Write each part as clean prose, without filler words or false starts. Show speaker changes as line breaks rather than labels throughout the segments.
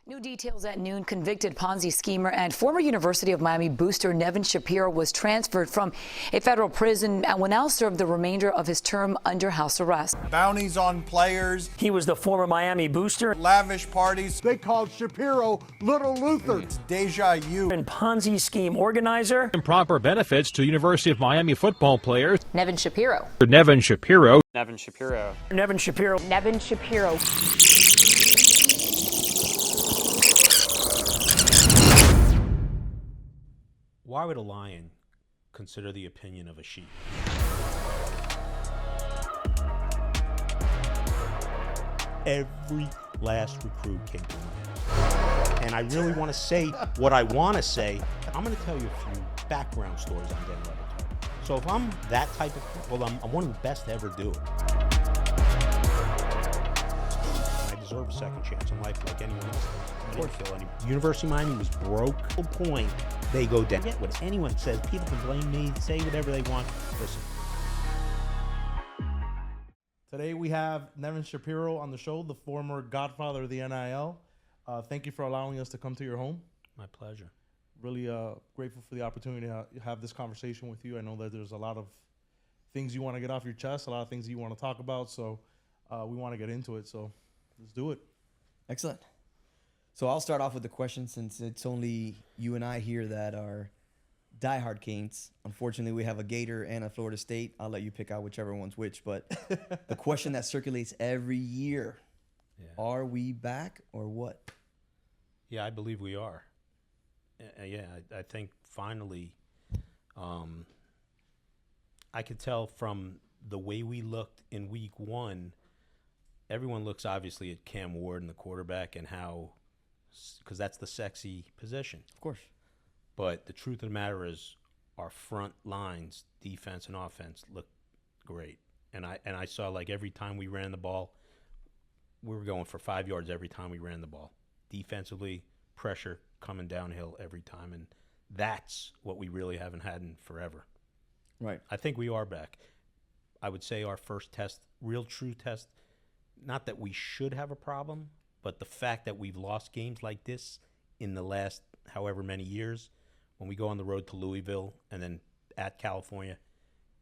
New details at noon. Convicted Ponzi schemer and former University of Miami booster Nevin Shapiro was transferred from a federal prison and will now serve the remainder of his term under house arrest.
Bounties on players.
He was the former Miami booster.
Lavish parties.
They called Shapiro Little Luther.
It's deja vu.
And Ponzi scheme organizer.
Improper benefits to University of Miami football players.
Nevin Shapiro.
Nevin Shapiro.
Nevin Shapiro.
Nevin Shapiro.
Nevin Shapiro.
Why would a lion consider the opinion of a sheep? Every last recruit came to Miami. And I really want to say what I want to say. I'm going to tell you a few background stories on Dan Levitt. So if I'm that type of, well, I'm one of the best to ever do it. And I deserve a second chance in life like anyone else. I didn't feel any. University of Miami was broke. To the point they go down. Forget what anyone says. People can blame me, say whatever they want. Listen.
Today we have Nevin Shapiro on the show, the former godfather of the NIL. Thank you for allowing us to come to your home.
My pleasure.
Really grateful for the opportunity to have this conversation with you. I know that there's a lot of things you want to get off your chest, a lot of things you want to talk about, so we want to get into it. So let's do it.
Excellent. So I'll start off with the question, since it's only you and I here that are diehard Canes. Unfortunately, we have a Gator and a Florida State. I'll let you pick out whichever one's which. But the question that circulates every year, are we back or what?
Yeah, I believe we are. I think finally, I could tell from the way we looked in week one, everyone looks obviously at Cam Ward and the quarterback and how, because that's the sexy position.
Of course.
But the truth of the matter is our front lines, defense and offense, look great. And I saw, like, every time we ran the ball, we were going for 5 yards every time we ran the ball. Defensively, pressure coming downhill every time. And that's what we really haven't had in forever.
Right.
I think we are back. I would say our first test, real true test, not that we should have a problem, but the fact that we've lost games like this in the last however many years, when we go on the road to Louisville and then at California,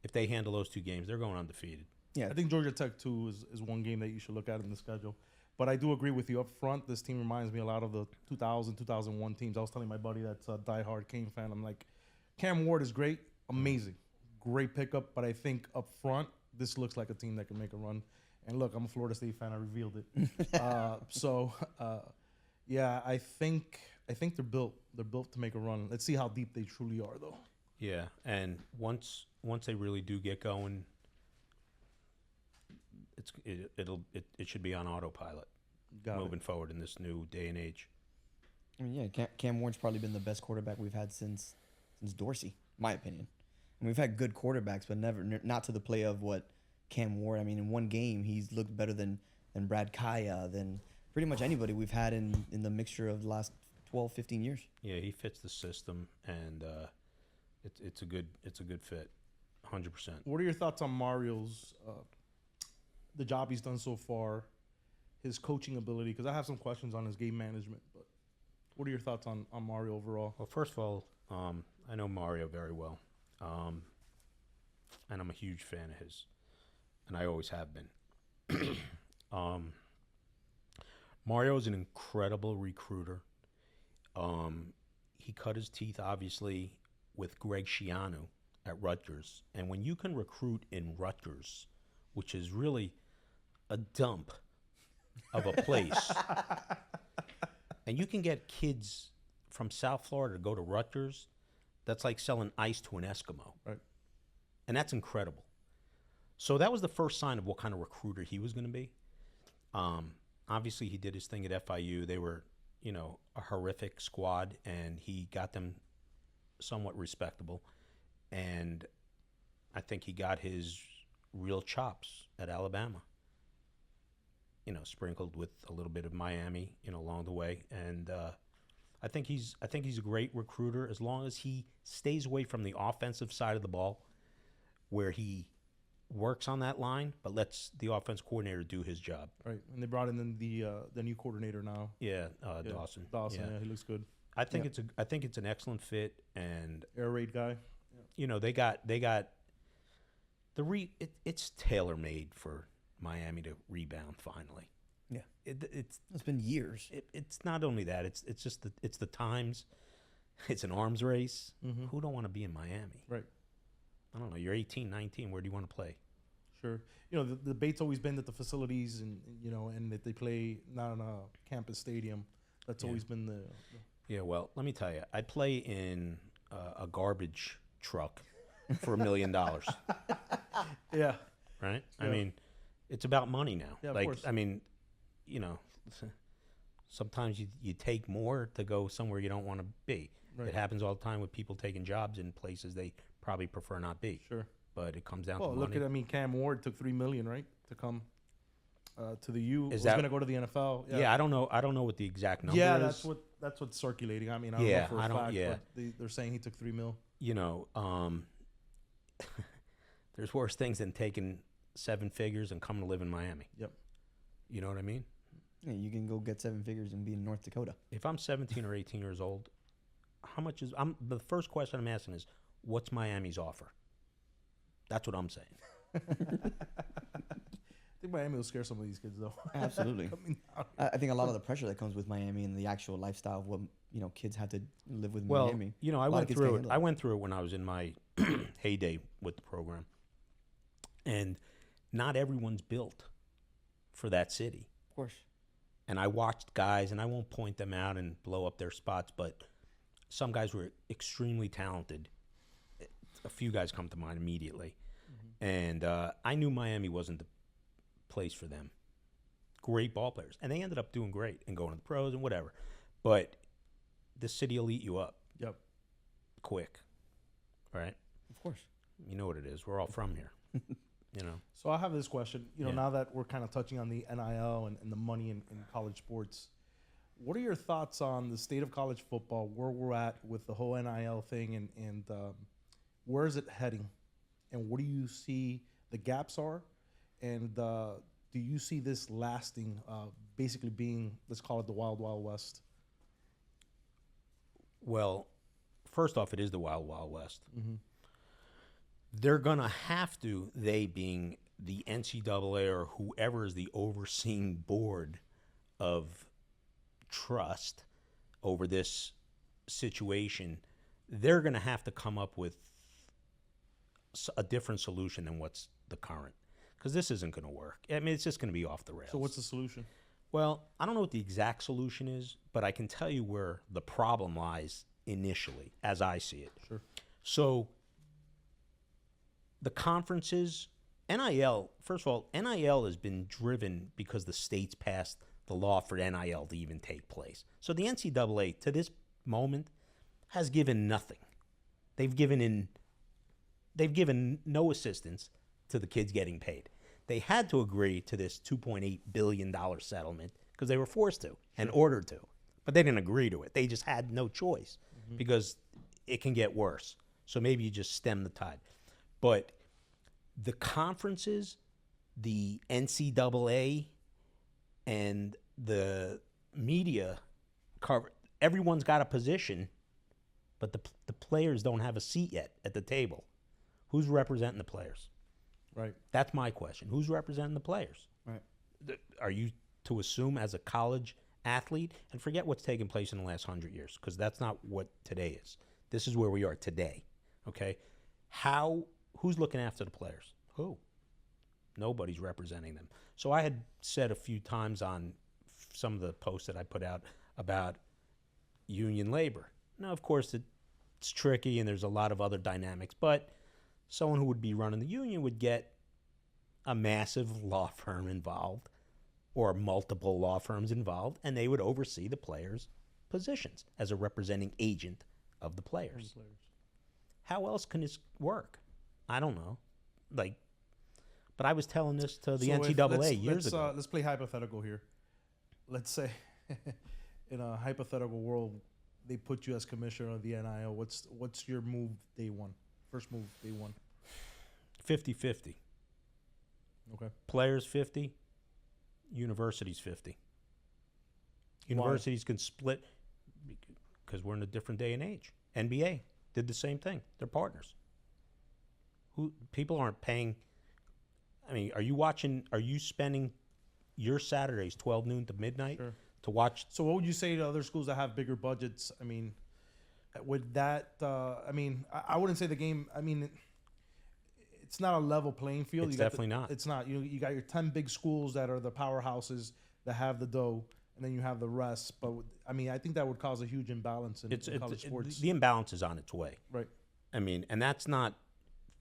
if they handle those two games, they're going undefeated.
Yeah, I think Georgia Tech, too, is one game that you should look at in the schedule. But I do agree with you up front. This team reminds me a lot of the 2000, 2001 teams. I was telling my buddy that's a diehard Cane fan, I'm like, Cam Ward is great, amazing, great pickup. But I think up front, this looks like a team that can make a run. And look, I'm a Florida State fan. I revealed it. Yeah, I think they're built. They're built to make a run. Let's see how deep they truly are, though.
Yeah, and once they really do get going, it should be on autopilot moving forward in this new day and age.
I mean, yeah, Cam Ward's probably been the best quarterback we've had since Dorsey, my opinion. I mean, we've had good quarterbacks, but not to the play of what Cam Ward. I mean, in one game, he's looked better than Brad Kaya, than pretty much anybody we've had in the mixture of the last 12, 15 years.
Yeah, he fits the system, and it's a good fit, 100%.
What are your thoughts on Mario's the job he's done so far, his coaching ability? Because I have some questions on his game management, but what are your thoughts on Mario overall?
Well, first of all, I know Mario very well, and I'm a huge fan of his, and I always have been. Mario is an incredible recruiter. He cut his teeth, obviously, with Greg Schiano at Rutgers. And when you can recruit in Rutgers, which is really a dump of a place, and you can get kids from South Florida to go to Rutgers, that's like selling ice to an Eskimo.
Right.
And that's incredible. So that was the first sign of what kind of recruiter he was going to be. Obviously, he did his thing at FIU. They were, a horrific squad, and he got them somewhat respectable. And I think he got his real chops at Alabama, sprinkled with a little bit of Miami, along the way. And I think he's a great recruiter as long as he stays away from the offensive side of the ball, where he works on that line, but lets the offense coordinator do his job.
Right, and they brought in the new coordinator now.
Yeah, Dawson.
Dawson, yeah, he looks good.
I think it's an excellent fit, and
Air raid guy.
you know they got it's tailor made for Miami to rebound finally.
Yeah.
It's
been years.
it's not only that, it's just it's the times. It's an arms race.
Mm-hmm.
Who don't want to be in Miami?
Right.
I don't know. You're 18, 19. Where do you want to play?
Sure. You know, the debate's always been that the facilities and that they play not in a campus stadium. That's always been the
Yeah, well, let me tell you. I'd play in a garbage truck for $1 million,
yeah.
right? I
Yeah.
mean, it's about money now.
Yeah, of
like,
course.
I mean, sometimes you take more to go somewhere you don't want to be.
Right.
It happens all the time with people taking jobs in places they probably prefer not be.
Sure.
But it comes down
Well,
to
look
money.
at Cam Ward took $3 million, right, to come to the U.
Is
Was
that-
going to go to the NFL.
Yeah, I don't know what the exact number
Yeah,
is.
that's what's circulating. I mean, I don't
Yeah,
know for a
I don't-
fact,
yeah.
but they're saying he took $3 million.
You know, there's worse things than taking 7 figures and coming to live in Miami.
Yep.
You know what I mean?
Yeah, you can go get 7 figures and be in North Dakota.
If I'm 17 or 18 years old, how much is the first question I'm asking is, what's Miami's offer? That's what I'm saying.
I think Miami will scare some of these kids, though.
Absolutely.
Coming out.
I think a lot of the pressure that comes with Miami and the actual lifestyle of what kids have to live with in
Well,
Miami.
you know,
A
I
lot of
went
kids
through
can't
it.
handle
I went through it when I was in my heyday with the program, and not everyone's built for that city.
Of course.
And I watched guys, and I won't point them out and blow up their spots, but some guys were extremely talented. A few guys come to mind immediately. And I knew Miami wasn't the place for them. Great ball players. And they ended up doing great and going to the pros and whatever. But the city will eat you up
Yep.
quick, right?
Of course.
You know what it is. We're all from here, you know.
So I have this question. You know,
Yeah.
now that we're kind of touching on the NIL and the money in college sports, what are your thoughts on the state of college football, where we're at with the whole NIL thing, and where is it heading? And what do you see the gaps are? And do you see this lasting, basically being, let's call it the Wild Wild West?
Well, first off, it is the Wild Wild West. They're going to have to, they being the NCAA or whoever is the overseeing board of trust over this situation, they're going to have to come up with a different solution than what's the current. Because this isn't going to work. I mean, it's just going to be off the rails.
So what's the solution?
Well, I don't know what the exact solution is, but I can tell you where the problem lies initially, as I see it.
Sure.
So the conferences, NIL, first of all, NIL has been driven because the states passed the law for NIL to even take place. So the NCAA, to this moment, has given nothing. They've given no assistance to the kids getting paid. They had to agree to this $2.8 billion settlement because they were forced to and ordered to. But they didn't agree to it. They just had no choice because it can get worse. So maybe you just stem the tide. But the conferences, the NCAA, and the media cover, everyone's got a position, but the players don't have a seat yet at the table. Who's representing the players?
Right.
That's my question. Who's representing the players?
Right.
Are you to assume as a college athlete, and forget what's taken place in the last 100 years, because that's not what today is. This is where we are today, okay? Who's looking after the players? Who? Nobody's representing them. So I had said a few times on some of the posts that I put out about union labor. Now, of course, it's tricky and there's a lot of other dynamics, but someone who would be running the union would get a massive law firm involved or multiple law firms involved, and they would oversee the players' positions as a representing agent of the players. How else can this work? I don't know. But I was telling this to the NCAA years ago.
Let's play hypothetical here. Let's say in a hypothetical world, they put you as commissioner of the NIL. What's your move day one? First move day one?
50-50.
Okay.
Players 50, universities 50. Universities can split because we're in a different day and age. NBA did the same thing. They're partners. People aren't paying. I mean, are you spending your Saturdays 12 noon to midnight to watch?
So what would you say to other schools that have bigger budgets? I mean, would that, I wouldn't say the game, it's not a level playing field.
It's definitely not.
It's not. You got your 10 big schools that are the powerhouses that have the dough, and then you have the rest. But I think that would cause a huge imbalance in college sports.
The imbalance is on its way.
Right.
I mean, and that's not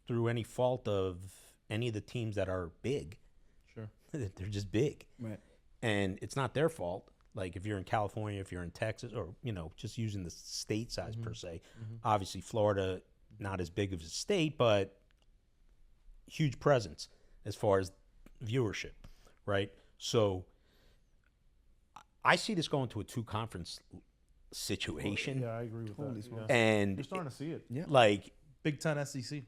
through any fault of any of the teams that are big.
Sure.
They're just big.
Right.
And it's not their fault. Like if you're in California, if you're in Texas, or, just using the state size per se. Obviously, Florida, not as big of a state, but huge presence as far as viewership, right? So I see this going to a 2-conference situation.
Yeah, I agree with that.
smokes.
Yeah.
And
You're starting to see it.
Yeah.
like
Big Ten SEC.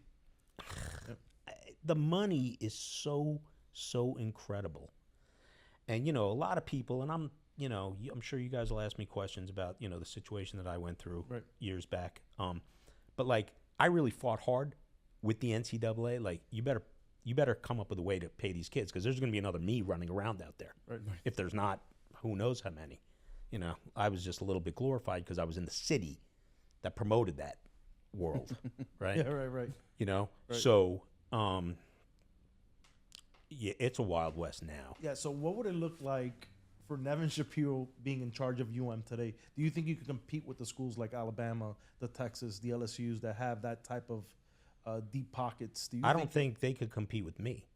the money is so incredible. And, a lot of people, and I'm sure you guys will ask me questions about, the situation that I went through years back. But like, I really fought hard with the NCAA. Like, you better come up with a way to pay these kids, because there's going to be another me running around out there.
Right.
If there's not, who knows how many. I was just a little bit glorified because I was in the city that promoted that world, right?
Yeah, right.
So, yeah, it's a Wild West now.
Yeah, so what would it look like for Nevin Shapiro being in charge of UM today? Do you think you could compete with the schools like Alabama, the Texas, the LSUs that have that type of deep pockets?
I don't think they could compete with me.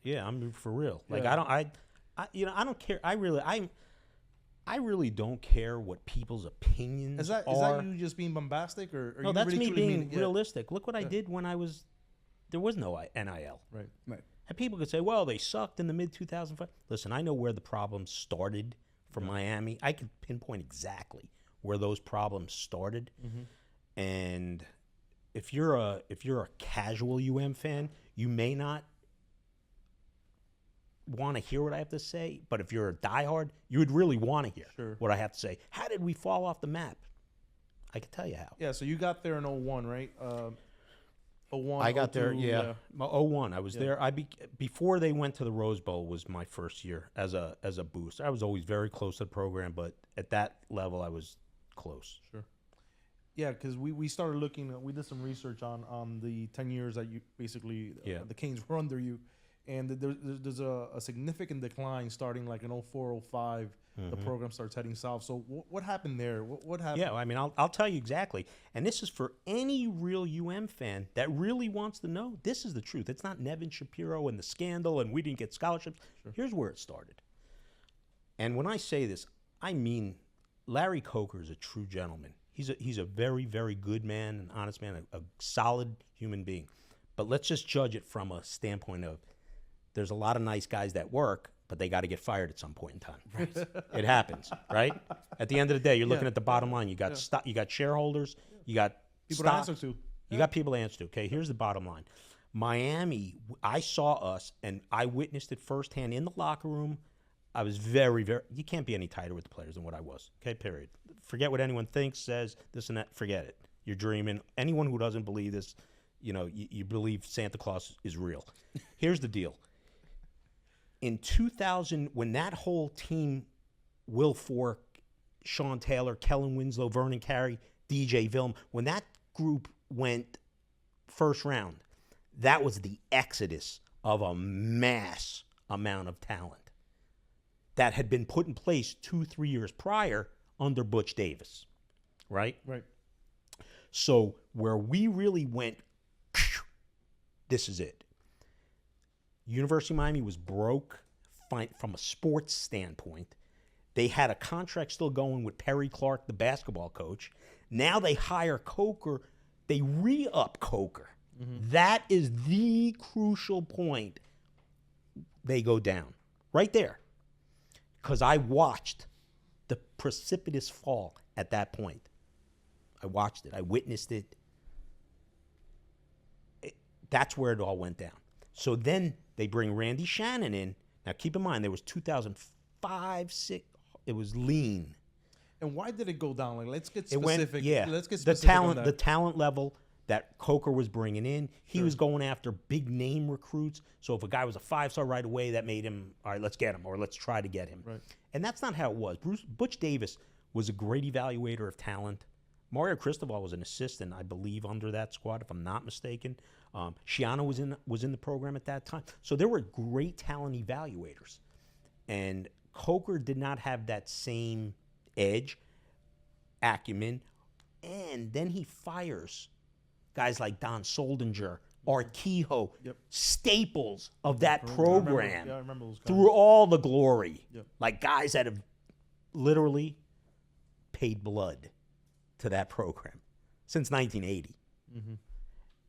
Yeah, I'm for real. Like,
Yeah.
I don't care. I really don't care what people's opinions
Is that you just being bombastic, or
no?
you
That's
really
me
truly
being
mean it? Yeah.
realistic. Look what I did when there was no NIL.
Right.
And people could say, well, they sucked in the mid-2005. Listen, I know where the problems started for Miami. I can pinpoint exactly where those problems started. And if you're a casual UM fan, you may not want to hear what I have to say, but if you're a diehard, you would really want to hear what I have to say. How did we fall off the map? I can tell you how.
Yeah, so you got there in 01, right? 01,
I got
02,
there, yeah. 01. I was there. Before they went to the Rose Bowl was my first year as a booster. I was always very close to the program, but at that level, I was close.
Sure. Yeah, because we started looking. We did some research on the 10 years that you basically the Canes were under you, and there's a significant decline starting like in 04, 05. The program starts heading south. So what happened there? What happened?
Yeah, I mean, I'll tell you exactly. And this is for any real UM fan that really wants to know. This is the truth. It's not Nevin Shapiro and the scandal and we didn't get scholarships. Here's where it started. And when I say this, I mean Larry Coker is a true gentleman. He's a very, very good man, an honest man, a solid human being. But let's just judge it from a standpoint of there's a lot of nice guys that work, but they got to get fired at some point in time. Right. It happens, right? At the end of the day, you're looking at the bottom line. You got you got shareholders, you got
People
stock,
to answer to.
you got people to answer to. Okay, here's the bottom line. Miami, I saw us, and I witnessed it firsthand in the locker room. I was very, very, you can't be any tighter with the players than what I was, okay, period. Forget what anyone thinks, says, this and that, forget it. You're dreaming. Anyone who doesn't believe this, you believe Santa Claus is real. Here's the deal. In 2000, when that whole team, Will Fork, Sean Taylor, Kellen Winslow, Vernon Carey, DJ Vilm, when that group went first round, that was the exodus of a mass amount of talent that had been put in place 2-3 years prior under Butch Davis, right?
Right.
So where we really went, this is it. University of Miami was broke from a sports standpoint. They had a contract still going with Perry Clark, the basketball coach. Now they hire Coker. They re-up Coker. That is the crucial point. They go down. Right there. Because I watched the precipitous fall at that point. I watched it. I witnessed it. That's where it all went down. So then they bring Randy Shannon in. Now keep in mind, there was 2005, 6. It was lean.
And why did it go down? Like, let's get
It went,
specific.
yeah.
Let's get
the
specific on that.
the talent level that Coker was bringing in. He was going after big name recruits. So if a guy was a 5-star right away, that made him, all right, let's get him, or let's try to get him.
Right.
And that's not how it was. Butch Davis was a great evaluator of talent. Mario Cristobal was an assistant, I believe, under that squad, if I'm not mistaken. Shiano was in the program at that time. So there were great talent evaluators. And Coker did not have that same edge, acumen, and then he fires guys like Don Soldinger, Art Kehoe, staples of that program,
I remember those guys.
through all the glory, like guys that have literally paid blood to that program since 1980.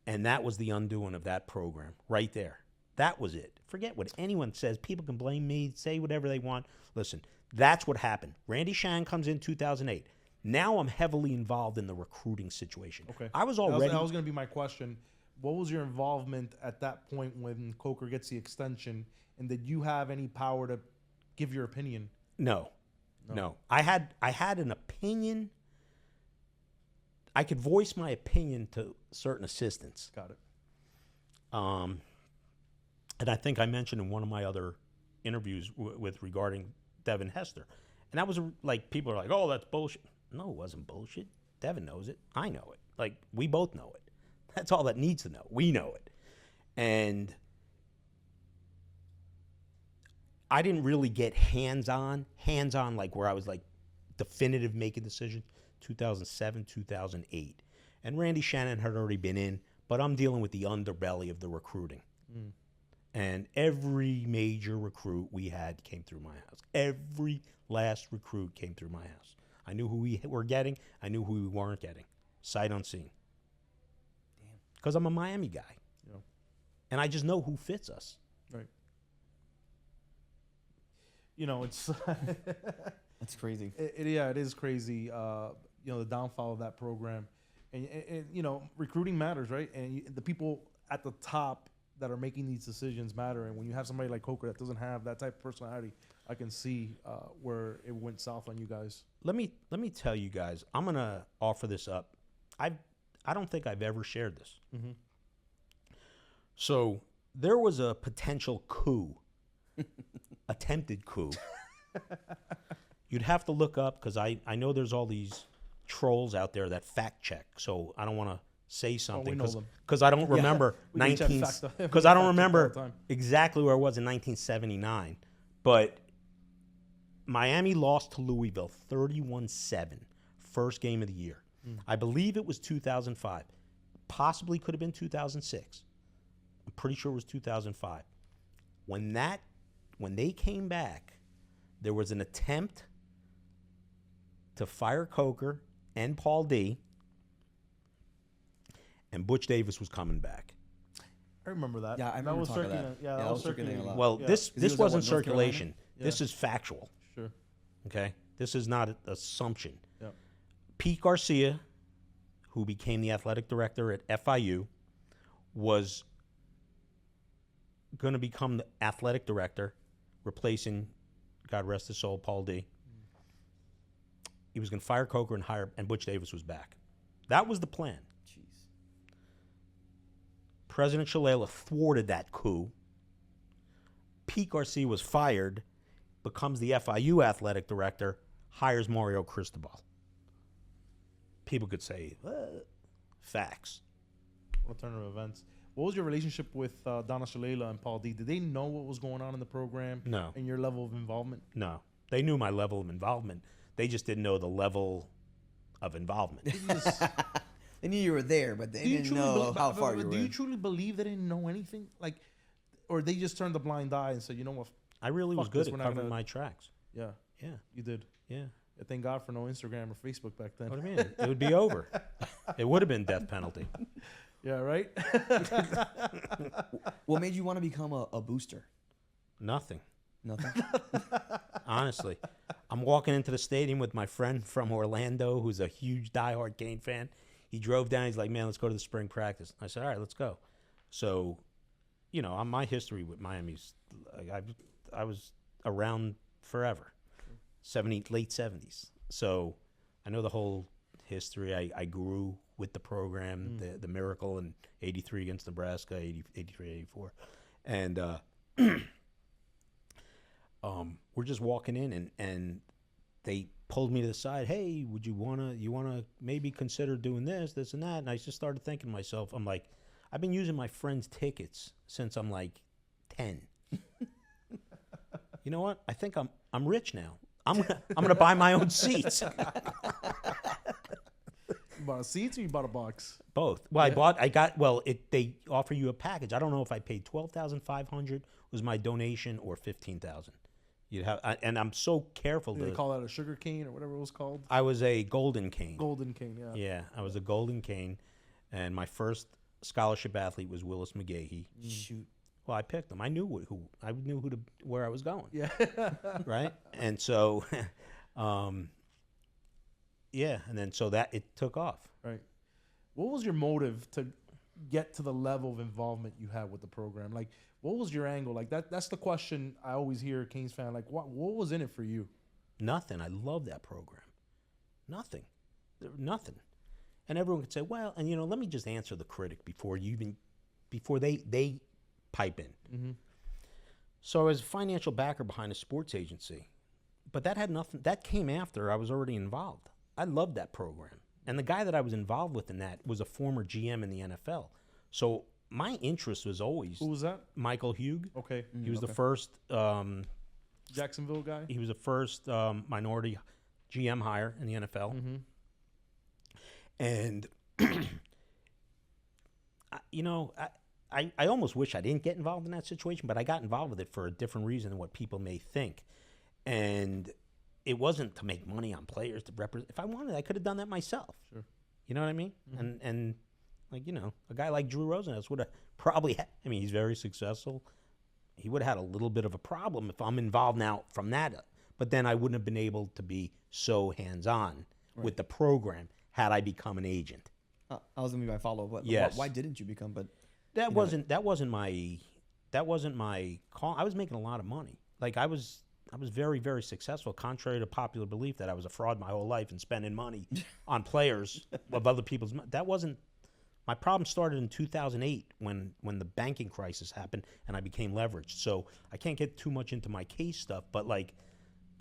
And that was the undoing of that program right there. That was it. Forget what anyone says. People can blame me, say whatever they want. Listen, that's what happened. Randy Shannon comes in 2008. Now I'm heavily involved in the recruiting situation.
Okay.
I was already.
That was going to be my question. What was your involvement at that point when Coker gets the extension, and did you have any power to give your opinion?
No. I had an opinion. I could voice my opinion to certain assistants.
Got it.
And I think I mentioned in one of my other interviews with regarding Devin Hester. And that was like, people are like, oh, that's bullshit. No, it wasn't bullshit. Devin knows it. I know it. Like, we both know it. That's all that needs to know. We know it. And I didn't really get hands-on like where I was like definitive making decisions, 2007, 2008. And Randy Shannon had already been in, but I'm dealing with the underbelly of the recruiting. And every major recruit we had came through my house. Every last recruit came through my house. I knew who we were getting. I knew who we weren't getting. Sight unseen. Damn. Because I'm a Miami guy.
Yeah.
And I just know who fits us.
Right. You know, it's
That's crazy.
It is crazy. The downfall of that program, and recruiting matters, right? And the people at the top that are making these decisions matter. And when you have somebody like Coker that doesn't have that type of personality, I can see where it went south on you guys.
Let me tell you guys. I'm gonna offer this up. I don't think I've ever shared this.
Mm-hmm.
So there was a potential coup, attempted coup. You'd have to look up, because I know there's all these trolls out there that fact check. So I don't want to say something because I don't remember because I don't remember exactly where it was in 1979. But Miami lost to Louisville 31-7, first game of the year. I believe it was 2005. Possibly could have been 2006. I'm pretty sure it was 2005. When they came back, there was an attempt to fire Coker and Paul D, and Butch Davis was coming back.
I remember that.
Yeah, I remember
that was
talking about that.
Yeah, that was circulating a lot.
Well,
Yeah.
this
was
wasn't
at, what, North Carolina?
circulation. This is factual.
Sure.
Okay? This is not an assumption.
Yeah.
Pete Garcia, who became the athletic director at FIU, was going to become the athletic director, replacing, God rest his soul, Paul D. He was going to fire Coker and Butch Davis was back. That was the plan.
Jeez.
President Shalala thwarted that coup. Pete Garcia was fired, becomes the FIU athletic director, hires Mario Cristobal. People could say, facts.
What a turn of events. What was your relationship with Donna Shalala and Paul D? Did they know what was going on in the program?
No.
And your level of involvement?
No. They knew my level of involvement. They just didn't know the level of involvement.
They knew you were there, but they didn't know how far you were.
Do you truly believe they didn't know anything? Like, or they just turned a blind eye and said, you know what?
I really was
Fuck
good
this,
at
we're not
covering
gonna-
my tracks.
Yeah,
Yeah.
you did.
Yeah.
Thank God for no Instagram or Facebook back then.
What do you mean? It would be over. It would have been death penalty.
Yeah, right?
What made you want to become a booster?
Nothing.
Nothing.
Honestly. I'm walking into the stadium with my friend from Orlando who's a huge diehard Kane fan. He drove down. He's like, man, let's go to the spring practice. I said, all right, let's go. So, you know, on my history with Miami's, I was around forever, late 70s. So I know the whole history. I grew with the program, the miracle in '83 against Nebraska, 83, 84, and we're just walking in, and they pulled me to the side. Hey, would you wanna maybe consider doing this, and that? And I just started thinking to myself, I'm like, I've been using my friends' tickets since I'm like 10. You know what? I think I'm rich now. I'm gonna buy my own seats.
You bought a seats or you bought a box?
Both. Well, they offer you a package. I don't know if I paid $12,500 was my donation or $15,000. And I'm so careful
Did
to
they call that a sugar cane or whatever it was called?
I was a golden cane.
Golden cane, yeah.
Yeah, I was a golden cane, and my first scholarship athlete was Willis McGahee.
Shoot.
Well, I picked him. I knew where I was going.
Yeah.
Right? And so, yeah, and then so that it took off.
Right. What was your motive to get to the level of involvement you had with the program? Like, what was your angle? Like that's the question I always hear a Kings fan. Like, what was in it for you?
Nothing. I love that program. Nothing. Nothing. And everyone could say, well, and let me just answer the critic before they pipe in.
Mm-hmm.
So I was a financial backer behind a sports agency, but that had nothing. That came after I was already involved. I loved that program, and the guy that I was involved with in that was a former GM in the NFL. So my interest was always.
Who was that?
Michael Hugh.
Okay.
He was the first.
Jacksonville guy.
He was the first minority GM hire in the NFL.
Mm-hmm.
And, I almost wish I didn't get involved in that situation, but I got involved with it for a different reason than what people may think. And it wasn't to make money on players to represent. If I wanted, I could have done that myself.
Sure.
You know what I mean?
Mm-hmm.
And a guy like Drew Rosenhaus would have probably he's very successful. He would have had a little bit of a problem if I'm involved now from that. But then I wouldn't have been able to be so hands-on with the program had I become an agent.
I was gonna be my follow-up.
Yes.
Why didn't you become? But
that wasn't my call. I was making a lot of money. Like I was very, very successful, contrary to popular belief that I was a fraud my whole life and spending money on players of other people's money. That wasn't. My problem started in 2008 when the banking crisis happened and I became leveraged. So I can't get too much into my case stuff, but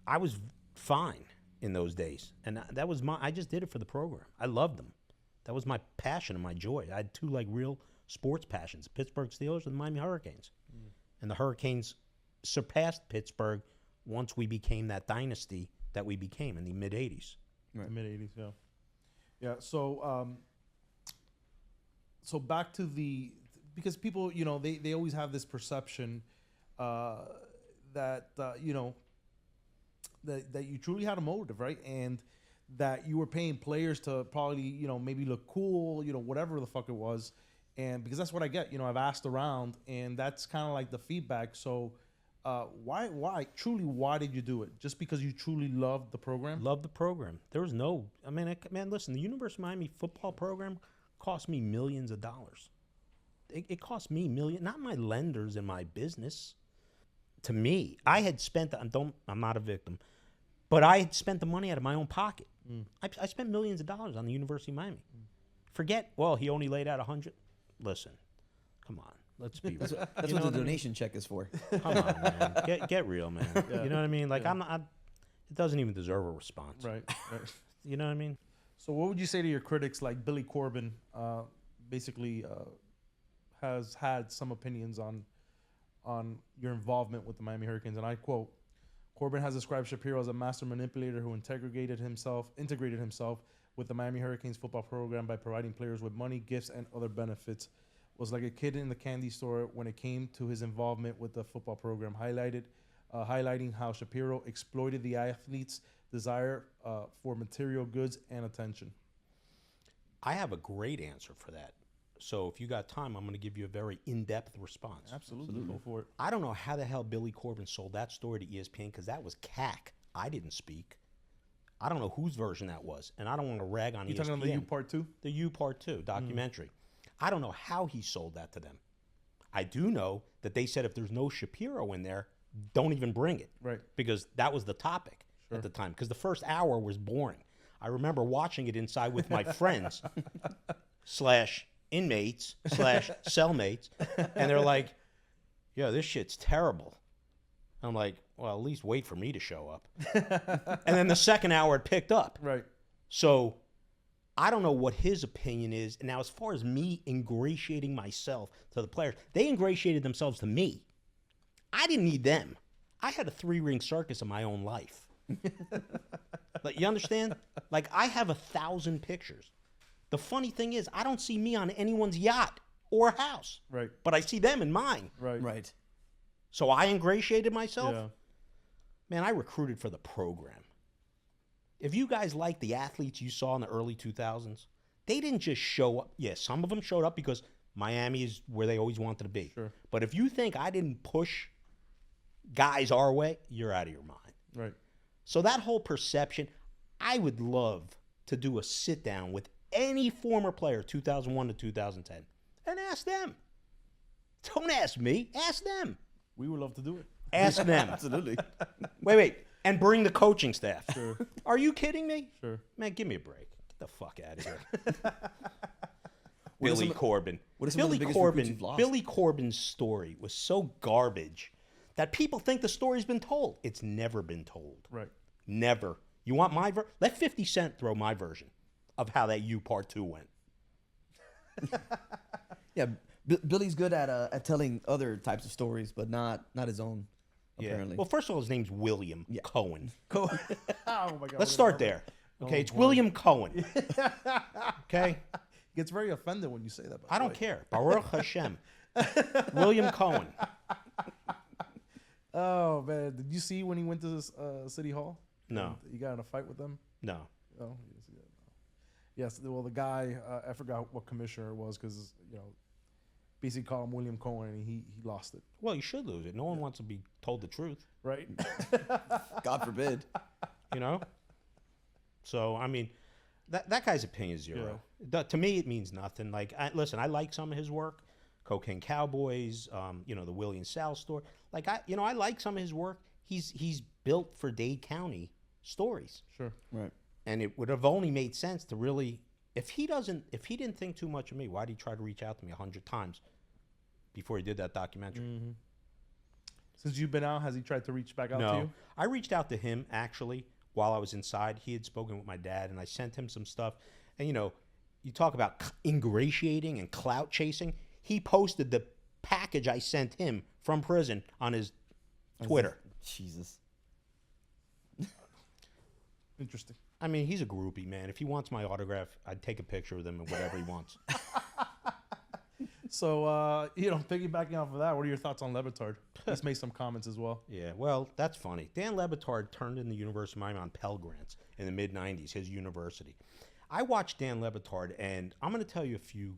I was fine in those days, and that was I just did it for the program. I loved them. That was my passion and my joy. I had two real sports passions: Pittsburgh Steelers and the Miami Hurricanes. And the Hurricanes surpassed Pittsburgh once we became that dynasty that we became in the mid '80s.
Right. Mid '80s, yeah. Yeah. So back to because people, they always have this perception that that you truly had a motive, right? And that you were paying players to probably, maybe look cool, whatever the fuck it was. And because that's what I get, I've asked around, and that's kind of like the feedback. So why did you do it? Just because you truly loved the program?
Loved the program. There was no, listen, the University of Miami football program cost me millions of dollars. It cost me millions, not my lenders and my business. To me, I had spent, I'm not a victim, but I had spent the money out of my own pocket. I spent millions of dollars on the University of Miami. Forget, he only laid out 100. Listen, come on, let's be real.
that's what the donation check is for.
Come on, man. Get real, man. Yeah. You know what I mean? Like, it doesn't even deserve a response.
Right.
You know what I mean?
So what would you say to your critics like Billy Corbin, basically has had some opinions on your involvement with the Miami Hurricanes? And I quote, Corbin has described Shapiro as a master manipulator who integrated himself with the Miami Hurricanes football program by providing players with money, gifts, and other benefits. Was like a kid in the candy store when it came to his involvement with the football program, highlighting how Shapiro exploited the athletes' desire for material goods and attention.
I have a great answer for that. So if you got time, I'm going to give you a very in-depth response.
Absolutely. Go for it.
I don't know how the hell Billy Corbin sold that story to ESPN because that was CAC. I didn't speak. I don't know whose version that was, and I don't want to rag on ESPN.
You talking about the U Part 2?
The U Part 2 documentary. I don't know how he sold that to them. I do know that they said if there's no Shapiro in there, don't even bring it.
Right.
Because that was the topic at the time. Because the first hour was boring. I remember watching it inside with my friends / inmates / cellmates. And they're like, yo, this shit's terrible. I'm like, well, at least wait for me to show up. And then the second hour it picked up.
Right.
So I don't know what his opinion is. Now, as far as me ingratiating myself to the players, they ingratiated themselves to me. I didn't need them. I had a 3-ring circus in my own life. Like, you understand? Like, I have 1,000 pictures. The funny thing is, I don't see me on anyone's yacht or house.
Right.
But I see them in mine.
Right.
Right.
So I ingratiated myself.
Yeah.
Man, I recruited for the program. If you guys like the athletes you saw in the early 2000s, they didn't just show up. Yeah, some of them showed up because Miami is where they always wanted to be.
Sure.
But if you think I didn't push guys our way, you're out of your mind.
Right.
So that whole perception, I would love to do a sit down with any former player, 2001 to 2010, and ask them. Don't ask me, ask them.
We would love to do it.
Ask them.
Absolutely.
Wait. And bring the coaching staff.
Sure.
Are you kidding me?
Sure.
Man, give me a break. Get the fuck out of here.
What are
Billy
some-
Corbin.
what are some of the
Billy
biggest recruits
Corbin.
you've lost?
Billy Corbin's story was so garbage that people think the story's been told. It's never been told.
Right.
Never. You want my version? Let 50 Cent throw my version of how that U Part 2 went.
Yeah, Billy's good at telling other types of stories, but not his own. Apparently.
Well, first of all, his name's William Cohen.
Oh my God.
Let's start there. Okay, it's William Cohen. Okay?
He gets very offended when you say that.
I don't care. Baruch Hashem. William Cohen.
Oh man, did you see when he went to this, City Hall?
No.
He got in a fight with them.
No.
Oh, you didn't see that. No. Yes. Well, the guy, I forgot what commissioner it was because basically called him William Cohen and he lost it.
Well, you should lose it. No one wants to be told the truth,
Right.
God forbid.
you know? So, I mean, that guy's opinion is zero. To me, it means nothing. Like, listen, I like some of his work. Cocaine Cowboys, the William Sal story. Like, I like some of his work. He's built for Dade County stories.
Sure.
Right.
And it would have only made sense to really, if he didn't think too much of me, why did he try to reach out to me 100 times before he did that documentary?
Mm-hmm. Since you've been out, has he tried to reach back out to
No,
you?
I reached out to him actually while I was inside. He had spoken with my dad, and I sent him some stuff. And you talk about ingratiating and clout chasing. He posted the package I sent him from prison on his Twitter.
Jesus.
Interesting.
I mean, he's a groupie, man. If he wants my autograph, I'd take a picture with him and whatever he wants.
So, piggybacking off of that, what are your thoughts on Levitard? He's made some comments as well.
Yeah, well, that's funny. Dan Le Batard turned in the University of Miami on Pell Grants in the mid-'90s, his university. I watched Dan Le Batard, and I'm going to tell you a few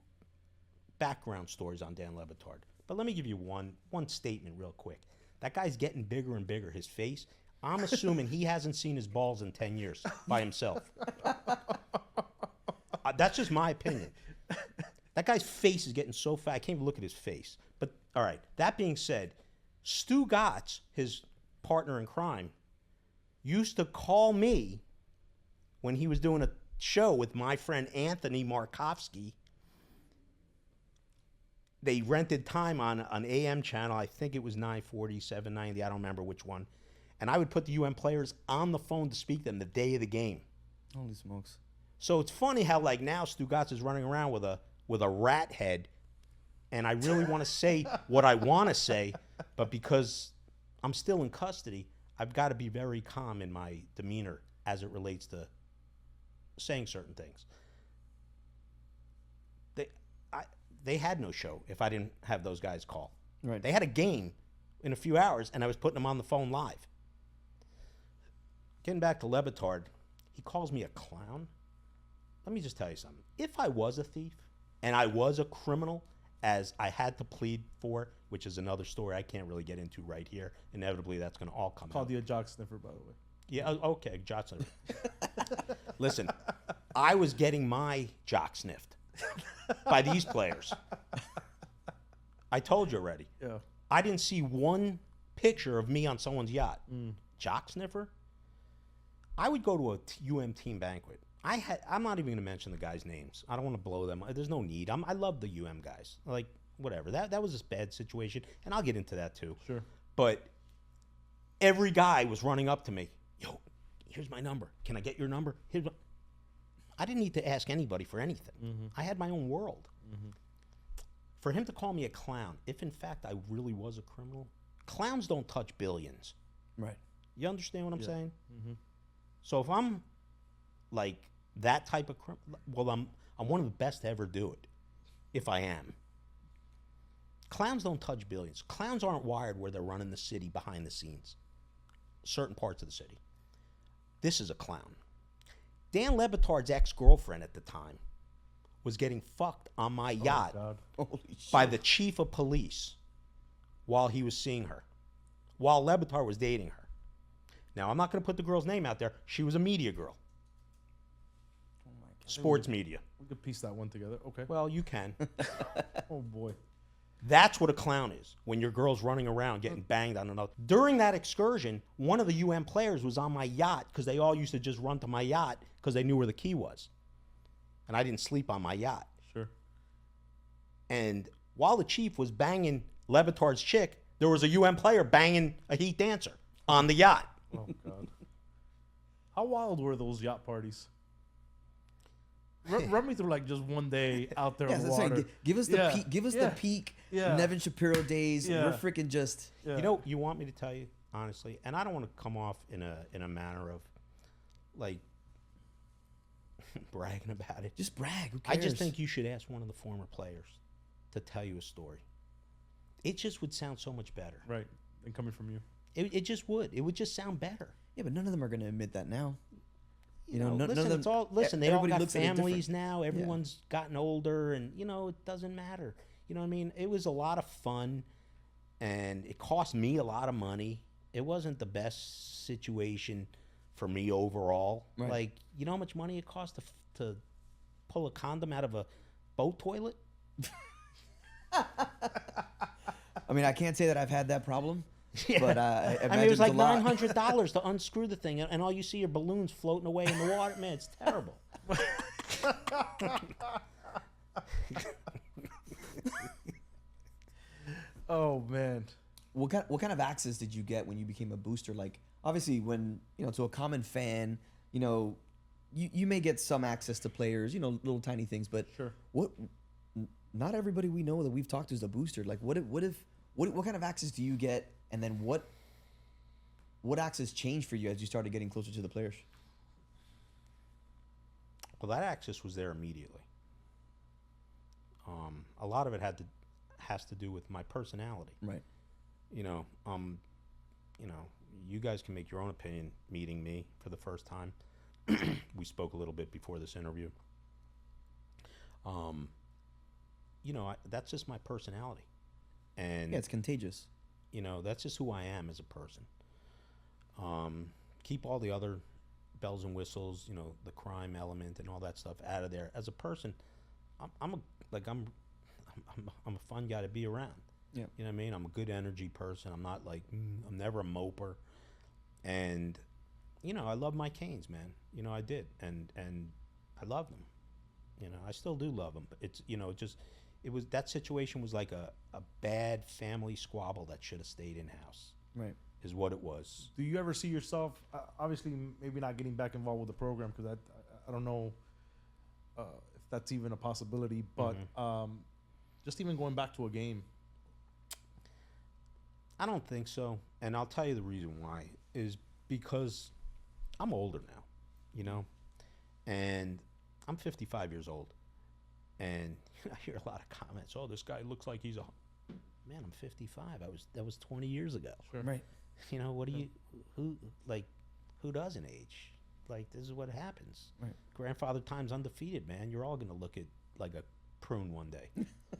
background stories on Dan Le Batard. But let me give you one statement real quick. That guy's getting bigger and bigger, his face. I'm assuming he hasn't seen his balls in 10 years by himself. That's just my opinion. That guy's face is getting so fat, I can't even look at his face. But, all right, that being said, Stu Gotts, his partner in crime, used to call me when he was doing a show with my friend Anthony Markovsky. They rented time on an AM channel. I think it was 940, 790. I don't remember which one. And I would put the UM players on the phone to speak to them the day of the game.
Holy smokes.
So it's funny how, like, now Stu Gotts is running around with a rat head, and I really want to say what I want to say, but because I'm still in custody, I've got to be very calm in my demeanor as it relates to saying certain things. They had no show if I didn't have those guys call.
Right.
They had a game in a few hours, and I was putting them on the phone live. Getting back to Le Batard, he calls me a clown. Let me just tell you something. If I was a thief and I was a criminal, as I had to plead for, which is another story I can't really get into right here, inevitably that's going to all come out.
Called you a jock sniffer, by the way.
Yeah, okay, jock sniffer. Listen, I was getting my jock sniffed by these players. I told you already.
Yeah.
I didn't see one picture of me on someone's yacht. Jock sniffer? I would go to a UM team banquet. I'm not even going to mention the guys' names. I don't want to blow them. There's no need. I love the UM guys. Like, whatever. That was a bad situation, and I'll get into that too.
Sure.
But every guy was running up to me. Yo, here's my number. Can I get your number? I didn't need to ask anybody for anything. I had my own world. For him to call me a clown, if in fact I really was a criminal, clowns don't touch billions.
Right.
You understand what I'm saying? So if I'm like that type of criminal, well, I'm one of the best to ever do it, if I am. Clowns don't touch billions. Clowns aren't wired where they're running the city behind the scenes, certain parts of the city. This is a clown. Dan Le Batard's ex-girlfriend at the time was getting fucked on my yacht by the chief of police while he was seeing her, while Le Batard was dating her. Now, I'm not going to put the girl's name out there. She was a media girl.
Oh my God.
Sports media.
We could piece that one together. Okay.
Well, you can.
Oh boy.
That's what a clown is, when your girl's running around getting banged on another. During that excursion, one of the UM players was on my yacht because they all used to just run to my yacht because they knew where the key was. And I didn't sleep on my yacht.
Sure.
And while the chief was banging Le Batard's chick, there was a UM player banging a Heat dancer on the yacht.
Oh God. How wild were those yacht parties? Run me through like just one day out there on the water.
Give us the peak. Give us the peak.
Yeah.
Nevin Shapiro days.
Yeah.
We're freaking just.
Yeah.
You know, you want me to tell you honestly, and I don't want to come off in a manner of like bragging about it.
Just brag. Who
I
cares?
just think you should ask one of the former players to tell you a story. It just would sound so much better.
Right. And coming from you.
It just would. It would just sound better.
Yeah, but none of them are going to admit that now.
You know,
none
listen,
of them.
it's all, listen, they all
everybody
got
looks at it
families
different.
now. Everyone's gotten older, and, you know, it doesn't matter. You know what I mean? It was a lot of fun, and it cost me a lot of money. It wasn't the best situation for me overall.
Right.
Like, you know how much money it cost to pull a condom out of a boat toilet?
I mean, I can't say that I've had that problem.
Yeah.
But I
I mean, it was like
imagine
$900 to unscrew the thing, and all you see are balloons floating away in the water. Man, it's terrible.
Oh man.
What kind of access did you get when you became a booster? Like, obviously, when to a common fan, you may get some access to players, little tiny things. But
Sure.
Not everybody we know that we've talked to is a booster. Like, what kind of access do you get? And then what access changed for you as you started getting closer to the players?
Well, that access was there immediately. A lot of it has to do with my personality.
Right.
You guys can make your own opinion meeting me for the first time. We spoke a little bit before this interview. That's just my personality. And
Yeah, it's contagious.
that's just who I am as a person. Keep all the other bells and whistles, the crime element and all that stuff out of there. As a person, I'm a fun guy to be around.
Yeah.
You know what I mean? I'm a good energy person. I'm not like I'm never a moper. And I love my Canes, man. I did, and I love them. I still do love them. But it's that situation was like a bad family squabble that should have stayed in house.
Right.
Is what it was.
Do you ever see yourself, obviously maybe not getting back involved with the program, because I don't know if that's even a possibility, but just even going back to a game?
I don't think so, and I'll tell you the reason why is because I'm older now, and I'm 55 years old, and I hear a lot of comments. Oh, this guy looks like he's man. I'm 55. That was 20 years ago.
Sure.
Right.
What do you who doesn't age? Like, this is what happens.
Right.
Grandfather time's undefeated, man. You're all gonna look at like a prune one day.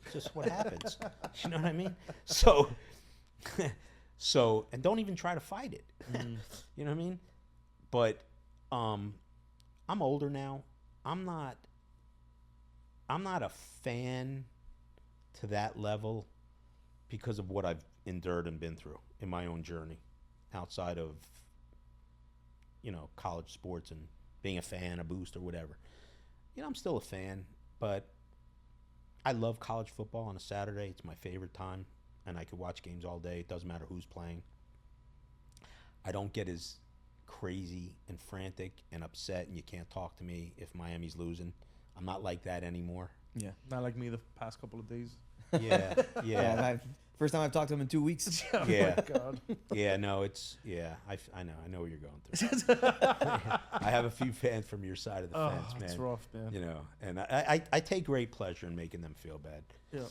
It's just what happens. You know what I mean? So and don't even try to fight it. You know what I mean? But I'm older now. I'm not a fan to that level because of what I've endured and been through in my own journey outside of, college sports and being a fan, a booster, whatever. I'm still a fan, but I love college football on a Saturday. It's my favorite time, and I could watch games all day. It doesn't matter who's playing. I don't get as crazy and frantic and upset and you can't talk to me if Miami's losing. I'm not like that anymore.
Yeah.
Not like me the past couple of days.
Yeah.
First time I've talked to him in 2 weeks.
Yeah.
Oh my God.
Yeah, no, I know what you're going through. I have a few fans from your side of the fence, man.
It's rough, man.
And I take great pleasure in making them feel bad.
Yeah.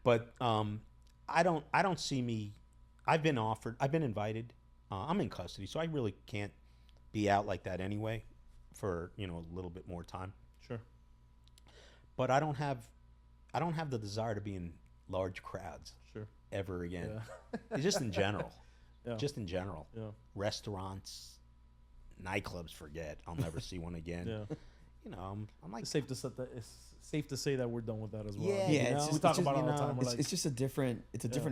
But I don't see me. I've been invited. I'm in custody, so I really can't be out like that anyway for, a little bit more time.
Sure.
But I don't have the desire to be in large crowds ever again.
Yeah.
Just in general.
Yeah.
Just in general.
Yeah.
Restaurants, nightclubs, forget. I'll never see one again.
Yeah.
I'm like,
It's safe to say that we're done with that as well.
Yeah,
Yeah,
we talk about it all the time.
It's just a different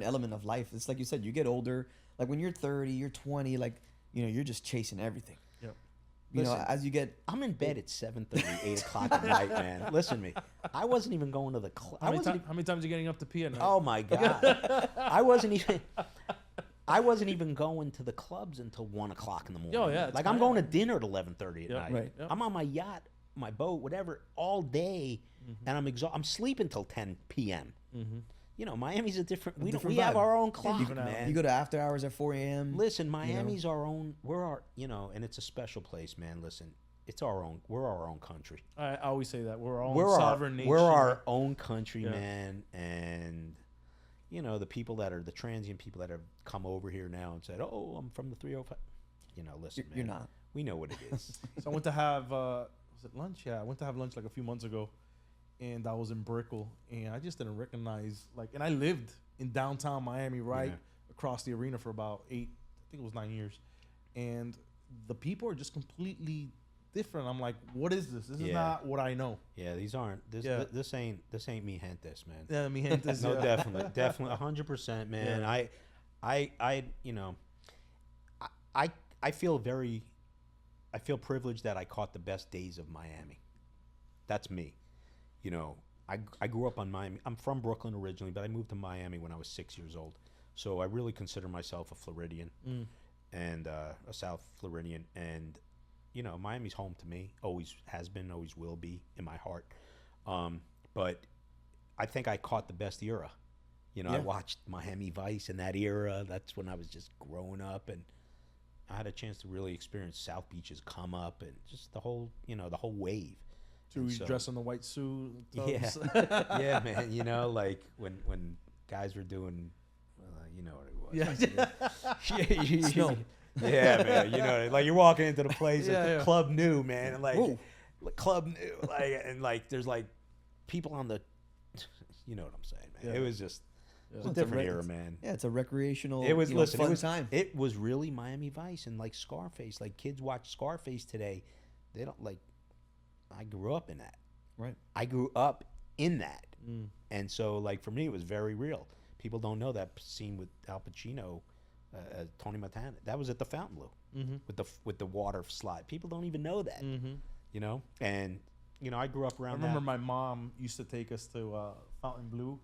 element of life. It's like you said, you get older. Like when you're 30, you're 20, like, you're just chasing everything.
Yep.
As you get,
I'm in bed at 7:30, 8 o'clock at night, man. Listen to me. I wasn't even going to the club.
How many times are you getting up to pee at night?
Oh my God. I wasn't even going to the clubs until 1 o'clock in the morning.
Oh, yeah, it's
Like I'm
fine.
going to dinner at 11:30 at
Yep.
night.
Right.
Yep.
I'm on my yacht, my boat, whatever, all day, and I'm exhausted. I'm sleeping till 10 p.m. Miami's a different. We
different
have
vibe.
our own clock,
different hour.
man.
you go to after hours at 4 a.m.
Listen, Miami's our own. And it's a special place, man. Listen, it's our own. We're our own country.
I always say that we're our own
We're
sovereign nation.
We're our own country,
Yeah.
man. And the people that are the transient people that have come over here now and said, "Oh, I'm from the 305." Listen, man.
You're not.
We know what it is.
So I went to have was it lunch? Yeah, I went to have lunch like a few months ago, and I was in Brickell, and I just didn't recognize and I lived in downtown Miami, right across the arena for about 8, I think it was 9 years, and the people are just completely different. I'm like, what is this? This is not what I know.
Yeah, these aren't. This ain't mi gentes, man.
Yeah, mi gente.
No, definitely, 100%, man.
Yeah.
I feel privileged that I caught the best days of Miami. That's me. I grew up on Miami. I'm from Brooklyn originally, but I moved to Miami when I was 6 years old. So I really consider myself a Floridian and a South Floridian. And, Miami's home to me. Always has been, always will be in my heart. But I think I caught the best era. I watched Miami Vice in that era. That's when I was just growing up, and I had a chance to really experience South Beach's come up and just the whole wave.
So you dress in the white suit.
Yeah, yeah, man. Like when guys were doing, what it was.
Snow.
Yeah, man. Like you're walking into the place, Club New, man, and like
Whoa.
Club New, and there's like people on the, you know what I'm saying, man.
Yeah.
It was just. It was a different era, man.
Yeah, it's a recreational.
It was
fun time.
It was really Miami Vice and like Scarface. Like kids watch Scarface today, they don't like. I grew up in that.
Right.
I grew up in that, and so like for me, it was very real. People don't know that scene with Al Pacino, Tony Montana. That was at the Fontainebleau with the water slide. People don't even know that. And I grew up around.
I remember my mom used to take us to Fontainebleau.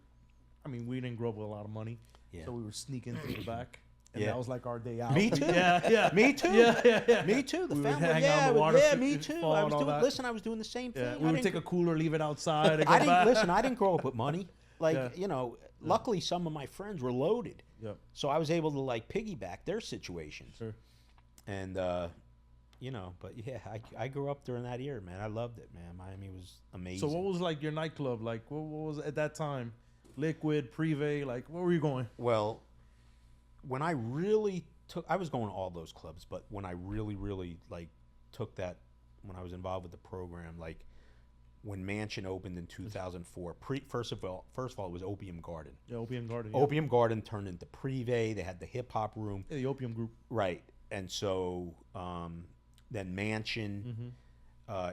I mean, we didn't grow up with a lot of money, so we were sneaking through the back, and that was like our day out.
Me too.
Yeah.
Me too.
Yeah.
Me too. The
We would
family.
hang out on the water
Me too.
fall
I
and
was
all
doing.
that.
Listen, I was doing the same thing.
Yeah, we would take a cooler, leave it outside, and go
I didn't
back.
listen. I didn't grow up with money. Like
Yeah.
luckily some of my friends were loaded,
Yep.
so I was able to like piggyback their situations.
Sure.
And but yeah, I grew up during that era, man. I loved it, man. Miami was amazing.
So what was like your nightclub? Like what was at that time? Liquid, Privé, like where were you going?
Well, when I really I was going to all those clubs, but when I really, really like took that, when I was involved with the program, like when Mansion opened in 2004, first of all, it was Opium Garden.
Yeah, Opium Garden.
Opium Garden turned into Privé. They had the hip hop room.
Yeah, the Opium Group.
Right. And so then Mansion,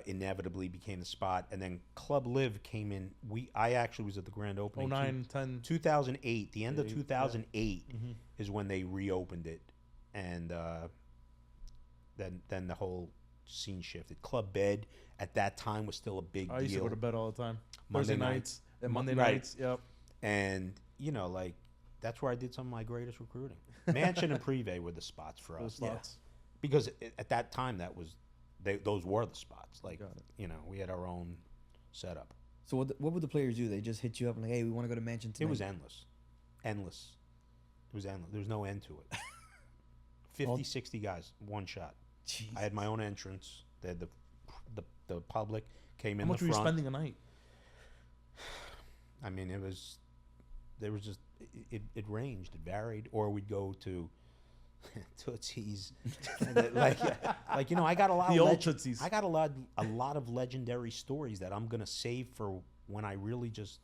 inevitably became the spot, and then Club Live came in. I actually was at the grand opening.
09, 10.
2008. The end of 2008 is when they reopened it, and then the whole scene shifted. Club Bed at that time was still a big deal.
I used to go to bed all the time.
Monday
Thursday nights and Monday nights. Yep.
And like that's where I did some of my greatest recruiting. Mansion and Privé were the spots for us.
Slots.
Because at that time those were the spots. Like we had our own setup.
So what would the players do? They just hit you up and like, hey, we want to go to Mansion tonight.
It was endless. It was endless. There was no end to it. 50, 60 guys, one shot.
Jesus.
I had my own entrance. They had the public came
How
in
much
the
were you
front.
spending a night?
I mean, it ranged, it varied, or we'd go to Tootsie's, like I got a lot
The
of
old Tootsies.
I got a lot of legendary stories that I'm gonna save for when I really just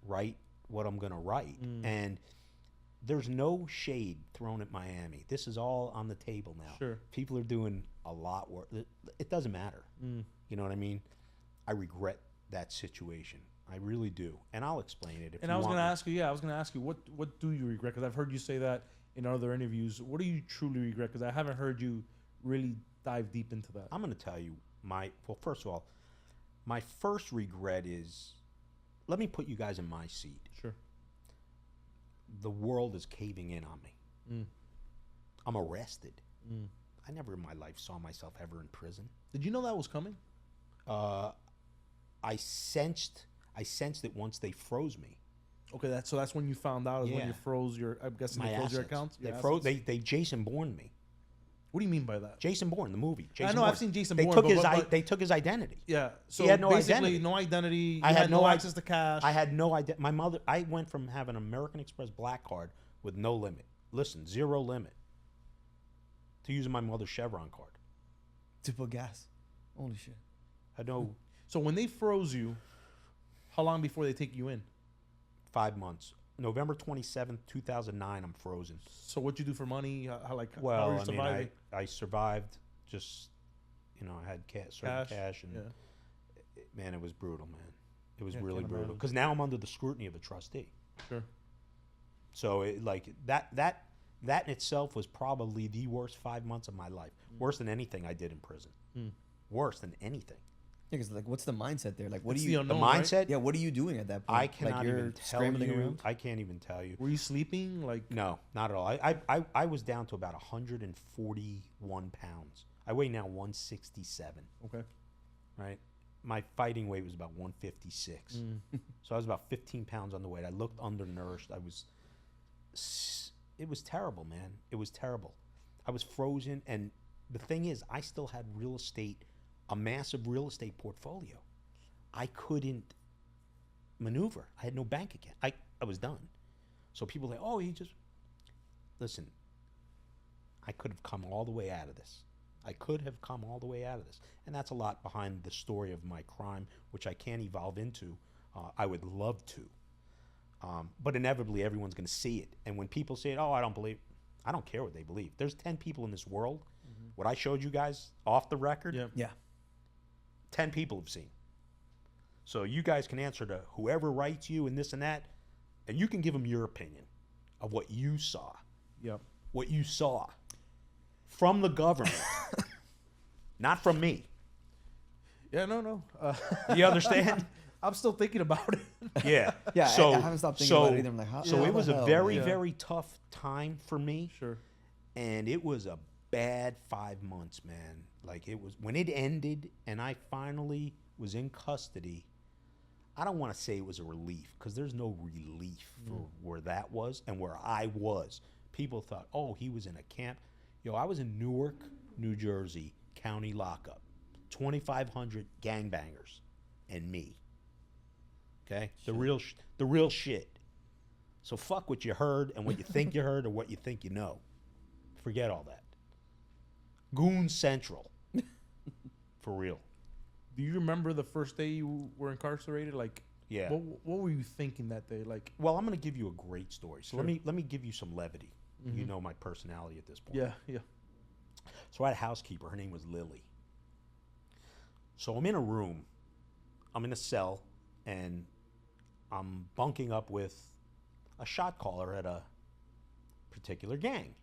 write what I'm gonna write. And there's no shade thrown at Miami. This is all on the table now.
Sure.
People are doing a lot work. It doesn't matter. You know what I mean? I regret that situation. I really do, and I'll explain it.
And I was going to ask you, what do you regret? Because I've heard you say that in other interviews. What do you truly regret? Because I haven't heard you really dive deep into that.
I'm going to tell you first of all, my first regret is, let me put you guys in my seat.
Sure.
The world is caving in on me. I'm arrested. I never in my life saw myself ever in prison.
Did you know that was coming?
I sensed it once they froze me.
Okay, that's when you found out, is when you froze your, I'm guessing they froze your accounts?
They Jason Bourne me.
What do you mean by that?
Jason Bourne, the movie.
I know, I've seen Jason
They
Bourne.
They took his identity.
Yeah, so
he had no
basically
identity.
no identity. You
I had no
access to cash.
I had no idea. My mother. I went from having an American Express black card with no limit. Listen, 0 limit. To using my mother's Chevron card.
To put gas. Holy shit.
I know.
So when they froze you, how long before they take you in?
5 months. November 27th, 2009. I'm frozen.
So what'd you do for money? How are
Well,
you surviving?
I survived. Just I had certain cash, and man, it was brutal, man. It was really brutal because now I'm under the scrutiny of a trustee.
Sure.
So that in itself was probably the worst 5 months of my life. Worse than anything I did in prison. Worse than anything.
Yeah, because like, what's the mindset there? Like, what
It's
do you?
the unknown,
The mindset.
right?
Yeah, what are you doing at that point?
I cannot
like, you're
even tell
scrambling
you.
around?
I can't even tell you.
Were you sleeping? Like
No, not at all. I was down to about 141 pounds. I weigh now 167.
okay.
Right. My fighting weight was about 156. So I was about 15 pounds underweight. I looked undernourished. It was terrible, man. It was terrible. I was frozen, and the thing is, I still had real estate, a massive real estate portfolio. I couldn't maneuver. I had no bank account. I was done. So people say, oh, listen, I could have come all the way out of this. And that's a lot behind the story of my crime, which I can't evolve into. I would love to. But inevitably, everyone's going to see it. And when people say, oh, I don't believe, I don't care what they believe. There's 10 people in this world. What I showed you guys off the record,
Yeah.
10 people have seen. So you guys can answer to whoever writes you and this and that, and you can give them your opinion of what you saw.
Yep.
What you saw from the government, not from me.
Yeah. No.
You understand?
I'm still thinking about it.
Yeah.
Yeah,
So,
I haven't stopped thinking about it either. I'm like, how
So
how
it was
the
a
hell?
very,
Yeah.
very tough time for me.
Sure.
And it was a bad 5 months, man. Like, it was, when it ended and I finally was in custody, I don't want to say it was a relief, because there's no relief for where that was and where I was. People thought, oh, he was in a camp. Yo, I was in Newark, New Jersey, county lockup. 2,500 gangbangers and me. Okay? The real shit. So fuck what you heard and what you think you heard or what you think you know. Forget all that. Goon Central. For real.
Do you remember the first day you were incarcerated? Like,
Yeah.
What were you thinking that day? Like,
Well, I'm going to give you a great story. So
Sure.
let me give you some levity. You know my personality at this point.
yeah.
So I had a housekeeper. Her name was Lily. So I'm in a room, I'm in a cell, and I'm bunking up with a shot caller at a particular gang.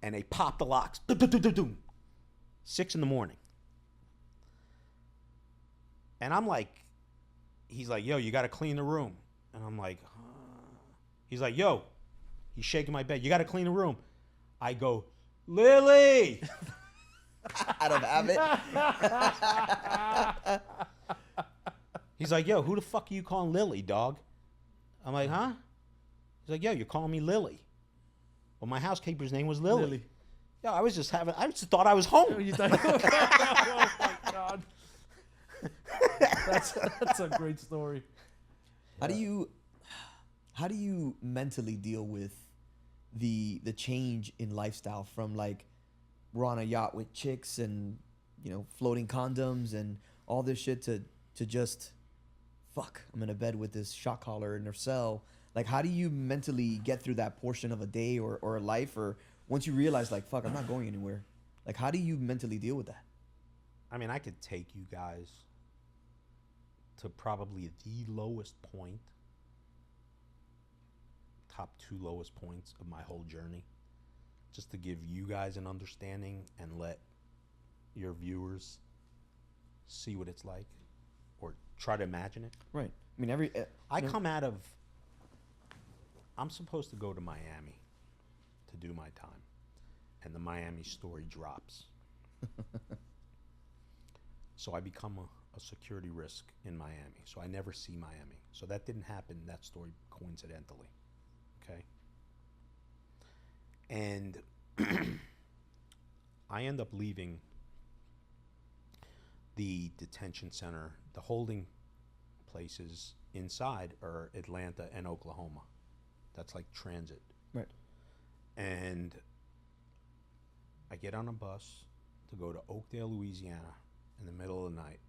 And they pop the locks. 6 a.m. And I'm like, he's like, yo, you got to clean the room. And I'm like, he's like, yo, he's shaking my bed. You got to clean the room. I go, Lily.
Out of habit.
He's like, yo, who the fuck are you calling Lily, dog? I'm like, huh? He's like, yo, you're calling me Lily. Well, my housekeeper's name was Lily. Yeah, I just thought I was home.
Oh my God. That's a great story.
How do you mentally deal with the change in lifestyle from like we're on a yacht with chicks and floating condoms and all this shit to just fuck, I'm in a bed with this shot caller in their cell? Like, how do you mentally get through that portion of a day or a life, or once you realize like fuck, I'm not going anywhere? Like, how do you mentally deal with that?
I mean, I could take you guys to probably the lowest point, top 2 lowest points of my whole journey, just to give you guys an understanding and let your viewers see what it's like or try to imagine it.
Right. I mean,
I'm supposed to go to Miami to do my time, and the Miami story drops. So I become a security risk in Miami. So I never see Miami. So that didn't happen, that story, coincidentally. Okay? And I end up leaving the detention center. The holding places inside are Atlanta and Oklahoma. That's like transit.
Right.
And I get on a bus to go to Oakdale, Louisiana in the middle of the night.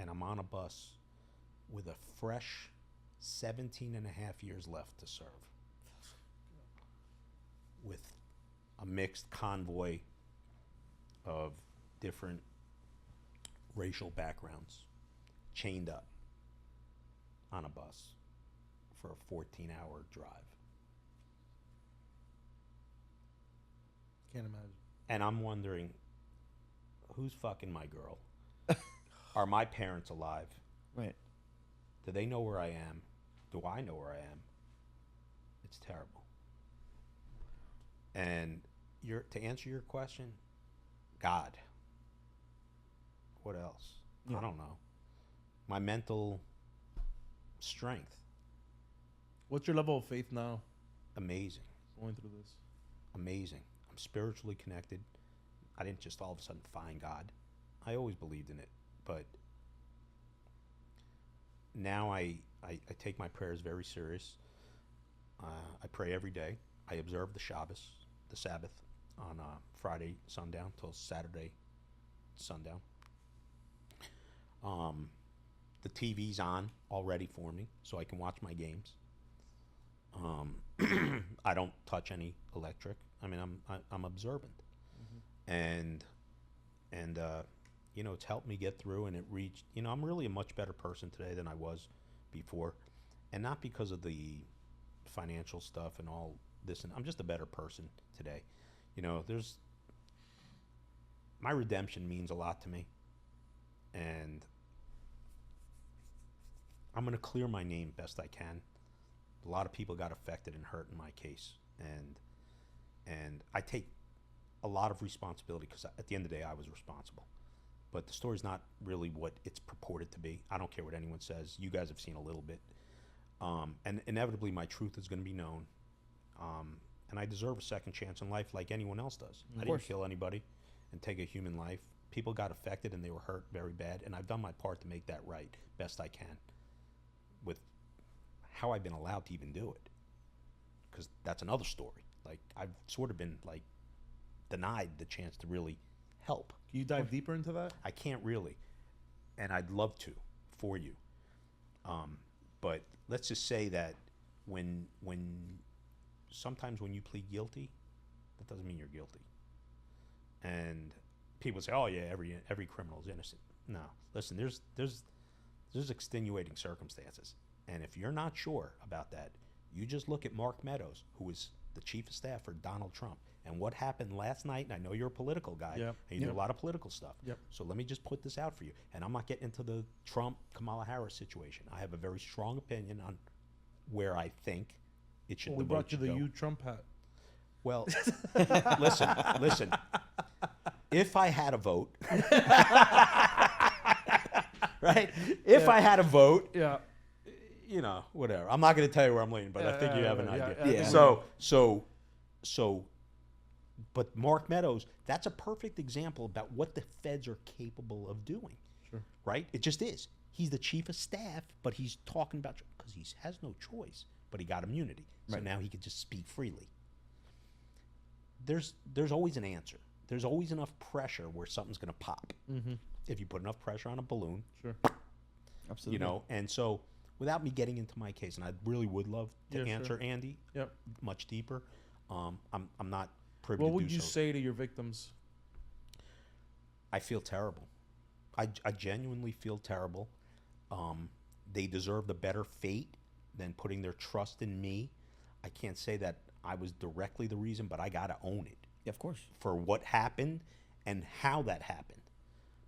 And I'm on a bus with a fresh 17 and a half years left to serve, with a mixed convoy of different racial backgrounds, chained up on a bus for a 14-hour drive.
Can't imagine.
And I'm wondering, who's fucking my girl? Are my parents alive?
Right.
Do they know where I am? Do I know where I am? It's terrible. And to answer your question, God. What else?
Yeah.
I don't know. My mental strength.
What's your level of faith now?
Amazing.
Going through this.
Amazing. I'm spiritually connected. I didn't just all of a sudden find God. I always believed in it. But now I take my prayers very serious. I pray every day. I observe the Sabbath, on Friday sundown till Saturday sundown. The TV's on already for me, so I can watch my games. I don't touch any electric. I mean, I'm observant, and it's helped me get through. And it reached. I'm really a much better person today than I was before, and not because of the financial stuff and all this. And I'm just a better person today. My redemption means a lot to me, and I'm going to clear my name best I can. A lot of people got affected and hurt in my case, and I take a lot of responsibility, because at the end of the day, I was responsible. But the story's not really what it's purported to be. I don't care what anyone says. You guys have seen a little bit. And inevitably, my truth is going to be known. And I deserve a second chance in life like anyone else does. I didn't kill anybody and take a human life. People got affected and they were hurt very bad. And I've done my part to make that right best I can with how I've been allowed to even do it. Because that's another story. Like, I've sort of been, like, denied the chance to really help.
Can you dive deeper into that?
I can't really, and I'd love to for you. But let's just say that sometimes when you plead guilty, that doesn't mean you're guilty. And people say, "Oh yeah, every criminal is innocent." No, listen. There's extenuating circumstances, and if you're not sure about that, you just look at Mark Meadows, who was the chief of staff for Donald Trump, and what happened last night. And I know you're a political guy,
Yep.
and you do a lot of political stuff.
Yep.
So let me just put this out for you, and I'm not getting into the Trump-Kamala Harris situation. I have a very strong opinion on where I think it should.
Well, we
the
brought
vote
you
should
the
go.
you Trump hat.
Well, listen. If I had a vote, right? If I had a vote,
Yeah.
you know, whatever. I'm not going to tell you where I'm leaning, but I think you have an idea.
Yeah.
So, but Mark Meadows, that's a perfect example about what the feds are capable of doing.
Sure.
Right? It just is. He's the chief of staff, but he's talking about, because he has no choice, but he got immunity. So
Right.
now he can just speak freely. There's always an answer. There's always enough pressure where something's going to pop.
Mm-hmm.
If you put enough pressure on a balloon,
Sure.
Absolutely.
you know, and so without me getting into my case, and I really would love to
Yeah, sure.
answer Andy
Yep.
much deeper, I'm not privy
What
to
would
do
you
so.
say to your victims?
I feel terrible. I genuinely feel terrible. They deserved a better fate than putting their trust in me. I can't say that I was directly the reason, but I got to own it
Yeah, of course.
for what happened and how that happened.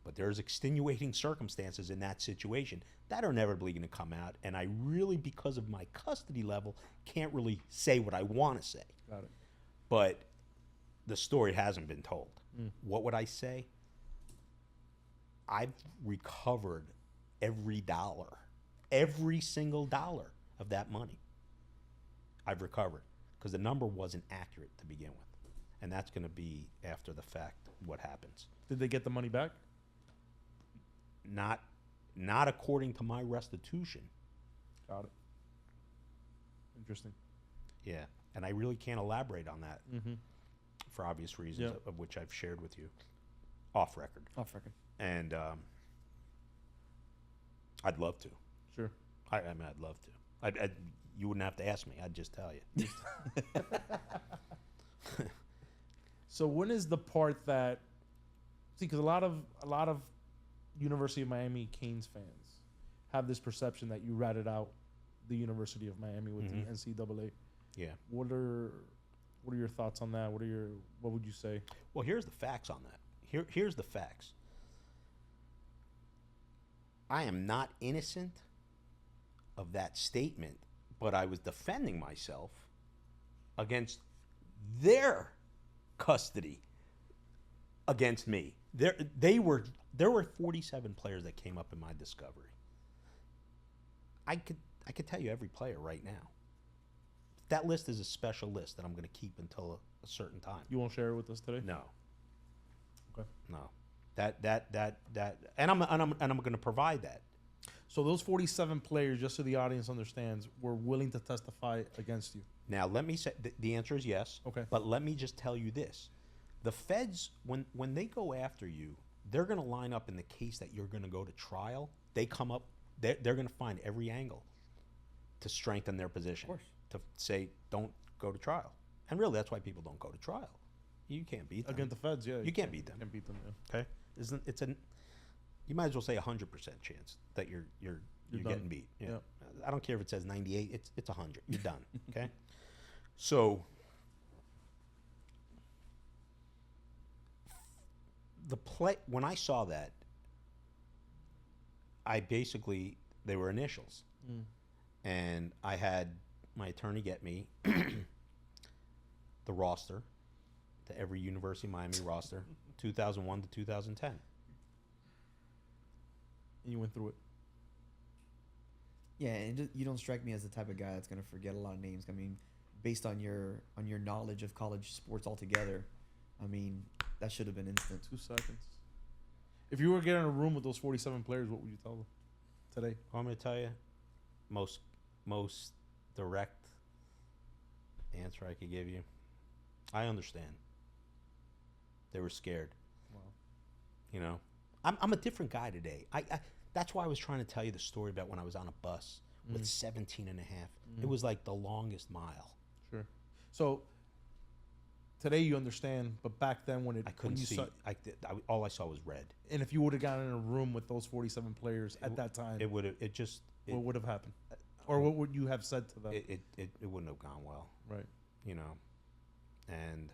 But there's extenuating circumstances in that situation that are inevitably going to come out, and I really, because of my custody level, can't really say what I want to say.
Got it.
But the story hasn't been told. What would I say? I've recovered every dollar, every single dollar of that money. I've recovered because the number wasn't accurate to begin with. And that's going to be after the fact what happens.
Did they get the money back?
Not according to my restitution.
Got it. Interesting.
Yeah. And I really can't elaborate on that
Mm-hmm.
for obvious reasons,
Yeah.
of which I've shared with you off record.
Off record.
And I'd love to.
Sure.
I mean, I'd love to. You wouldn't have to ask me. I'd just tell you.
So when is the part that, see, because a lot of University of Miami Canes fans have this perception that you ratted out the University of Miami with the NCAA.
Yeah.
What are your thoughts on that? What would you say?
Well, here's the facts on that. Here's the facts. I am not innocent of that statement, but I was defending myself against their custody against me. There were 47 players that came up in my discovery. I could tell you every player right now. That list is a special list that I'm going to keep until a certain time.
You won't share it with us today?
No.
Okay.
No. And I'm going to provide that.
So those 47 players, just so the audience understands, were willing to testify against you.
Now, let me say the answer is yes.
Okay.
But let me just tell you this: the feds, when they go after you, they're going to line up in the case that you're going to go to trial. They come up, they're going to find every angle to strengthen their position.
Of course.
To say don't go to trial, and really that's why people don't go to trial. You can't beat them
Against the feds, yeah.
You can't beat them.
Can't beat them, yeah.
Okay, you might as well say 100% chance that you're
done.
getting beat. Yeah.
Yeah.
I don't care if it says 98. It's 100. You're done. Okay. So when I saw that, they were initials, and I had my attorney get me the roster, to every University of Miami roster, 2001 to 2010.
And you went through it.
Yeah, and you don't strike me as the type of guy that's going to forget a lot of names. I mean, based on your knowledge of college sports altogether, I mean, that should have been instant.
2 seconds. If you were getting in a room with those 47 players, what would you tell them today?
I'm going to tell you, most direct answer I could give you. I understand. They were scared.
Wow.
You know, I'm a different guy today. I that's why I was trying to tell you the story about when I was on a bus with 17 and a half. It was like the longest mile.
Sure. So today you understand, but back then when
I couldn't
when you
see.
saw,
All I saw was red.
and if you would have gotten in a room with those 47 players at that time,
It would have. It just.
what would have happened, or what would you have said to them?
It wouldn't have gone well.
Right.
You know, and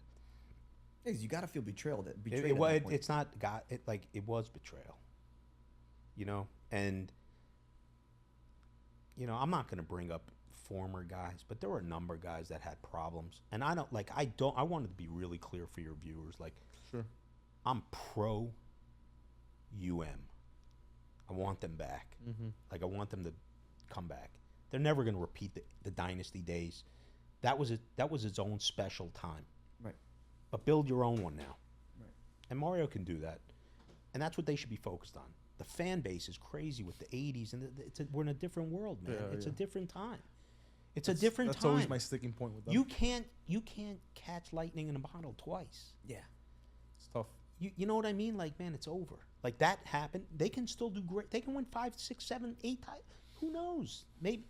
You got to feel betrayed.
it's not God. It was betrayal. You know, and you know, I'm not going to bring up former guys, but there were a number of guys that had problems, and I wanted to be really clear for your viewers. Like,
Sure.
I'm pro UM. I want them back.
Mm-hmm.
Like, I want them to come back. They're never going to repeat the dynasty days. That was its own special time.
Right.
But build your own one now.
Right.
And Mario can do that. And that's what they should be focused on. The fan base is crazy with the 80s, and we're in a different world, man.
Yeah,
It's
yeah.
a different time. It's a different
That's
time.
always my sticking point with them.
You can't catch lightning in a bottle twice.
Yeah.
It's tough.
You know what I mean? Like, man, it's over. Like, that happened. They can still do great. They can win 5, 6, 7, 8 times. Who knows? Maybe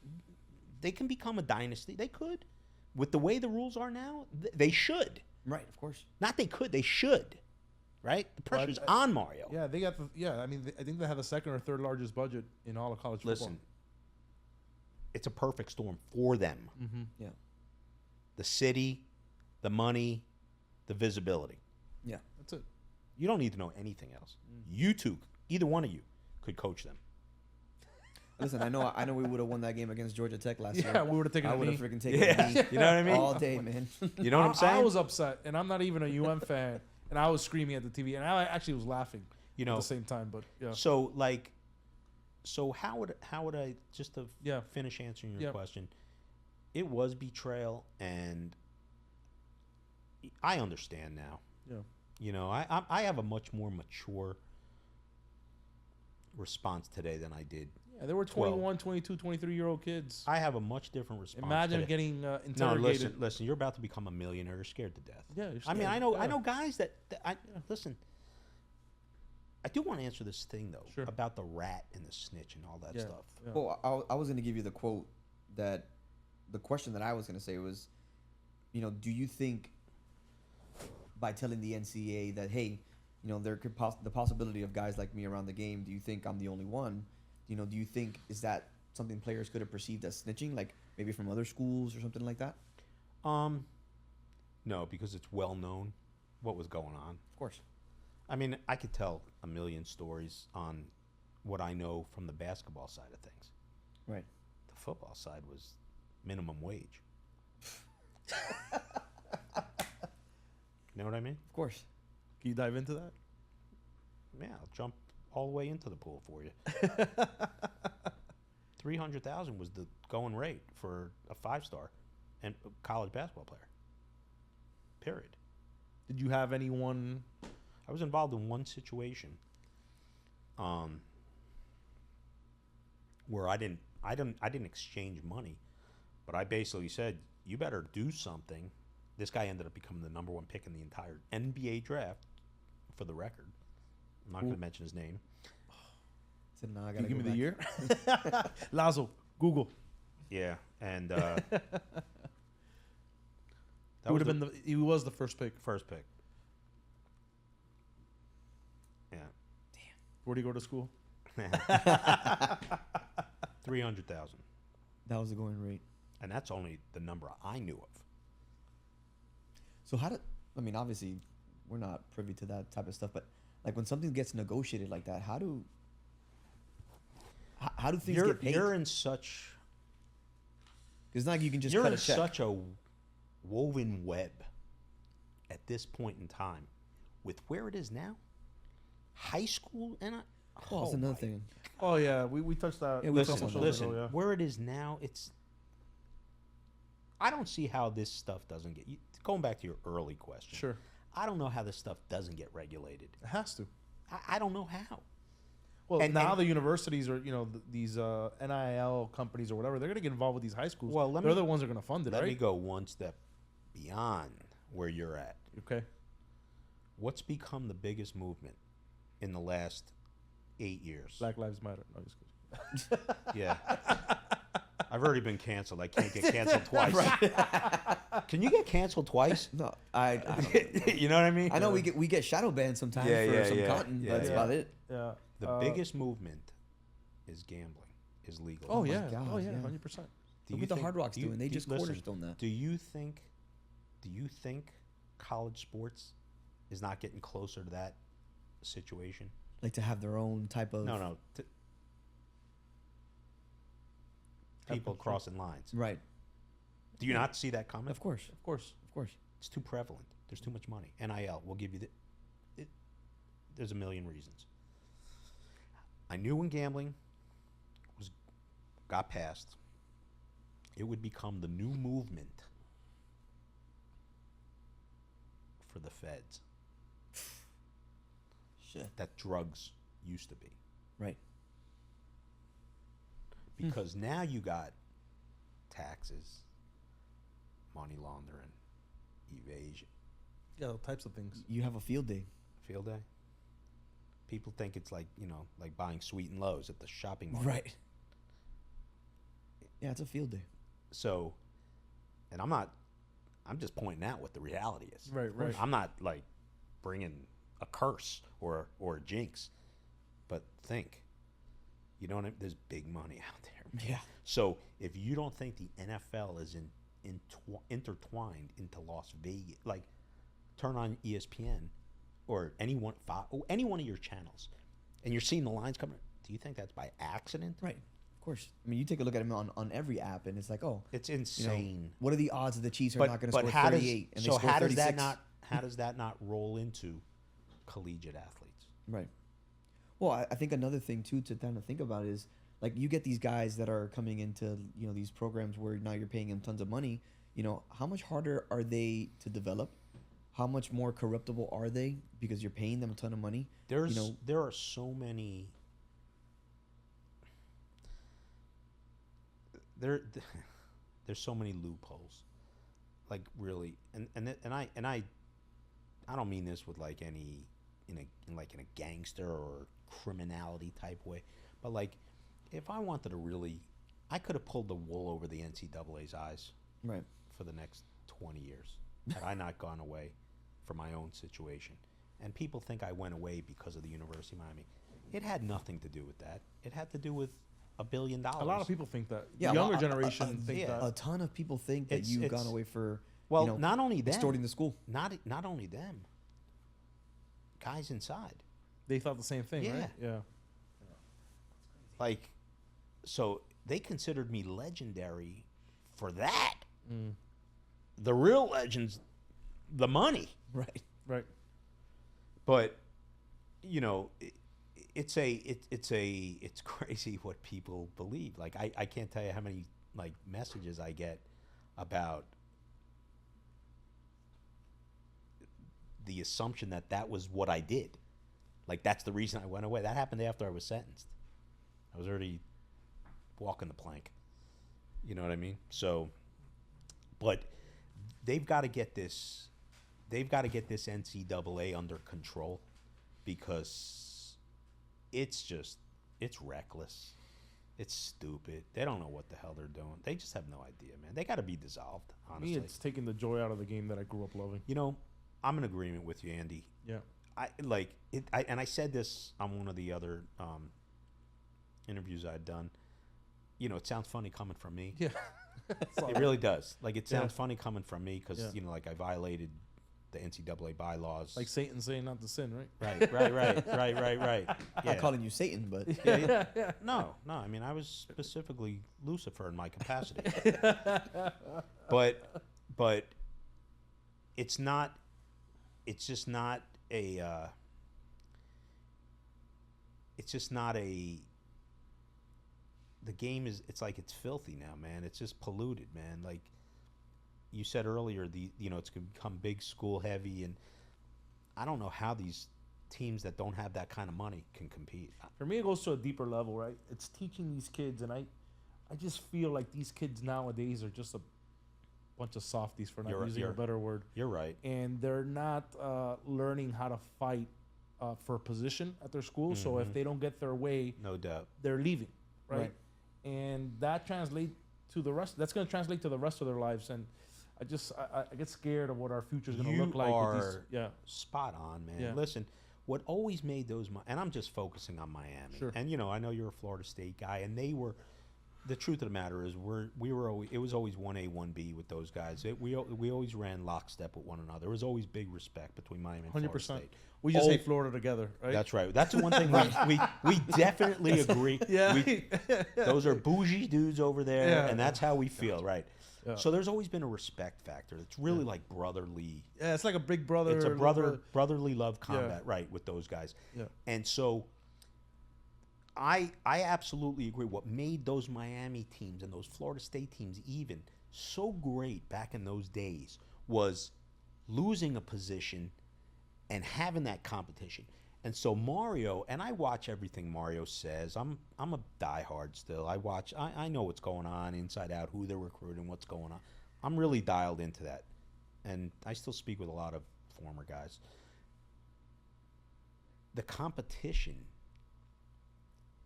they can become a dynasty. They could. With the way the rules are now, they should.
Right. Of course.
Not they could. They should. Right? The pressure's on Mario.
Yeah, they got the. Yeah, I mean, I think they have the second or third largest budget in all of college football.
Listen, it's a perfect storm for them.
Mm-hmm.
Yeah.
The city, the money, the visibility.
Yeah.
That's it.
You don't need to know anything else. You two, either one of you, could coach them.
Listen, I know we would have won that game against Georgia Tech last year.
Yeah, we would have taken
I
a
would have
knee.
freaking taken
Yeah.
a knee
You know what I mean?
all day, man.
You know what I'm saying?
I was upset, and I'm not even a UM fan, and I was screaming at the TV, and I actually was laughing.
You know,
at the same time, but yeah.
So how would I just to
Yeah.
finish answering your
Yeah.
question? It was betrayal, and I understand now.
Yeah.
You know, I have a much more mature response today than I did.
Yeah, there were
12.
21, 22, 23-year-old kids.
I have a much different response.
Imagine
today.
getting
No,
interrogated.
listen. You're about to become a millionaire. You're scared to death.
Yeah, you're
I mean,
scared.
I
Yeah.
know guys that listen. I do want to answer this thing though
Sure.
about the rat and the snitch and all that
Yeah.
stuff.
Yeah.
Well, I was going to give you the quote that the question that I was going to say was, do you think by telling the NCAA that, hey, there could the possibility of guys like me around the game, do you think I'm the only one? Do you think is that something players could have perceived as snitching, like maybe from other schools or something like that?
No, because it's well known what was going on.
Of course.
I mean, I could tell a million stories on what I know from the basketball side of things.
Right.
The football side was minimum wage. You know what I mean?
Of course.
Can you dive into that?
Yeah, I'll jump all the way into the pool for you. 300,000 was the going rate for a 5-star and a college basketball player. Period.
Did you have anyone?
I was involved in one situation, where I didn't exchange money, but I basically said, "You better do something." This guy ended up becoming the #1 pick in the entire NBA draft, for the record. I'm not going to mention his name.
So now I
Can
gotta
you give
go
me the
back.
year? Lazo, Google.
Yeah, and
He would have been he was the first pick.
first pick. Yeah,
Where do you go to school?
300,000,
That was the going rate.
and that's only the number I knew of.
So obviously, we're not privy to that type of stuff, but like when something gets negotiated like that, how do things get paid?
You're in such
Because it's not like you can just
you're
cut
in
a check.
such a woven web at this point in time with where it is now. High school and
Oh, that's another thing.
Oh yeah, we touched that.
Yeah, we touched
Listen,
on that.
listen.
Yeah.
Where it is now, I don't see how this stuff doesn't get. Going back to your early question,
Sure.
I don't know how this stuff doesn't get regulated.
It has to.
I don't know how.
Well,
And-
now
and-
the universities or these NIL companies or whatever, they're going to get involved with these high schools.
Well,
they're the ones that are going to fund it,
Let
right?
me go one step beyond where you're at.
Okay.
What's become the biggest movement in the last 8 years?
Black Lives Matter. No, just kidding.
Yeah. I've already been canceled. I can't get canceled twice. Can you get canceled twice?
No, I don't know.
You know what I mean?
I know we get shadow banned sometimes for some content.
yeah,
That's
yeah.
about it.
Yeah.
The biggest movement is gambling, is legal.
Oh yeah.
God,
Oh yeah.
yeah.
100%.
Look what the Hard Rock's doing. They just cornerstoned that.
Do you think college sports is not getting closer to that situation?
Like to have their own type of
No. People crossing lines.
right.
Do you not see that coming?
Of course.
Of course.
It's too prevalent. There's too much money. NIL will give you there's a million reasons. I knew when gambling got passed, it would become the new movement for the feds
Shit.
that drugs used to be.
Right.
Because now you got taxes, money laundering, evasion.
Yeah, all types of things.
You have a field day.
Field day. People think it's like, like buying sweet and lows at the shopping mall.
Right. Yeah, it's a field day.
So, and I'm just pointing out what the reality is.
Right.
I'm not like bringing a curse or a jinx, but think, there's big money out there.
Yeah.
So if you don't think the NFL is intertwined into Las Vegas, like turn on ESPN or any one of your channels, and you're seeing the lines coming, do you think that's by accident?
Right. Of course. I mean, you take a look at them on every app, and it's like, oh,
It's insane.
what are the odds that the Chiefs are not going to score
how
38 and they
so
score
how
36?
how does that not roll into collegiate athletes?
Right. Well, I think another thing too to kind of think about is like you get these guys that are coming into these programs where now you're paying them tons of money. How much harder are they to develop? How much more corruptible are they because you're paying them a ton of money?
There are so many. There's so many loopholes, like really, and I don't mean this with like any in a gangster or criminality type way, but like if I wanted to really, I could have pulled the wool over the NCAA's eyes,
Right.
for the next 20 years had I not gone away from my own situation. And people think I went away because of the University of Miami. It had nothing to do with that. It had to do with $1 billion.
A lot of people think that.
Yeah,
The younger generation think
yeah.
that.
A ton of people think that you've gone away for
not only them,
extorting the school.
Not only them. Guys inside.
They thought the same thing,
Yeah.
right? Yeah.
Like, so they considered me legendary for that. The real legends, the money.
Right.
Right.
But it's crazy what people believe. Like I can't tell you how many like messages I get about the assumption that was what I did. Like that's the reason I went away. That happened after I was sentenced. I was already walking the plank. You know what I mean? So, but they've got to get this NCAA under control because it's reckless. It's stupid. They don't know what the hell they're doing. They just have no idea, man. They got to be dissolved, honestly.
Me, it's taking the joy out of the game that I grew up loving.
I'm in agreement with you, Andy.
Yeah.
And I said this on one of the other interviews I'd done. It sounds funny coming from me.
Yeah.
It really does. Like it sounds
Yeah.
funny coming from me because
Yeah.
like I violated the NCAA bylaws.
Like Satan saying not to sin, right?
Right.
I'm not calling you Satan, but
No. I mean, I was specifically Lucifer in my capacity. but it's not. It's just not a. It's just not a. The game is. It's like it's filthy now, man. It's just polluted, man. Like you said earlier, it's become big school heavy, and I don't know how these teams that don't have that kind of money can compete.
For me, it goes to a deeper level, right? It's teaching these kids, and I just feel like these kids nowadays are just a bunch of softies, for not using a better word.
You're right.
And they're not learning how to fight for a position at their school. So if they don't get their way,
No doubt.
they're leaving, right?
Right.
And that translates to the rest. That's going to translate to the rest of their lives, and I get scared of what our future is going to
You
look like. With these,
are spot on, man.
Yeah.
Listen, what always made those, and I'm just focusing on Miami.
Sure.
And I know you're a Florida State guy, and they were. The truth of the matter is, we were always, it was always 1A, 1B with those guys. We always ran lockstep with one another. There was always big respect between Miami and Florida
100%.
State.
We just hate Florida together, right?
That's right. That's the one thing we definitely agree.
Yeah.
Those are bougie dudes over there,
Yeah.
and that's how we feel, right?
Yeah.
So there's always been a respect factor. It's really like brotherly.
Yeah, it's like a big brother.
It's a brotherly love combat, right, with those guys.
Yeah.
And so I absolutely agree. What made those Miami teams and those Florida State teams even so great back in those days was losing a position and having that competition. And so Mario, and I watch everything Mario says. I'm a diehard still. I know what's going on inside out, who they're recruiting, what's going on. I'm really dialed into that. And I still speak with a lot of former guys. The competition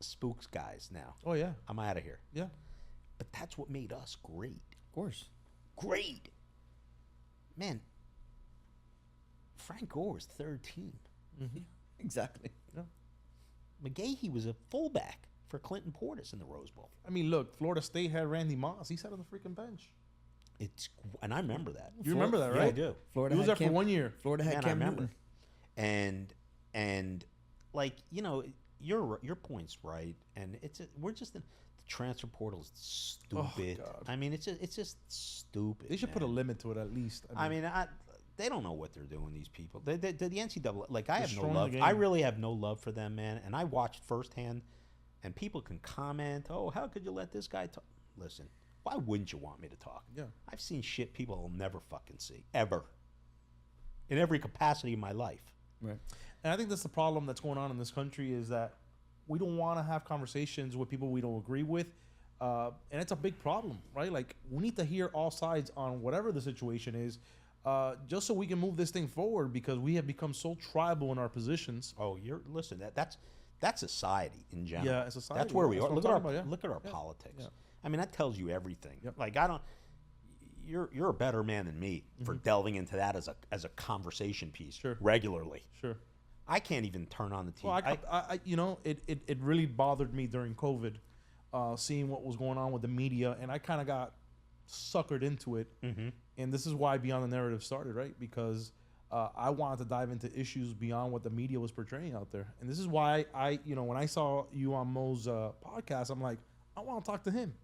spooks guys now.
Oh yeah,
I'm out of here.
yeah.
But that's what made us great.
Of course.
Great. Man, Frank Gore was third team.
Exactly.
McGahee was a fullback for Clinton Portis in the Rose Bowl.
I mean, look, Florida State had Randy Moss. He sat on the freaking bench.
And I remember that.
You remember that, right?
Yeah, I do.
Florida
He was
had
there for 1 year.
Florida had
Man, I
Cam
remember.
Newton.
And like, your point's right. And we're just the transfer portal is stupid.
God.
I mean, it's just stupid.
They should put a
man.
limit to it at least.
They don't know what they're doing. These people. The NCAA. Like, I have no
Destroying the
love.
game.
I really have no love for them, man. And I watched firsthand. And people can comment, "Oh, how could you let this guy talk?" Listen, why wouldn't you want me to talk?
Yeah.
I've seen shit people will never fucking see ever. In every capacity in my life.
Right.
And I think that's the problem that's going on in this country is that we don't want to have conversations with people we don't agree with. And it's a big problem, right? Like, we need to hear all sides on whatever the situation is, just so we can move this thing forward, because we have become so tribal in our positions.
Oh, listen. That's society in general.
Yeah, it's society.
That's where we
That's
are.
what I'm talking about, yeah.
Look at our
Yeah.
politics.
Yeah.
I mean, that tells you everything.
Yep.
Like, you're a better man than me for delving into that as a conversation piece
Sure.
regularly.
Sure.
I can't even turn on the TV.
Well, it really bothered me during COVID, seeing what was going on with the media, and I kind of got suckered into it. And this is why Beyond the Narrative started, right? Because I wanted to dive into issues beyond what the media was portraying out there. And this is why when I saw you on Mo's podcast, I'm like, I want to talk to him.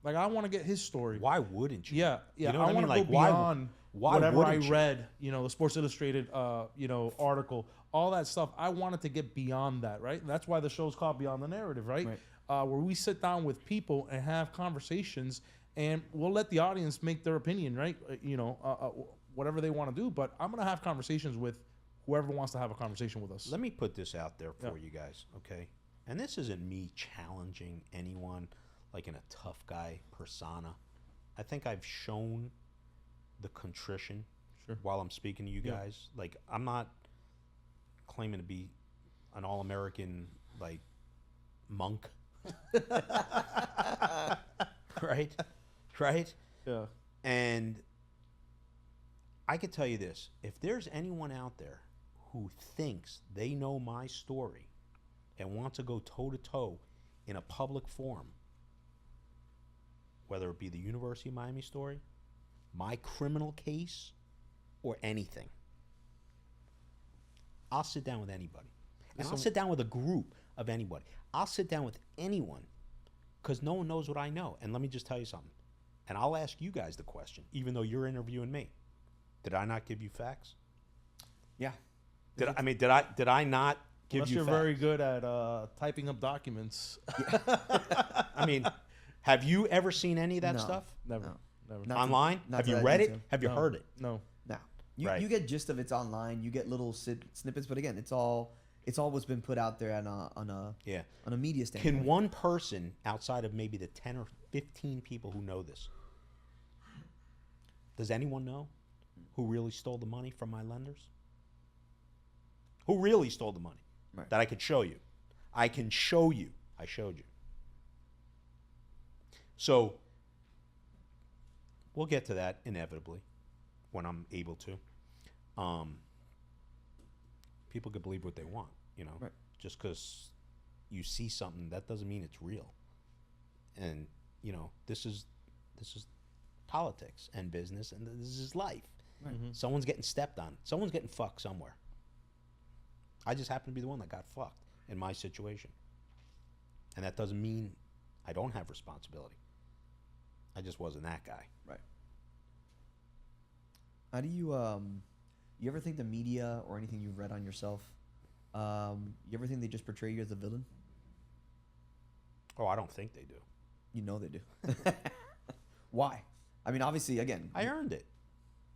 Like, I want to get his story.
Why wouldn't you?
Yeah.
You know
I
what
want to
Like,
go beyond
why
whatever I
wouldn't you?
read, the Sports Illustrated, article, all that stuff. I wanted to get beyond that, right? And that's why the show's called Beyond the Narrative, right? Where we sit down with people and have conversations, and we'll let the audience make their opinion, right? Whatever they want to do. But I'm going to have conversations with whoever wants to have a conversation with us.
Let me put this out there for you guys, okay? And this isn't me challenging anyone like in a tough guy persona. I think I've shown the contrition while I'm speaking to you guys. Like, I'm not claiming to be an all-American, like, monk. Right?
Yeah.
And I could tell you this. If there's anyone out there who thinks they know my story and wants to go toe-to-toe in a public forum, whether it be the University of Miami story, my criminal case, or anything, I'll sit down with anybody. And I'll sit down with a group of anybody. I'll sit down with anyone, because no one knows what I know. And let me just tell you something. And I'll ask you guys the question, even though you're interviewing me. Did I not give you facts?
Yeah.
Did I not give
Unless
you
you're
facts?
very good at typing up documents.
I mean, have you ever seen any of that
No.
stuff?
Never.
Not to-
Online?
not
Have
to
you
that
read
detail.
it? Have you heard it?
No.
No.
Right.
You get gist of it's online. You get little snippets, but again, it's all what's been put out there on a media standpoint.
Can one person outside of maybe the 10 or 15 people who know this, does anyone know who really stole the money from my lenders? Who really stole the money?
Right.
That I could show you. I can show you. I showed you. So we'll get to that inevitably when I'm able to. People could believe what they want, you know.
Right.
Just because you see something, that doesn't mean it's real. And you know, this is politics and business, and this is life.
Right.
Someone's getting stepped on. Someone's getting fucked somewhere. I just happen to be the one that got fucked in my situation, and that doesn't mean I don't have responsibility. I just wasn't that guy.
Right. How do you you ever think the media or anything you've read on yourself, you ever think they just portray you as a villain?
Oh, I don't think they do.
You know they do. Why? I mean, obviously, again,
I earned it.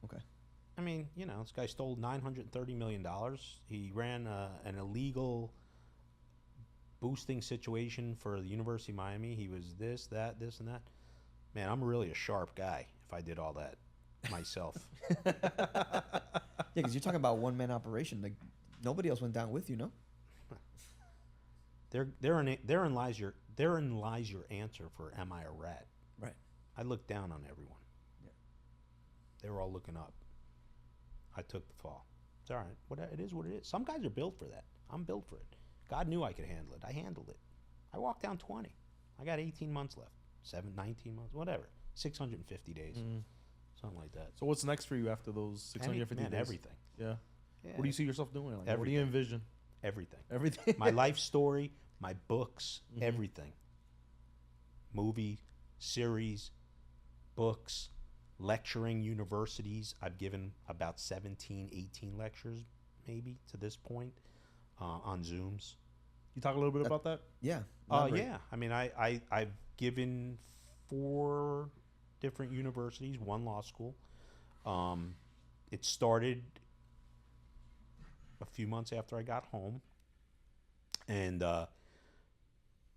okay.
I mean, you know, this guy stole $930 million. He ran an illegal boosting situation for the University of Miami. He was this, and that. Man, I'm really a sharp guy if I did all that myself.
Yeah, because you're talking about one-man operation. Like, nobody else went down with you, no?
Therein lies your answer for am I a rat?
Right.
I looked down on everyone.
Yeah.
They were all looking up. I took the fall. It's all right. It is what it is. Some guys are built for that. I'm built for it. God knew I could handle it. I handled it. I walked down 20. I got 18 months left. 19 months, whatever. 650 days. Something like that.
So what's next for you after those 650
Man,
days?
everything.
Yeah.
Yeah.
What do you see yourself doing? Like, what do you envision?
Everything.
Everything.
My life story, my books, everything. Movie, series, books, lecturing universities. I've given about 17, 18 lectures maybe to this point on Zooms.
You talk a little bit about that?
Yeah.
Yeah. I mean, I've given 4 different universities, 1 law school. It started a few months after I got home, and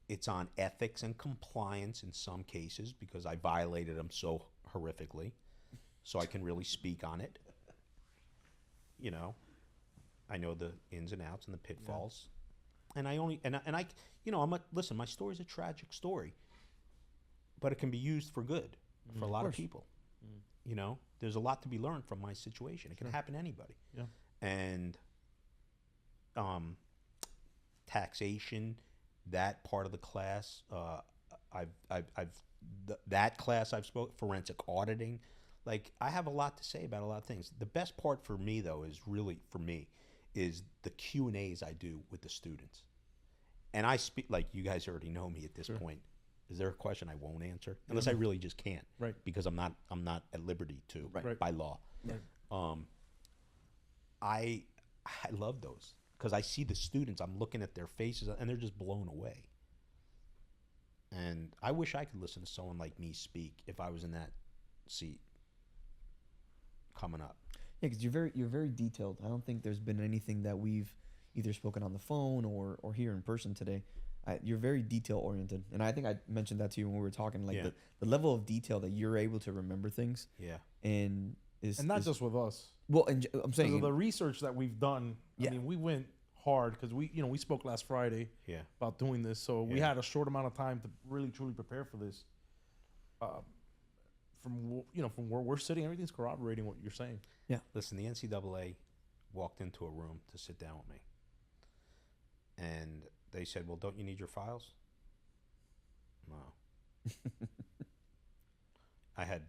it's on ethics and compliance in some cases because I violated them so horrifically, so I can really speak on it. You know, I know the ins and outs and the pitfalls, and I you know, listen, my story's a tragic story, but it can be used for good for a lot of people. You know, there's a lot to be learned from my situation. It can happen to anybody.
Yeah.
And taxation, that part of the class, that class I've spoken, forensic auditing, like I have a lot to say about a lot of things. The best part for me though is really for me is the Q&As I do with the students. And I speak, like you guys already know me at this point. Is there a question I won't answer unless I really just can't?
Right.
Because I'm not at liberty to by law.
Right.
I love those because I see the students. I'm looking at their faces and they're just blown away. And I wish I could listen to someone like me speak if I was in that seat coming up.
Yeah, because you're very detailed. I don't think there's been anything that we've either spoken on the phone or here in person today. You're very detail oriented, and I think I mentioned that to you when we were talking. Like the level of detail that you're able to remember things.
Yeah.
And
not just with us.
Well, and I'm saying
Because of the research that we've done.
Yeah.
I mean, we went hard because we spoke last Friday.
Yeah.
About doing this, so we had a short amount of time to really truly prepare for this. From where we're sitting, everything's corroborating what you're saying.
Yeah.
Listen, the NCAA walked into a room to sit down with me, and they said, "Well, don't you need your files?" No. I had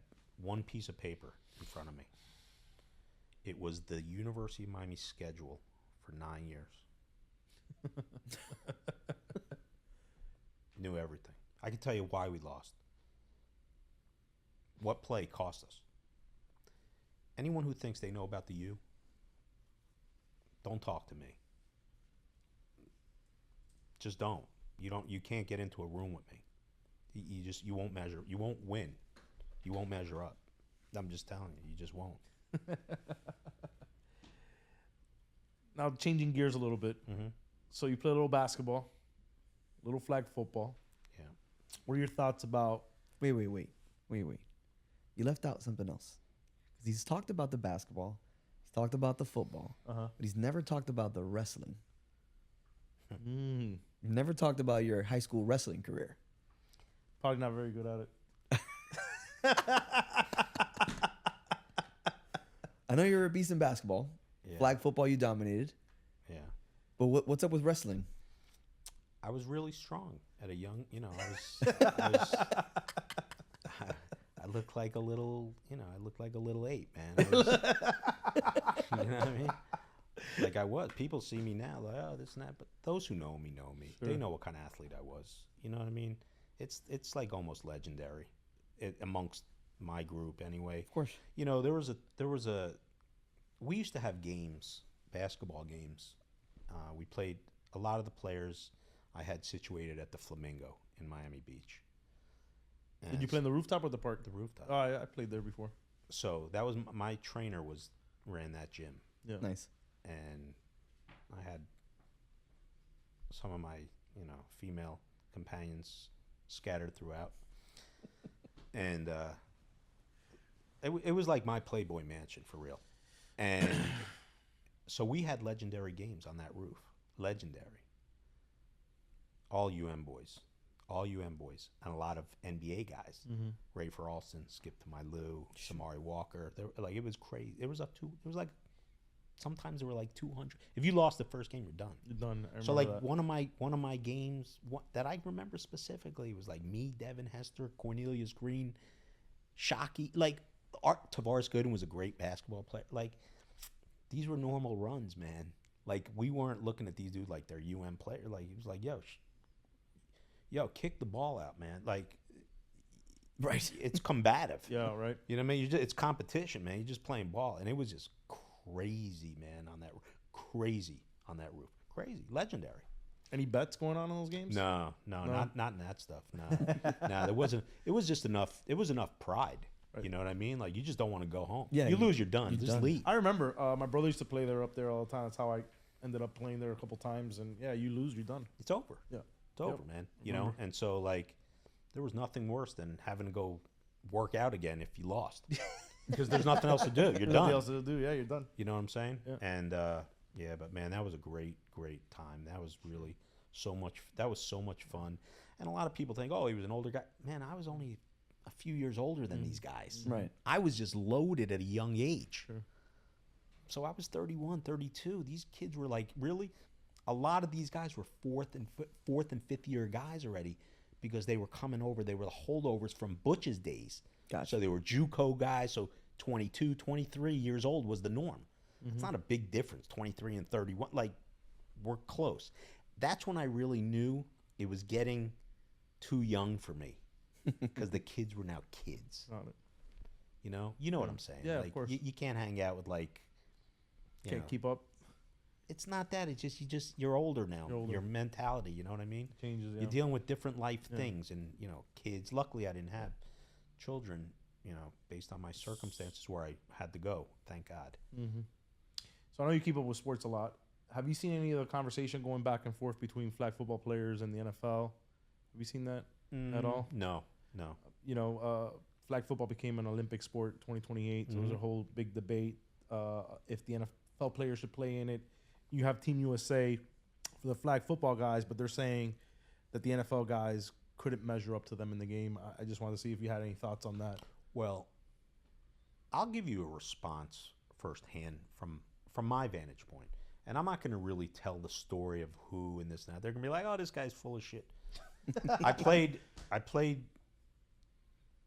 one piece of paper in front of me. It was the University of Miami schedule for 9 years. Knew everything. I can tell you why we lost. What play cost us. Anyone who thinks they know about the U, don't talk to me. Just don't. You can't get into a room with me. You won't measure. You won't win. You won't measure up. I'm just telling you, you just won't.
Now changing gears a little bit. So you play a little basketball, a little flag football.
Yeah.
What are your thoughts about?
Wait. You left out something else. 'Cause he's talked about the basketball, he's talked about the football, but he's never talked about the wrestling. You've never talked about your high school wrestling career.
Probably not very good at it.
I know you're a beast in basketball.
Yeah.
Flag football, you dominated.
Yeah.
But what's up with wrestling?
I was really strong at a young, I looked like a little, I looked like a little ape, man. I was, you know what I mean? Like I was. People see me now, like, oh, this and that. But those who know me know me. Sure. They know what kind of athlete I was. You know what I mean? It's like almost legendary, amongst my group anyway. Of
course.
We used to have games, basketball games. We played a lot of the players I had situated at the Flamingo in Miami Beach. And
Did you play in the rooftop or the park?
The rooftop.
Oh, I played there before.
So that was my trainer ran that gym.
Yeah.
Nice.
And I had some of my, female companions scattered throughout. And it was like my Playboy mansion for real. And so we had legendary games on that roof. Legendary. All UM boys. And a lot of NBA guys.
Mm-hmm.
Ray Alston, Skip to My Lou, Samari Walker. It was crazy. It was like, sometimes there were like 200. If you lost the first game, you're done.
You're done.
So like that. one of my games that I remember specifically was like me, Devin Hester, Cornelius Green, Shockey. Like Tavares Gooden was a great basketball player. Like these were normal runs, man. Like we weren't looking at these dudes like they're player. Like he was like, yo, kick the ball out, man. Like,
right?
It's combative.
Yeah, right.
You know what I mean? It's competition, man. You're just playing ball, and it was just crazy, man. Crazy on that roof. Crazy, legendary.
Any bets going on in those games?
No, not in that stuff. No, there wasn't. It was just enough. It was enough pride. Right. You know what I mean? Like you just don't want to go home.
Yeah,
you lose, you're done.
You're
just
done.
leave.
I remember my brother used to play there up there all the time. That's how I ended up playing there a couple times. And yeah, you lose, you're done.
It's over.
Yeah,
it's over, man. You know. And so like, there was nothing worse than having to go work out again if you lost, because there's nothing else to do. You're done.
Nothing else to do. Yeah, you're done.
You know what I'm saying?
Yeah.
And yeah, but man, that was a great time. That was really so much fun. And a lot of people think, oh, he was an older guy. Man, I was only a few years older than these guys.
Right.
I was just loaded at a young age.
Sure.
So I was 31, 32. These kids were like, really, a lot of these guys were fourth and fifth year guys already, because they were coming over. They were the holdovers from Butch's days.
Gotcha.
So they were JUCO guys. So 22, 23 years old was the norm. It's not a big difference, 23 and 31. Like, we're close. That's when I really knew it was getting too young for me, because the kids were now kids. You know what I'm saying?
Yeah,
like,
of course.
You can't hang out with like.
Can't keep up.
It's not that. It's just you're older now.
You're older.
Your mentality. You know what I mean?
Changes. Yeah.
You're dealing with different life things, and kids. Luckily, I didn't have children. Based on my circumstances where I had to go. Thank God.
Mm-hmm. So I know you keep up with sports a lot. Have you seen any of the conversation going back and forth between flag football players and the NFL? Have you seen that at all?
No.
Flag football became an Olympic sport 2028. So there's a whole big debate if the NFL players should play in it. You have Team USA for the flag football guys, but they're saying that the NFL guys couldn't measure up to them in the game. I just wanted to see if you had any thoughts on that.
Well, I'll give you a response firsthand from my vantage point. And I'm not going to really tell the story of who and this and that. They're going to be like, oh, this guy's full of shit. I played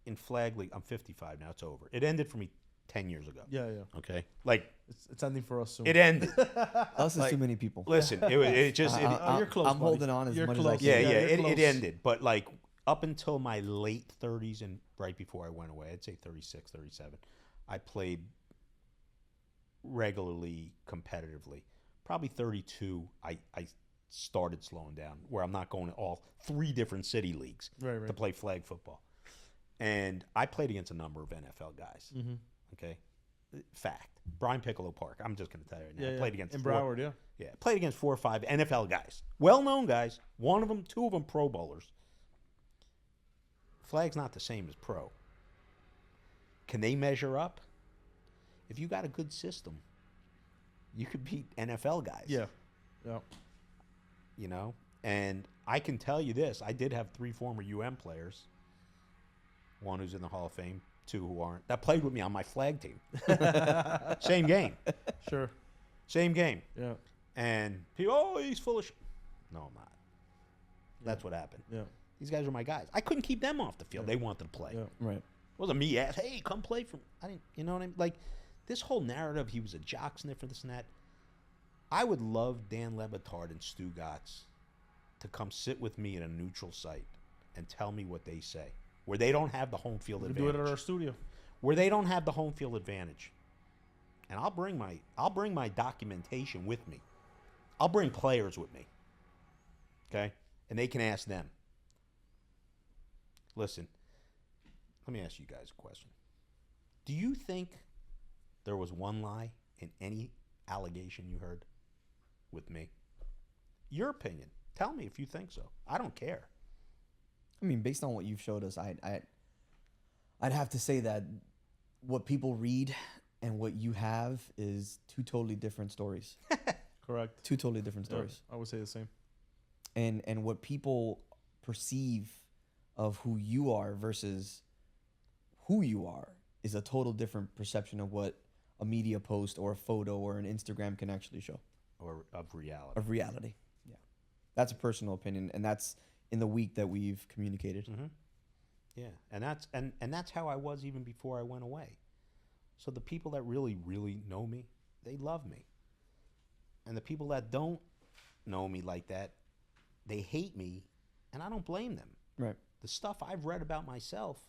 in Flag League. I'm 55 now. It's over. It ended for me 10 years ago.
Yeah.
Okay? Like,
it's ending for us soon.
it ended.
Us is too many people.
Listen, it just...
you're close,
I'm
buddy.
holding on as
You're
much
close.
as I
Yeah,
can.
it ended. But like up until my late 30s and right before I went away, I'd say 36, 37, I played regularly, competitively. Probably 32, I started slowing down, where I'm not going to all 3 different city leagues to play flag football. And I played against a number of NFL guys.
Mm-hmm.
Okay? Fact. Brian Piccolo Park. I'm just going to tell you right now. I played against
in Broward, yeah.
Yeah, played against 4 or 5 NFL guys. Well-known guys. 2 of them Pro Bowlers. Flag's not the same as pro. Can they measure up? If you got a good system, you could beat NFL guys.
Yeah.
And I can tell you this. I did have 3 former UM players. One who's in the Hall of Fame, two who aren't, that played with me on my flag team. Same game.
Sure.
Same game.
Yeah.
And people, oh, he's full of shit. No, I'm not. That's what happened.
Yeah.
These guys are my guys. I couldn't keep them off the field. They wanted to play.
Yeah.
Right.
It wasn't me ask, hey, come play for me. I didn't, you know what I mean? Like, this whole narrative, he was a jock sniffer, this and that. I would love Dan Lebitard and Stu Gatz to come sit with me at a neutral site and tell me what they say, where they don't have the home field
We
advantage.
do it at our studio.
Where they don't have the home field advantage. And I'll bring my documentation with me. I'll bring players with me. Okay? And they can ask them. Listen, let me ask you guys a question. Do you think there was one lie in any allegation you heard with me? Your opinion. Tell me if you think so. I don't care.
I mean, based on what you've showed us, I'd have to say that what people read and what you have is two totally different stories.
Correct.
Two totally different
Yeah,
stories.
I would say the same.
And what people perceive of who you are versus who you are is a total different perception of what a media post or a photo or an Instagram can actually show.
Or of reality.
Of reality. Yeah. That's a personal opinion, and that's in the week that we've communicated.
Mm-hmm. Yeah, and that's how I was even before I went away. So the people that really, really know me, they love me. And the people that don't know me like that, they hate me, and I don't blame them.
Right.
The stuff I've read about myself,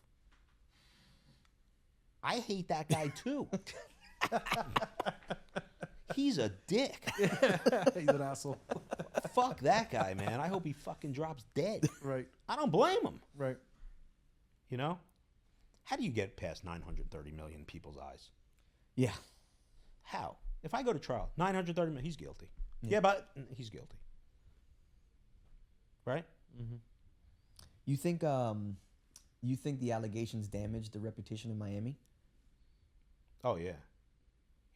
I hate that guy too. He's a dick.
He's an asshole.
Fuck that guy, man. I hope he fucking drops dead.
Right.
I don't blame him.
Right.
You know? How do you get past 930 million people's eyes?
Yeah.
How? If I go to trial, 930 million, he's guilty. Yeah, but he's guilty. Right?
You think the allegations damaged the reputation of Miami?
Oh yeah,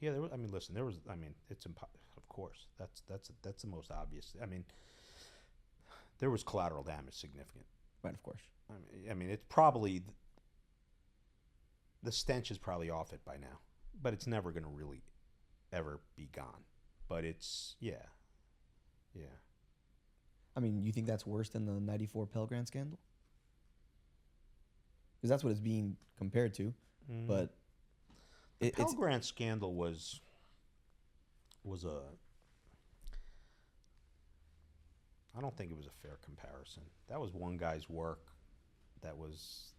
yeah. There was, I mean, listen. There was. I mean, it's of course. That's the most obvious. I mean, there was collateral damage significant.
Right, of course.
I mean, it's probably the stench is probably off it by now, but it's never going to really ever be gone. But it's yeah.
I mean, you think that's worse than the '94 Pell Grant scandal? Because that's what it's being compared to, but
The Pell
it's
Grant scandal was a. I don't think it was a fair comparison. That was one guy's work. That was.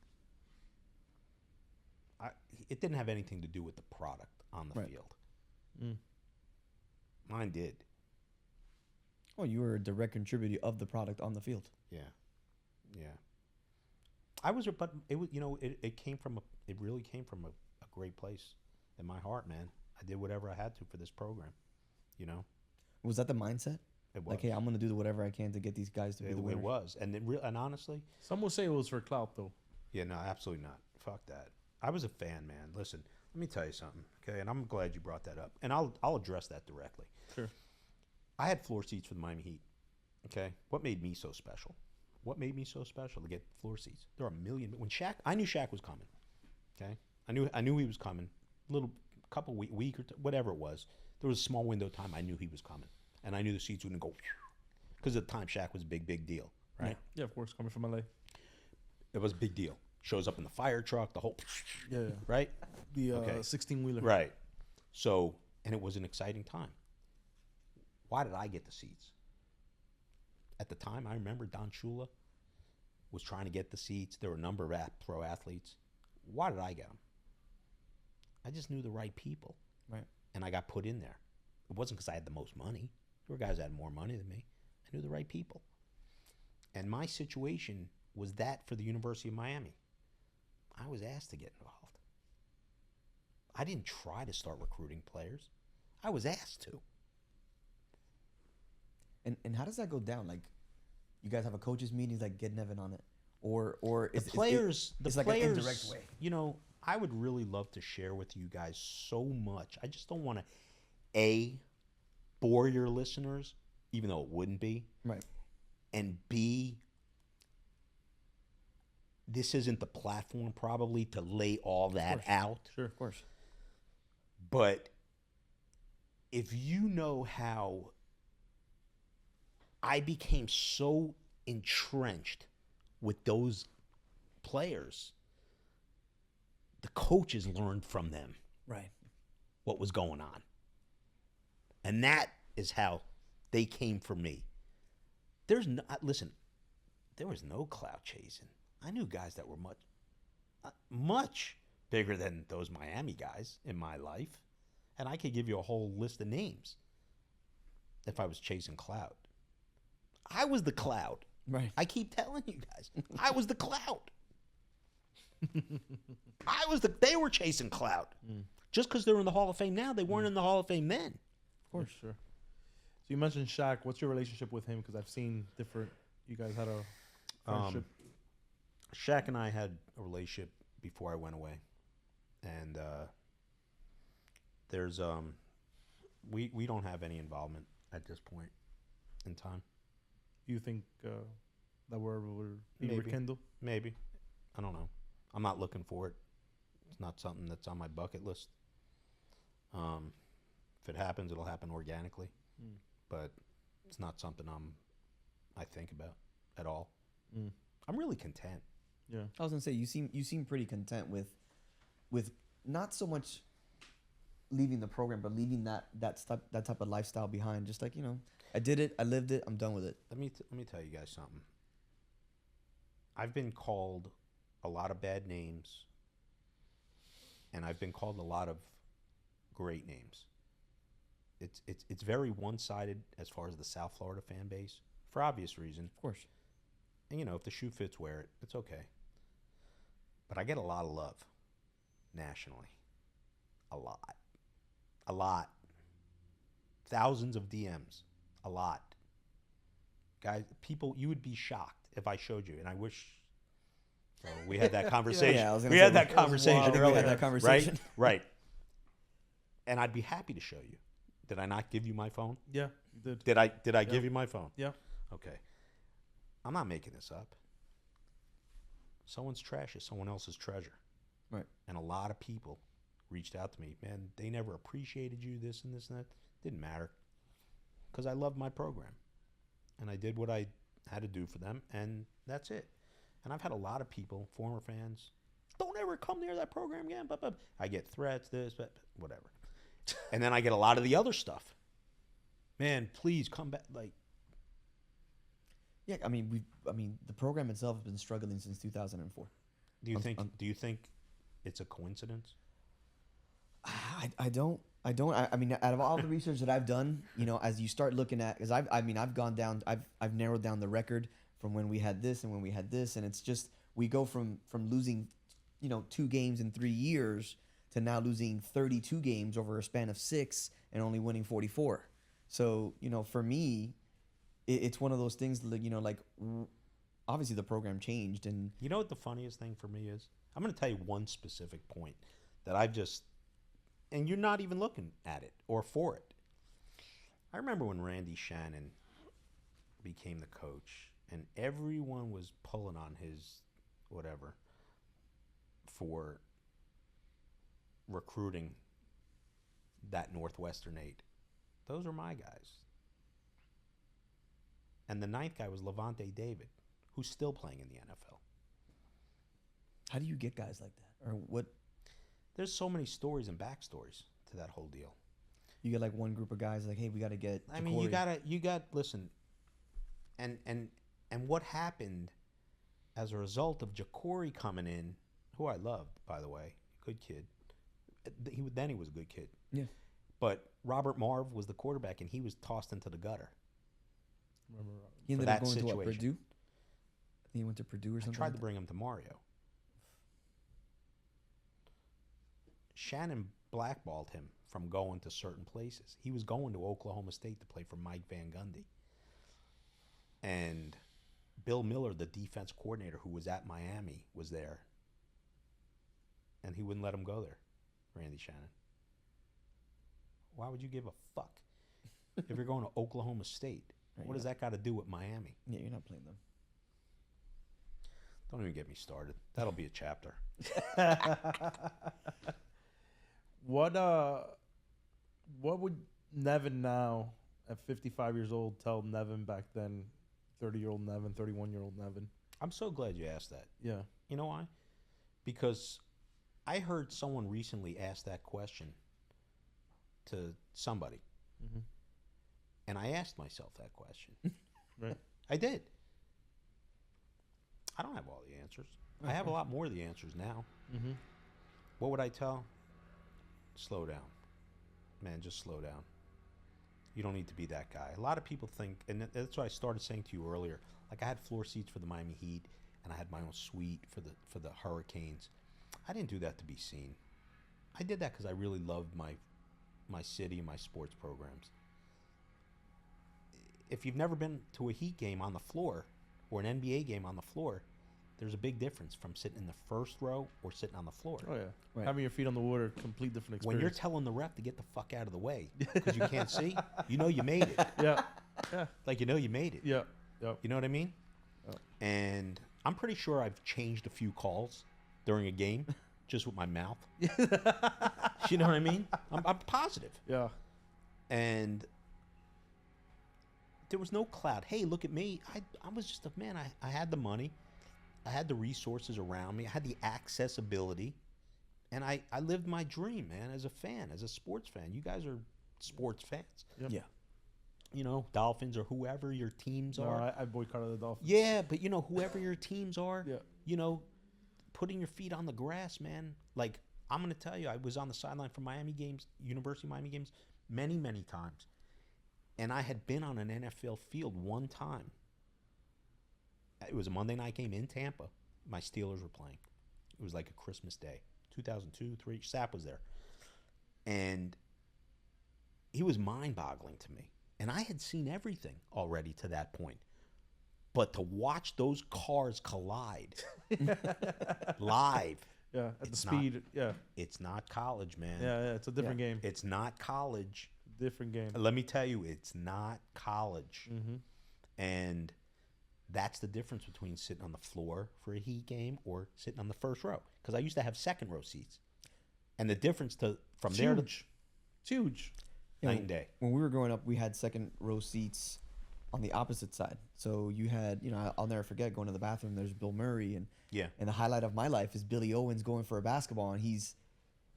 It didn't have anything to do with the product on the
Right.
field. Mine did.
well, you were a direct contributor of the product on the field.
Yeah. I was, but it was, it came from it really came from a great place in my heart, man. I did whatever I had to for this program,
Was that the mindset?
It was.
Like, hey, I'm gonna do whatever I can to get these guys to be the
It
winners.
was, and and honestly,
Some will say it was for clout, though.
yeah, no, absolutely not. Fuck that. I was a fan, man. Listen, let me tell you something, okay? And I'm glad you brought that up, and I'll address that directly.
Sure.
I had floor seats for the Miami Heat. Okay, what made me so special? What made me so special to get floor seats? There are a million. When I knew Shaq was coming. Okay, I knew he was coming. Couple week or whatever it was. There was a small window of time. I knew he was coming, and I knew the seats wouldn't go because at the time Shaq was a big deal, right?
Yeah, of course, coming from LA.
It was a big deal. Shows up in the fire truck, the whole,
Yeah.
right?
The
Okay.
16-wheeler.
Right. So, and it was an exciting time. Why did I get the seats? At the time, I remember Don Shula was trying to get the seats. There were a number of pro athletes. Why did I get them? I just knew the right people.
Right.
And I got put in there. It wasn't because I had the most money. There were guys that had more money than me. I knew the right people. And my situation was that for the University of Miami. I was asked to get involved. I didn't try to start recruiting players. I was asked to.
And how does that go down? Like, you guys have a coaches meeting, like, get Nevin on it, or
The players,
it's like an indirect way.
I would really love to share with you guys so much. I just don't want to, bore your listeners, even though it wouldn't be,
Right.
and B, this isn't the platform probably to lay all that out.
Sure.
Of course.
But if you know how I became so entrenched with those players, the coaches learned from them
Right.
what was going on. And that is how they came for me. Listen, there was no clout chasing. I knew guys that were much bigger than those Miami guys in my life. And I could give you a whole list of names if I was chasing clout. I was the clout.
Right.
I keep telling you guys, I was the clout. They were chasing clout. Just because they're in the Hall of Fame now, they weren't in the Hall of Fame then.
Of course, sure. So you mentioned Shaq. What's your relationship with him? Because I've seen different. You guys had a friendship.
Shaq and I had a relationship before I went away, and there's we don't have any involvement at this point in time.
Do you think that we're being
Maybe.
rekindled?
Maybe, I don't know. I'm not looking for it. It's not something that's on my bucket list. If it happens, it'll happen organically, but it's not something I think about at all. I'm really content.
Yeah.
I was gonna say you seem pretty content with not so much leaving the program, but leaving that type of lifestyle behind. Just like, I did it, I lived it, I'm done with it.
Let me tell you guys something. I've been called a lot of bad names, and I've been called a lot of great names. It's very one-sided as far as the South Florida fan base, for obvious reason.
Of course.
And if the shoe fits, wear it. It's okay. But I get a lot of love nationally. A lot. Thousands of DMs. A lot. Guys, people, you would be shocked if I showed you, and I wish. So we had that conversation.
Yeah, I was gonna
we
say,
had that
it was
conversation
wild.
earlier.
We had that conversation.
Right. And I'd be happy to show you. Did I not give you my phone?
Yeah, you did.
Did I give you my phone?
Yeah.
Okay. I'm not making this up. Someone's trash is someone else's treasure.
Right.
And a lot of people reached out to me. Man, they never appreciated you, this and this and that. Didn't matter. Because I loved my program. And I did what I had to do for them, and that's it. And I've had a lot of people, former fans, don't ever come near that program again. Blah, blah. I get threats, this, but whatever. And then I get a lot of the other stuff. Man, please come back. Like,
Yeah, I mean the program itself has been struggling since 2004.
do you think it's a coincidence?
I don't. I mean, out of all the research that I've done, as you start looking at, because I've gone down, I've narrowed down the record from when we had this and when we had this, and it's just we go from losing, 2 games in 3 years to now losing 32 games over a span of 6 and only winning 44. So for me, it's one of those things that, like obviously the program changed, and
You know what the funniest thing for me is? I'm going to tell you one specific point that I've just, and you're not even looking at it or for it. I remember when Randy Shannon became the coach, and everyone was pulling on his whatever for recruiting that Northwestern 8. Those are my guys. And the 9th guy was Levante David, who's still playing in the NFL.
how do you get guys like that, or what?
There's so many stories and backstories to that whole deal.
You get like one group of guys like, hey, we got to get.
I mean,
Ja'Cory.
you got listen, and what happened as a result of Ja'Cory coming in, who I loved, by the way, good kid. He was a good kid.
Yeah.
But Robert Marv was the quarterback, and he was tossed into the gutter.
He ended
for
up
that
going to what,
situation.
Purdue? I think he went to Purdue or
I
something.
tried
like
to
that.
bring him to Mario. Shannon blackballed him from going to certain places. He was going to Oklahoma State to play for Mike Van Gundy. And Bill Miller, the defense coordinator who was at Miami, was there. And he wouldn't let him go there, Randy Shannon. Why would you give a fuck if you're going to Oklahoma State?
Right,
What does that got to do with Miami?
Yeah, you're not playing them.
Don't even get me started. That'll be a chapter.
What would Nevin now at 55 years old tell Nevin back then, 30-year-old Nevin, 31-year-old Nevin?
I'm so glad you asked that.
Yeah.
You know why? Because I heard someone recently ask that question to somebody.
Mm-hmm.
And I asked myself that question.
Right.
I did. I don't have all the answers. I have a lot more of the answers now.
Mm-hmm.
What would I tell? Slow down. Man, just slow down. You don't need to be that guy. A lot of people think, and that's what I started saying to you earlier, like I had floor seats for the Miami Heat, and I had my own suite for the Hurricanes. I didn't do that to be seen. I did that because I really loved my city and my sports programs. If you've never been to a Heat game on the floor or an NBA game on the floor, there's a big difference from sitting in the first row or sitting on the floor.
Oh, yeah.
Right.
Having your feet on the water, complete different experience.
When you're telling the ref to get the fuck out of the way because you can't see, you know you made it.
Yeah. Yeah.
Like, you know you made it.
Yeah. Yep.
You know what I mean?
Yep.
And I'm pretty sure I've changed a few calls during a game just with my mouth. You know what I mean? I'm positive.
Yeah.
And there was no cloud. Hey, look at me. I was just a man. I had the money. I had the resources around me. I had the accessibility. And I lived my dream, man, as a fan, as a sports fan. You guys are sports fans.
Yep.
Yeah.
You know, Dolphins or whoever your teams
No,
are.
I boycotted the Dolphins.
Yeah, but, you know, whoever your teams are,
Yeah.
you know, putting your feet on the grass, man. Like, I'm going to tell you, I was on the sideline for Miami games, University of Miami games, many, many times. And I had been on an NFL field one time. It was a Monday night game in Tampa. My Steelers were playing. It was like a Christmas day, 2002, 3. Sapp was there. And he was mind-boggling to me. And I had seen everything already to that point. But to watch those cars collide live.
Yeah, at the
It's
speed. Yeah.
It's not college, man.
Yeah, it's a different game.
It's not college.
Different game.
Let me tell you, it's not college.
Mm-hmm.
And that's the difference between sitting on the floor for a Heat game or sitting on the first row. Because I used to have second row seats. And the difference from
It's
there
huge. It's huge.
Yeah,
night and day.
When we were growing up, we had second row seats on the opposite side. So you had, you know, I'll never forget going to the bathroom. There's Bill Murray, and
Yeah.
and the highlight of my life is Billy Owens going for a basketball, and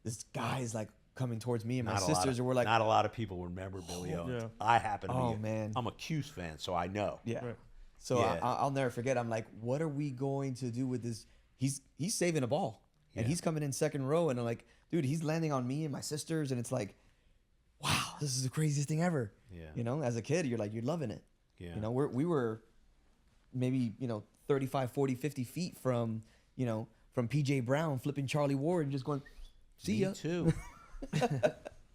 this guy's like coming towards me and my sisters, and we're like,
not a lot of people remember Billy Owens.
Yeah.
I happen to be.
Oh, man.
I'm a Cuse fan, so I know.
yeah.
Right.
So
Yeah.
I'll never forget. I'm like, what are we going to do with this? He's saving a ball, and
Yeah.
he's coming in second row, and I'm like, dude, he's landing on me and my sisters, and it's like, wow, this is the craziest thing ever.
Yeah.
You know, as a kid, you're loving it.
Yeah.
You know, we were maybe, 35, 40, 50 feet from PJ Brown flipping Charlie Ward and just going, see ya.
Me too.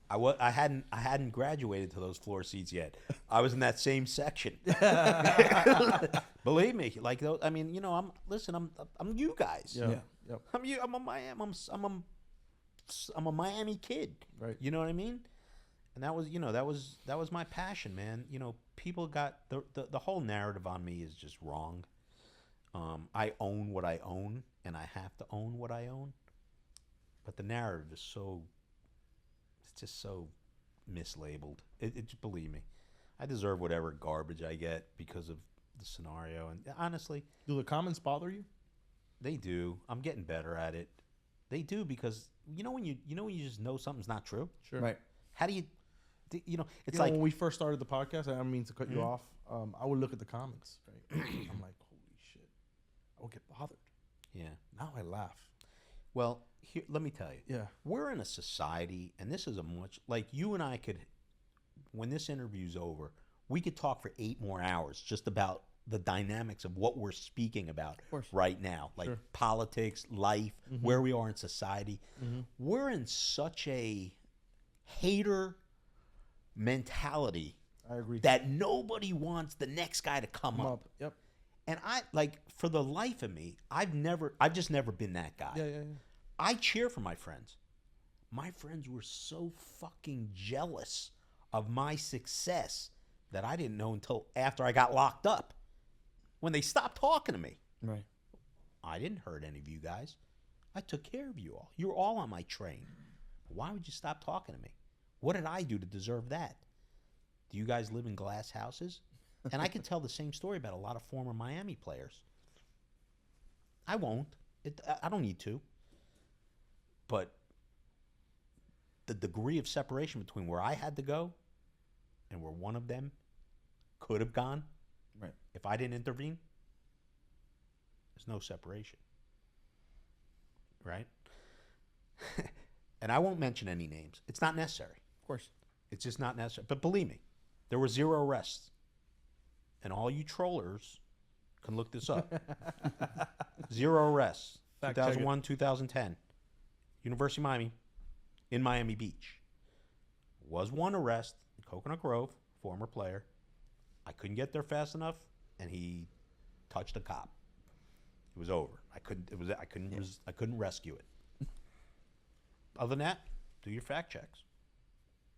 I hadn't graduated to those floor seats yet. I was in that same section. Believe me, like those. I mean, I'm you guys.
Yeah.
Yeah.
Yep.
I'm a Miami. I'm a Miami kid.
Right.
You know what I mean? And that was my passion, man. People got the whole narrative on me is just wrong. I own what I own, and I have to own what I own. But the narrative is it's just so mislabeled. It believe me, I deserve whatever garbage I get because of the scenario. And honestly,
Do the comments bother you?
they do. I'm getting better at it. They do because when you just know something's not true.
Sure.
Right.
How do you? It's
You know,
like
when we first started the podcast, I don't mean to cut you off. I would look at the comments. Right? I'm like, holy shit. I would get bothered.
yeah.
Now I laugh.
Well, here, let me tell you.
Yeah.
We're in a society, and this is a much like you and I could. When this interview's over, we could talk for 8 more hours just about the dynamics of what we're speaking about right now, like
Sure.
politics, life, where we are in society. We're in such a hater mentality
I agree.
that nobody wants the next guy to come
Come
up.
up. Yep.
And I for the life of me, I've just never been that guy.
Yeah.
I cheer for my friends. My friends were so fucking jealous of my success that I didn't know until after I got locked up. When they stopped talking to me.
Right.
I didn't hurt any of you guys. I took care of you all. You're all on my train. Why would you stop talking to me? What did I do to deserve that? Do you guys live in glass houses? And I can tell the same story about a lot of former Miami players. I won't. I don't need to. But the degree of separation between where I had to go and where one of them could have gone,
Right.
if I didn't intervene, there's no separation. Right? And I won't mention any names. It's not necessary.
Of course.
It's just not necessary. But believe me, there were 0 arrests. And all you trollers can look this up. 0 arrests.
Fact check it.
2001, 2010. University of Miami in Miami Beach. Was 1 arrest in Coconut Grove, former player. I couldn't get there fast enough, and he touched a cop. It was over. I couldn't rescue it. Other than that, do your fact checks.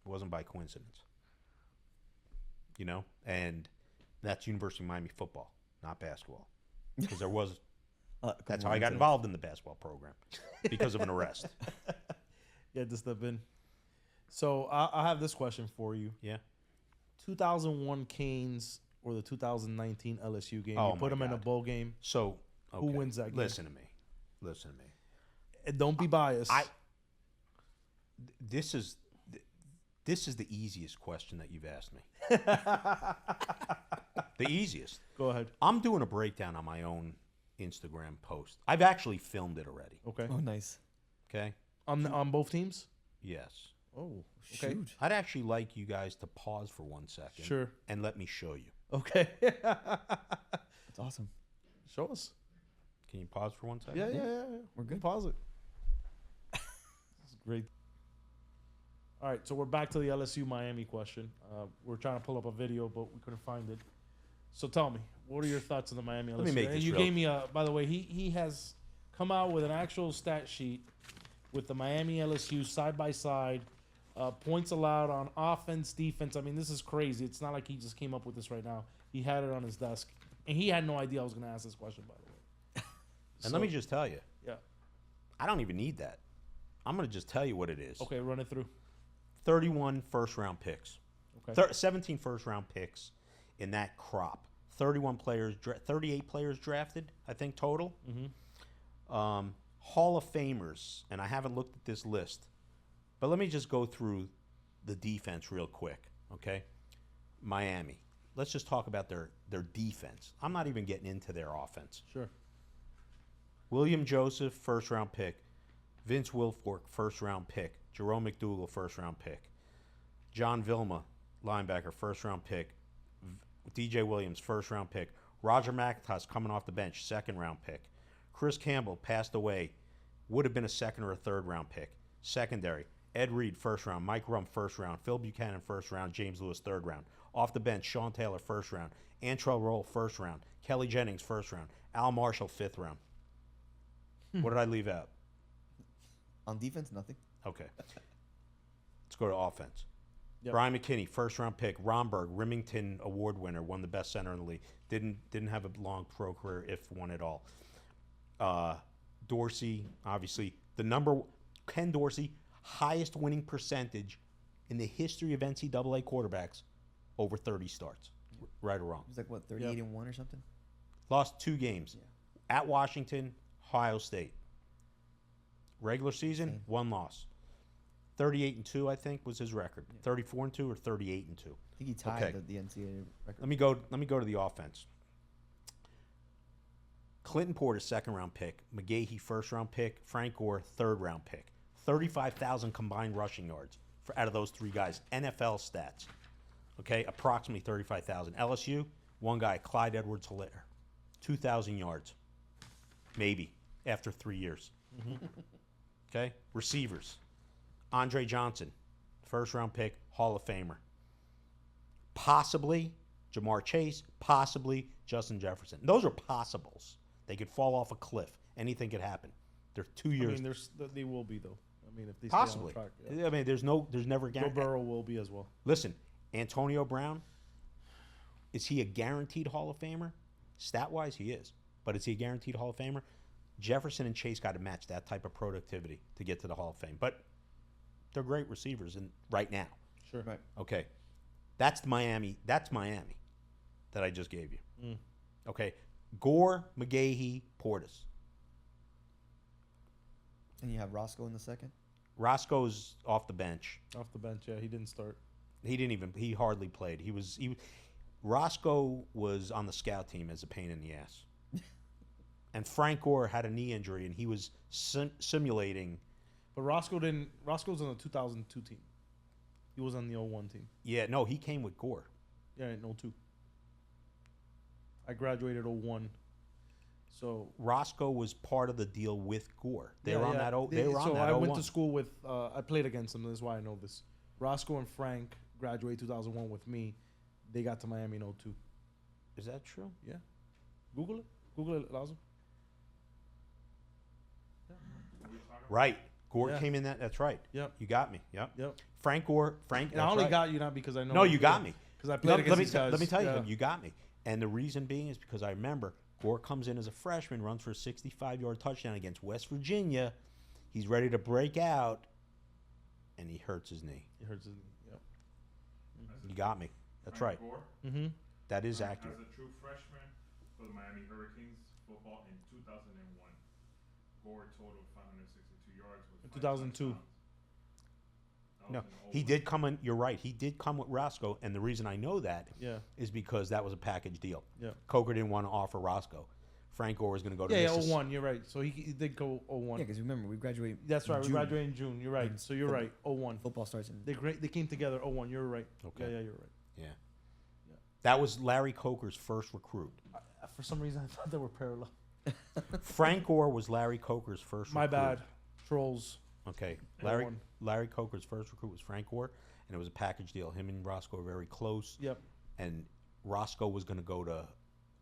It wasn't by coincidence. You know? And that's University of Miami football, not basketball. Because there was that's how I got involved in the basketball program, because of an arrest.
Yeah, just step in. So I have this question for you.
Yeah.
2001 Canes or the 2019 LSU game.
Oh,
You put
my
them in a
God.
bowl game.
So,
Who wins that game?
Listen to me.
And don't be biased.
This is the easiest question that you've asked me. The easiest.
Go ahead.
I'm doing a breakdown on my own Instagram post. I've actually filmed it already.
Okay.
Oh, nice.
Okay?
On both teams?
Yes.
Oh, okay.
Shoot.
I'd actually like you guys to pause for 1 second.
Sure.
And let me show you.
Okay.
That's awesome.
Show us.
Can you pause for 1 second?
Yeah.
We're good.
Pause it. This is great. All right, so we're back to the LSU Miami question. We're trying to pull up a video, but we couldn't find it. So tell me, what are your thoughts on the Miami LSU?
me make
And
this
you
real-
gave me a. By the way, he has come out with an actual stat sheet with the Miami LSU side by side, points allowed on offense, defense. I mean, this is crazy. It's not like he just came up with this right now. He had it on his desk, and he had no idea I was going to ask this question. By the way,
And let me just tell you,
yeah.
I don't even need that. I'm going to just tell you what it is.
Okay, run it through.
31 first-round picks.
Okay.
17 first-round picks in that crop. 31 players, 38 players drafted, I think, total. Hall of Famers, and I haven't looked at this list, but let me just go through the defense real quick, okay? Miami. Let's just talk about their defense. I'm not even getting into their offense.
Sure.
William Joseph, first-round pick. Vince Wilfork, first-round pick. Jerome McDougal, first-round pick. John Vilma, linebacker, first-round pick. DJ Williams, first-round pick. Roger McIntosh, coming off the bench, second-round pick. Chris Campbell passed away. Would have been a second or a third-round pick. Secondary. Ed Reed, first-round. Mike Rum, first-round. Phil Buchanan, first-round. James Lewis, third-round. Off the bench, Sean Taylor, first-round. Antrell Roll, first-round. Kelly Jennings, first-round. Al Marshall, fifth-round. What did I leave out?
On defense, nothing.
Okay. Let's go to offense.
Yep.
Brian McKinney, first-round pick. Romberg, Remington Award winner, won the best center in the league. Didn't have a long pro career, if one at all. Dorsey, obviously, Ken Dorsey, highest winning percentage in the history of NCAA quarterbacks, over 30 starts. Right or wrong?
It was like, what, 38-1 or something?
Lost 2 games. At Washington, Ohio State. Regular season, 1 loss. 38-2, I think, was his record. 34-2 or 38-2.
I think he tied
Okay.
the NCAA record.
Let me go to the offense. Clinton Porter, second-round pick. McGahee, first-round pick. Frank Gore, third-round pick. 35,000 combined rushing yards out of those 3 guys. NFL stats. Okay, approximately 35,000. LSU, 1 guy, Clyde Edwards-Helaire, 2,000 yards. Maybe, after 3 years. Okay, receivers. Andre Johnson, first-round pick, Hall of Famer. Possibly Jamar Chase, possibly Justin Jefferson. Those are possibles. They could fall off a cliff. Anything could happen. They're 2 years.
I mean, they will be though. I mean, if they
Possibly.
stay on track. Yeah.
I mean, there's never
Joe
guarantee.
Burrow will be as well.
Listen, Antonio Brown, is he a guaranteed Hall of Famer? Stat-wise, he is. But is he a guaranteed Hall of Famer? Jefferson and Chase got to match that type of productivity to get to the Hall of Fame. But they're great receivers right now.
Sure.
Right.
Okay. That's Miami. That's Miami that I just gave you. Okay. Gore, McGahee, Portis.
And you have Roscoe in the second.
Roscoe's off the bench.
Off the bench, yeah, he didn't start.
He hardly played. Roscoe was on the scout team as a pain in the ass. And Frank Gore had a knee injury, and he was simulating.
But Roscoe's on the 2002 team. He was on the 01 team.
Yeah, no, he came with Gore.
Yeah, in 02. I graduated 01. So
Roscoe was part of the deal with Gore. They were on that. They were on
so
that.
I went
01.
to school with. I played against them. That's why I know this. Roscoe and Frank graduated 2001 with me. They got to Miami in 02.
Is that true?
Yeah. Google it, Lazo.
Right. Gore
Yeah.
came in that. That's right.
Yep.
You got me. Yep.
Yep.
Frank Gore.
And I only got you not because I know.
No, you got me.
Because I played against these guys.
Let me tell you
Yeah.
something. You got me. And the reason being is because I remember Gore comes in as a freshman, runs for a 65-yard touchdown against West Virginia. He's ready to break out, and he hurts his knee.
He hurts his knee. Yep.
You got me. That's right.
Gore,
That is accurate.
as a true freshman for the Miami Hurricanes football in 2001, Gore totaled 562 yards with
In 2002.
No, he did come in. You're right. He did come with Roscoe, and the reason I know that is because that was a package deal.
Yeah.
Coker didn't want to offer Roscoe. Frank Gore was going to go to
Yeah,
Mississippi.
01. You're right. So he did go 01.
Yeah, because remember we graduated.
That's right.
in
We
June.
graduated in June. You're right. So you're right. 01.
Football starts in.
They came together 01. You're right.
Okay.
Yeah, you're right.
Yeah. That was Larry Coker's first recruit.
For some reason, I thought they were parallel.
Frank Gore was Larry Coker's first
My
recruit.
bad. Trolls.
Okay.
One.
Larry Coker's first recruit was Frank Gore, and it was a package deal. Him and Roscoe were very close.
Yep.
And Roscoe was going to go to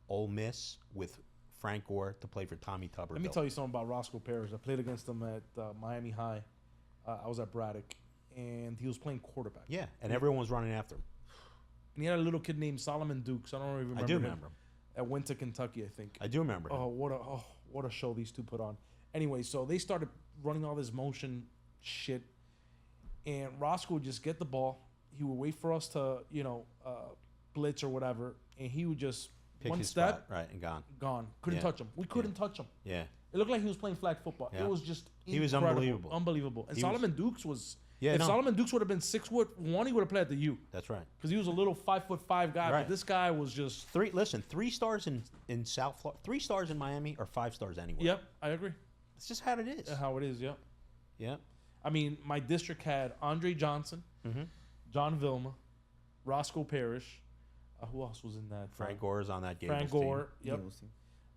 Ole Miss with Frank Gore to play for Tommy Tuberville.
Let me tell you something about Roscoe Parrish. I played against him at Miami High. I was at Braddock, and he was playing quarterback.
Yeah, and everyone was running after him.
And he had a little kid named Solomon Dukes. I don't even remember.
I do
him.
remember him.
At went to Kentucky, I think.
I do remember him.
What a show these two put on. Anyway, so they started running all this motion shit, and Roscoe would just get the ball. He would wait for us to, blitz or whatever, and he would just
Pick
one
his
step,
spot, right, and gone.
Couldn't
Yeah.
touch him. We couldn't touch him.
Yeah.
It looked like he was playing flag football.
Yeah.
It was just
He was
incredible.
unbelievable.
And
He
Solomon Dukes was.
Yeah,
if
no.
Solomon Dukes would have been 6'1", he would have played at the U.
That's right.
Because he was a little 5'5" guy,
Right.
but this guy was just.
Three stars in South Florida, 3 stars in Miami, or 5 stars anywhere.
Yep, I agree.
It's just how it is.
How it is. Yep.
Yeah.
I mean, my district had Andre Johnson, John Vilma, Roscoe Parrish. Who else was in that?
Frank Gore is on that Gables
Frank Gore.
team.
Yep.
Gables team.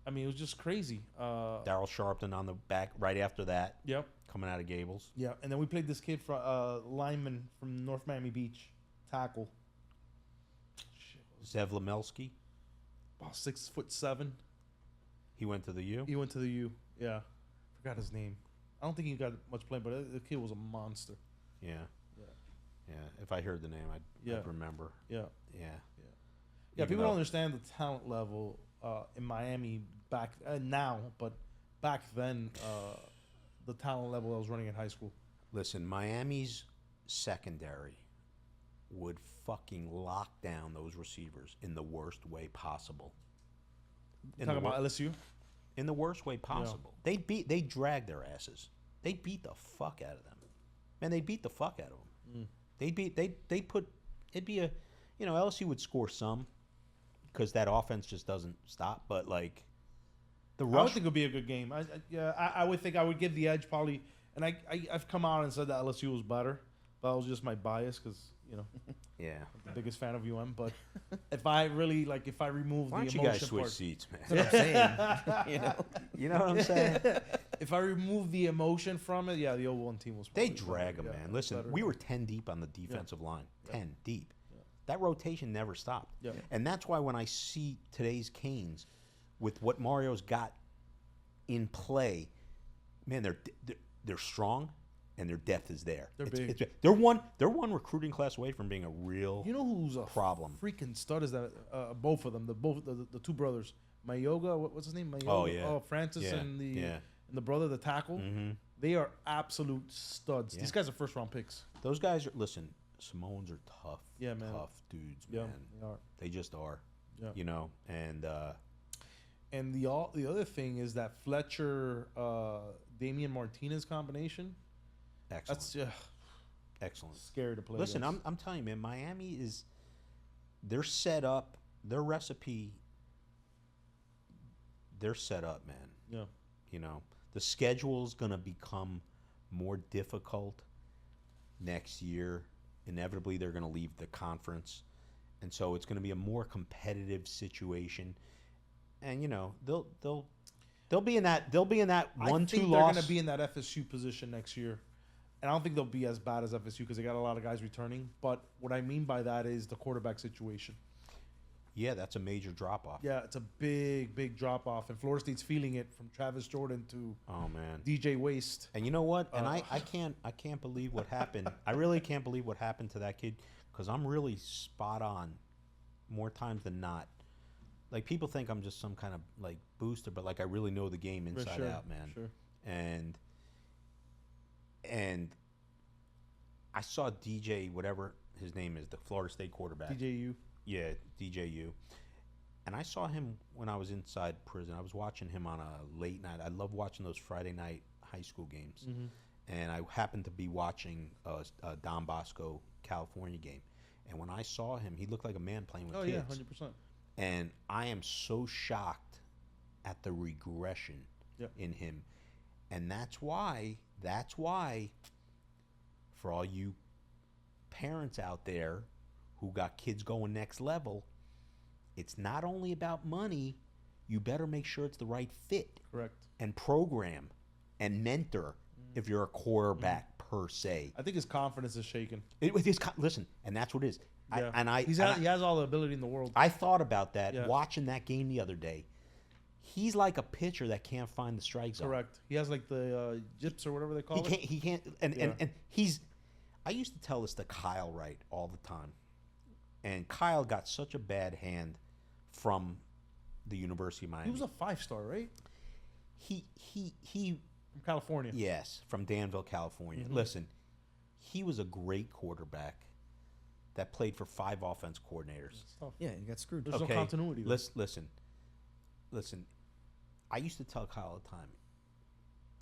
I mean, it was just crazy.
Daryl Sharpton on the back right after that.
Yep.
Coming out of Gables.
Yeah, and then we played this kid from lineman from North Miami Beach, tackle.
Zev Lemelski.
About 6'7".
He went to the U.
He went to the U. Yeah, forgot his name. I don't think he got much play, but the kid was a monster.
Yeah.
Yeah.
Yeah. If I heard the name, I'd remember.
Yeah.
Yeah.
Yeah,
Even
people
though-
don't understand the talent level in Miami back now, but back then, the talent level I was running in high school.
Listen, Miami's secondary would fucking lock down those receivers in the worst way possible.
Talking about LSU?
In the worst way possible. They dragged their asses. They beat the fuck out of them. Man, they beat the fuck out of them. It'd be a, LSU would score some because that offense just doesn't stop. But like the
I would
rush,
think it would be a good game. I would think I would give the edge probably, and I've come out and said that LSU was better. That was just my bias because
yeah.
I'm the biggest fan of UM. But if I remove
Why
the
don't you
emotion
guys switch
part,
seats, man?
That's what I'm saying.
You know what I'm saying?
if I remove the emotion from it, yeah, the 0-1 team was.
They
probably
drag them,
better.
man.
Yeah,
Listen,
better.
we were 10 deep on the defensive line. 10 deep.
Yeah.
That rotation never stopped.
Yeah.
And that's why when I see today's Canes with what Mario's got in play, man, they're strong and their depth is there.
They're big.
They're one recruiting class away from being a real
You know who's a
problem.
freaking stud is that both of them, the two brothers, Mayoga, what's his name? Mayoga.
Oh, yeah.
Oh, Francis
Yeah,
and
yeah.
the brother, the tackle. They are absolute studs.
Yeah.
These guys are first round picks.
Those guys are, listen, Samoans are tough.
Yeah, man.
Tough dudes,
Yeah,
man.
they are.
They just are.
Yeah.
You know, and
the other thing is that Fletcher Damian Martinez combination.
excellent.
That's
Excellent.
scary to play.
Listen,
against.
I'm telling you, man, Miami is, they're set up, their recipe, they're set up, man.
Yeah.
You know, the schedule's going to become more difficult next year. Inevitably, they're going to leave the conference. And so it's going to be a more competitive situation. And, you know, they'll be in that 1-2
I think
loss.
they're going to be in that FSU position next year. And I don't think they'll be as bad as FSU because they got a lot of guys returning. But what I mean by that is the quarterback situation.
Yeah, that's a major drop off.
Yeah, it's a big drop off. And Florida State's feeling it from Travis Jordan to DJ Waste.
And you know what? And I can't believe what happened. I really can't believe what happened to that kid because I'm really spot on more times than not. Like, people think I'm just some kind of, like, booster, but, like, I really know the game inside out, man.
Sure.
And I saw DJ, whatever his name is, the Florida State quarterback.
DJU.
Yeah, DJU. And I saw him when I was inside prison. I was watching him on a late night. I love watching those Friday night high school games. And I happened to be watching a Don Bosco California game. And when I saw him, he looked like a man playing with kids.
Oh, yeah, 100%.
And I am so shocked at the regression in him. And that's why, for all you parents out there who got kids going next level, it's not only about money. You better make sure it's the right fit.
Correct.
And program and mentor if you're a quarterback per se.
I think his confidence is shaken.
Listen, and that's what it is.
Yeah. He has all the ability in the world.
I thought about that watching that game the other day. He's like a pitcher that can't find the strike zone.
Correct. He has like the jips or whatever they call it.
He can't. And he's. I used to tell this to Kyle Wright all the time, and Kyle got such a bad hand from the University of Miami.
He was a 5-star, right?
He
from California.
Yes, from Danville, California. Listen, he was a great quarterback that played for 5 offense coordinators.
Yeah, you got screwed.
There's no continuity.
Listen. I used to tell Kyle all the time,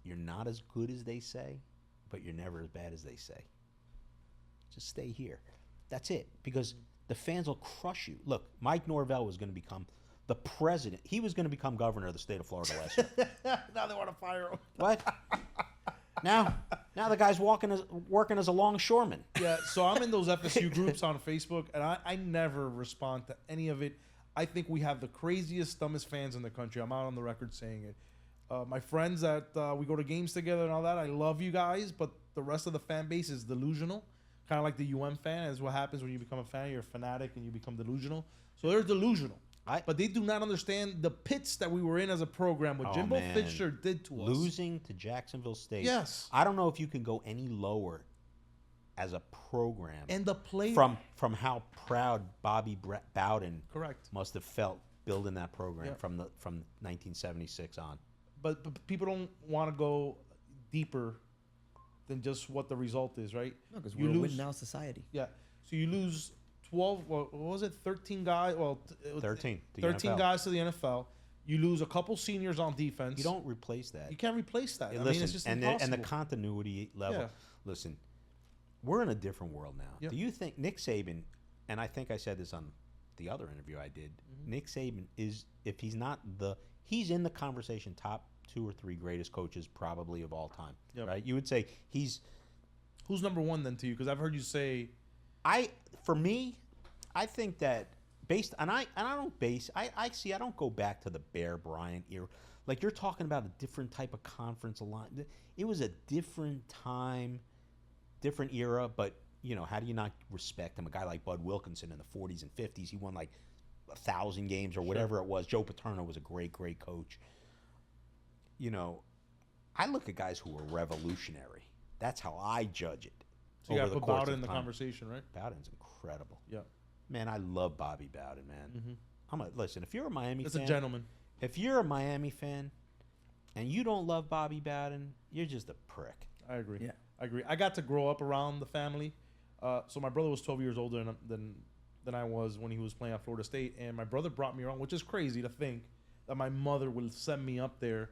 you're not as good as they say, but you're never as bad as they say. Just stay here. That's it. Because the fans will crush you. Look, Mike Norvell was going to become the president. He was going to become governor of the state of Florida last year.
Now they want to fire him.
What? Now the guy's working as a longshoreman.
Yeah, so I'm in those FSU groups on Facebook, and I never respond to any of it. I think we have the craziest, dumbest fans in the country. I'm out on the record saying it. My friends that we go to games together and all that, I love you guys, but the rest of the fan base is delusional. Kind of like the UM fan is what happens when you become a fan. You're a fanatic and you become delusional. So they're delusional. But they do not understand the pits that we were in as a program, what Jimbo Fisher did to us.
Losing to Jacksonville State.
Yes.
I don't know if you can go any lower as a program.
And the play
from how proud Bobby Bowden
correct
must have felt building that program from 1976 on.
But people don't want to go deeper than just what the result is, right?
No, because we're a win-now society.
Yeah. So you lose 12, what was it, 13 guys? Well,
13.
13 guys to the NFL. You lose a couple seniors on defense.
You don't replace that.
You can't replace that.
Hey,
I
listen,
mean, it's just
and
impossible.
the continuity level.
Yeah.
Listen, we're in a different world now.
Yep.
Do you think Nick Saban, and I think I said this on the other interview I did, Nick Saban is, if he's not he's in the conversation top 2 or 3 greatest coaches probably of all time, right? You would say he's...
Who's number 1 then to you? Because I've heard you say...
For me, I think that based... And I don't go back to the Bear Bryant era. Like, you're talking about a different type of conference alignment. It was a different time, different era, but, you know, how do you not respect him? A guy like Bud Wilkinson in the 40s and 50s, he won like 1,000 games or whatever it was. Joe Paterno was a great, great coach. You know, I look at guys who are revolutionary. That's how I judge it.
So you got to put Bowden in the conversation, right?
Bowden's incredible.
Yeah.
Man, I love Bobby Bowden, man. Listen, if you're a Miami fan...
That's a gentleman.
If you're a Miami fan and you don't love Bobby Bowden, you're just a prick.
I agree.
Yeah.
I agree. I got to grow up around the family. So my brother was 12 years older than I was when he was playing at Florida State, and my brother brought me around, which is crazy to think that my mother would send me up there,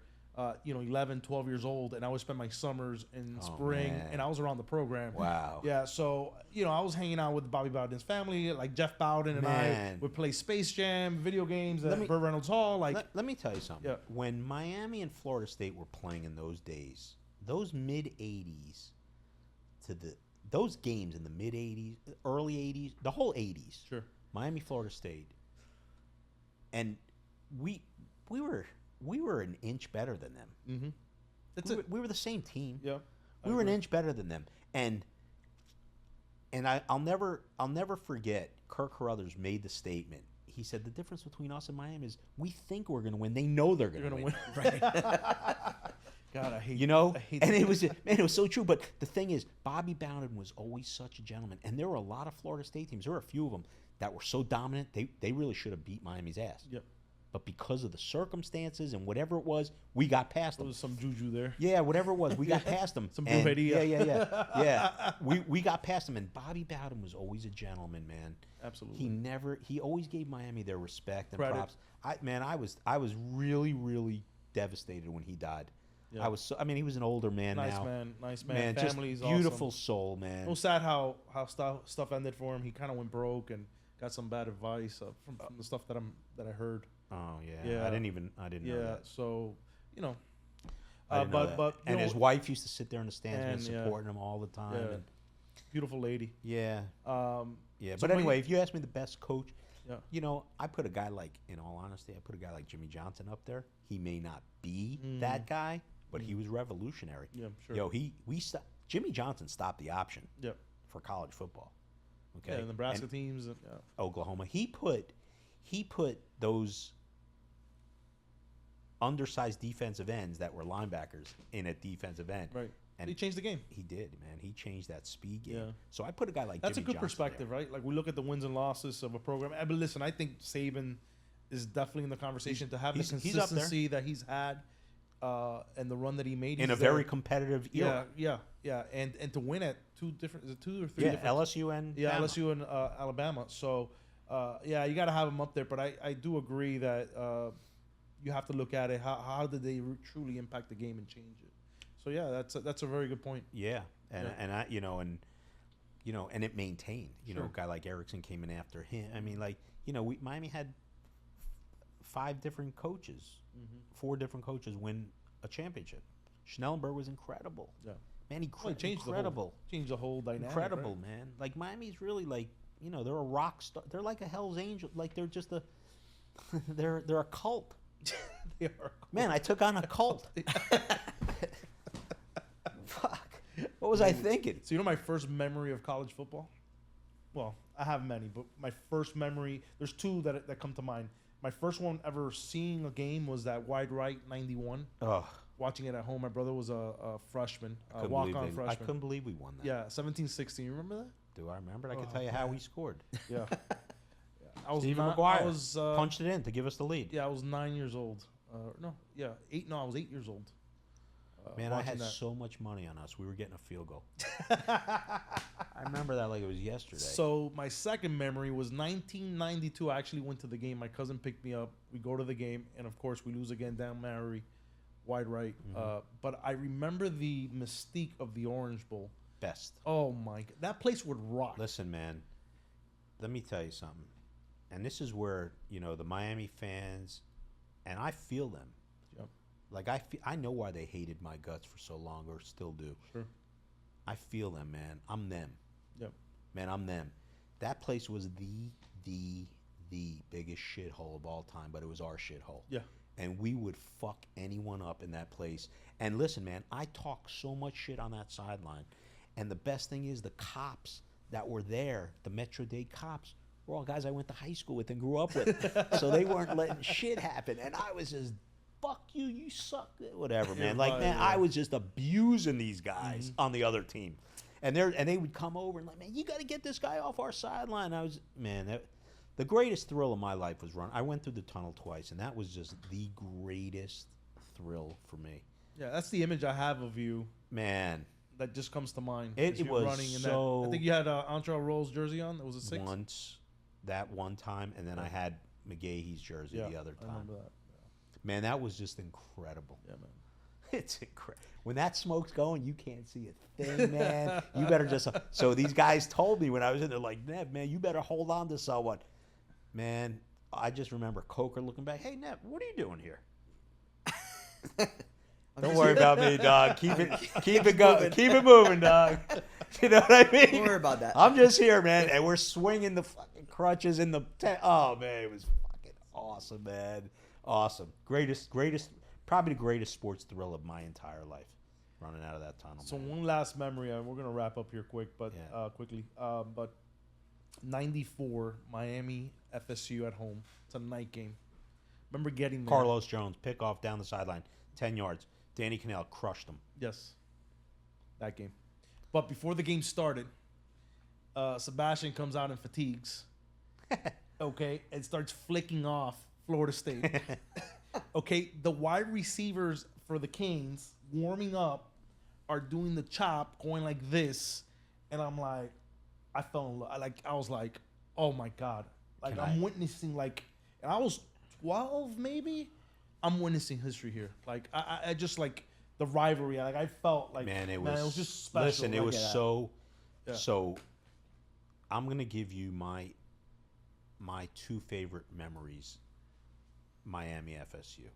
11, 12 years old, and I would spend my summers in spring,
man.
and I was around the program.
Wow.
Yeah, so, I was hanging out with Bobby Bowden's family, like Jeff Bowden and I
Man.
would play Space Jam, video games at
me-
Burt Reynolds Hall.
Let me tell you something.
Yeah.
When Miami and Florida State were playing in those days, those mid-'80s those games in the mid-'80s, early '80s, the whole '80s.
Sure.
Miami, Florida State, and we were an inch better than them.
Mm-hmm. That's
we,
it.
we were the same team.
Yeah.
We were an inch better than them, and I'll never forget. Kirk Carruthers made the statement. He said the difference between us and Miami is we think we're going to win. They know they're going to win.
Right. God, I hate
I
hate
and
that.
it was so true. But the thing is, Bobby Bowden was always such a gentleman, and there were a lot of Florida State teams. There were a few of them that were so dominant they really should have beat Miami's ass.
Yep.
But because of the circumstances and whatever it was, we got past
There
them.
was some juju there.
Yeah, whatever it was, we got past them.
Some
And-
brujeria.
Yeah. We got past them, and Bobby Bowden was always a gentleman, man.
Absolutely.
He always gave Miami their respect and
Credit.
props. I was really, really devastated when he died.
Yeah.
He was an older man
Nice
now.
man. Nice man.
just
Family's
beautiful
awesome.
soul, man.
It was sad how stuff ended for him. He kind of went broke and got some bad advice from the stuff that I heard.
Oh yeah.
Yeah.
I didn't know that.
So
I didn't know that.
but
and his wife used to sit there in the stands
and,
and supporting him all the time.
yeah,
And
beautiful lady.
yeah. Yeah.
So
But
when
anyway,
you-
if you ask me the best coach,
Yeah.
I put a guy like, in all honesty, I put a guy like Jimmy Johnson up there. He may not be that guy, but he was revolutionary.
Yeah, sure.
Jimmy Johnson stopped the option
Yep.
for college football. Okay.
Yeah, the Nebraska
And
teams.
Oklahoma. He put those undersized defensive ends that were linebackers in at defensive end.
Right.
And
He changed the game.
He did, man. He changed that speed game.
Yeah.
So I put a guy like
That's
Jimmy
a good
Johnson
perspective,
there.
right? Like we look at the wins and losses of a program. But listen, I think Saban is definitely in the conversation to have the
he's up there.
consistency that he's had and the run that he made
In a
he's there.
very competitive era.
Yeah, and to win at two or three
Yeah,
different
LSU and Bama.
LSU and Alabama. So you got to have him up there. But I do agree that you have to look at it. How did they truly impact the game and change it? So yeah, that's a very good point.
Yeah, and it maintained. A guy like Erickson came in after him. I mean, Miami had 5 different coaches, 4 different coaches win a championship. Schnellenberg was incredible.
Yeah,
man, he
changed
incredible.
The whole dynamic.
Incredible,
right?
man. Like Miami's really they're a rock star. They're like a Hell's Angel. Like they're just they're a cult.
They are.
Man, I took on a cult. Fuck. What was I thinking?
So my first memory of college football? Well, I have many, but my first memory, there's 2 that come to mind. My first one ever seeing a game was that wide right 91.
Oh,
Watching it at home. My brother was a freshman, a
couldn't
walk-on
believe
freshman.
I couldn't believe we won that.
Yeah, 17-16. You remember that?
Do I remember? I can tell you how we scored.
Yeah. I was
Stephen
not,
McGuire
I was,
punched it in to give us the lead.
Yeah, I was 9 years old. I was 8 years old.
Man, I
watching
had
that.
so much money on us. We were getting a field goal. I remember that like it was yesterday.
So my second memory was 1992. I actually went to the game. My cousin picked me up. We go to the game, and of course we lose again down Mary, wide right. But I remember the mystique of the Orange Bowl.
Best.
Oh my God, that place would rock.
Listen, man, let me tell you something. And this is where, the Miami fans, and I feel them.
Yep.
Like I know why they hated my guts for so long, or still do.
Sure.
I feel them, man. I'm them.
Yep.
Man, I'm them. That place was the biggest shithole of all time, but it was our shithole.
Yeah.
And we would fuck anyone up in that place. And listen, man, I talk so much shit on that sideline. And the best thing is the cops that were there, the Metro Dade cops, were all guys I went to high school with and grew up with. So they weren't letting shit happen. And I was just, fuck you, you suck, whatever, man. Like, man, I was just abusing these guys on the other team. And they would come over and like, man, you got to get this guy off our sideline. I was, man, The greatest thrill of my life was I went through the tunnel twice, and that was just the greatest thrill for me.
Yeah, that's the image I have of you.
Man,
That just comes to mind.
It
as you're
was
running in
so-
that. I think you had Antrell Roll's jersey on. That was a 6.
once, that one time, and then I had McGahee's jersey the other
I
time.
remember that.
Man, that was just incredible.
Yeah, man.
It's incredible. When that smoke's going, you can't see a thing, man. You better just. So these guys told me when I was in there, like, Nev, man, you better hold on to someone. Man, I just remember Coker looking back. Hey, Nev, what are you doing here? Don't worry about me, dog. Keep it going. Keep it moving, dog. You know what I mean?
Don't worry about that.
I'm just here, man, and we're swinging the fucking crutches in the oh man, it was fucking awesome, man. Awesome. Greatest, probably the greatest sports thrill of my entire life, running out of that tunnel.
So
man.
one last memory, and we're gonna wrap up here quickly. But 94 Miami FSU at home. It's a night game. Remember getting there.
Carlos Jones, pick off down the sideline, 10 yards. Danny Cannell crushed him.
Yes, that game. But before the game started, Sebastian comes out in fatigues. Okay, and starts flicking off Florida State. Okay, the wide receivers for the Canes warming up are doing the chop, going like this, and I'm like, I fell in love. Like I was like, oh my god, like I'm witnessing and I was 12 maybe. I'm witnessing history here. Like I just like the rivalry. Like I felt like it was just special.
Listen, it
Like,
was so. So, I'm gonna give you my 2 favorite memories. Miami FSU.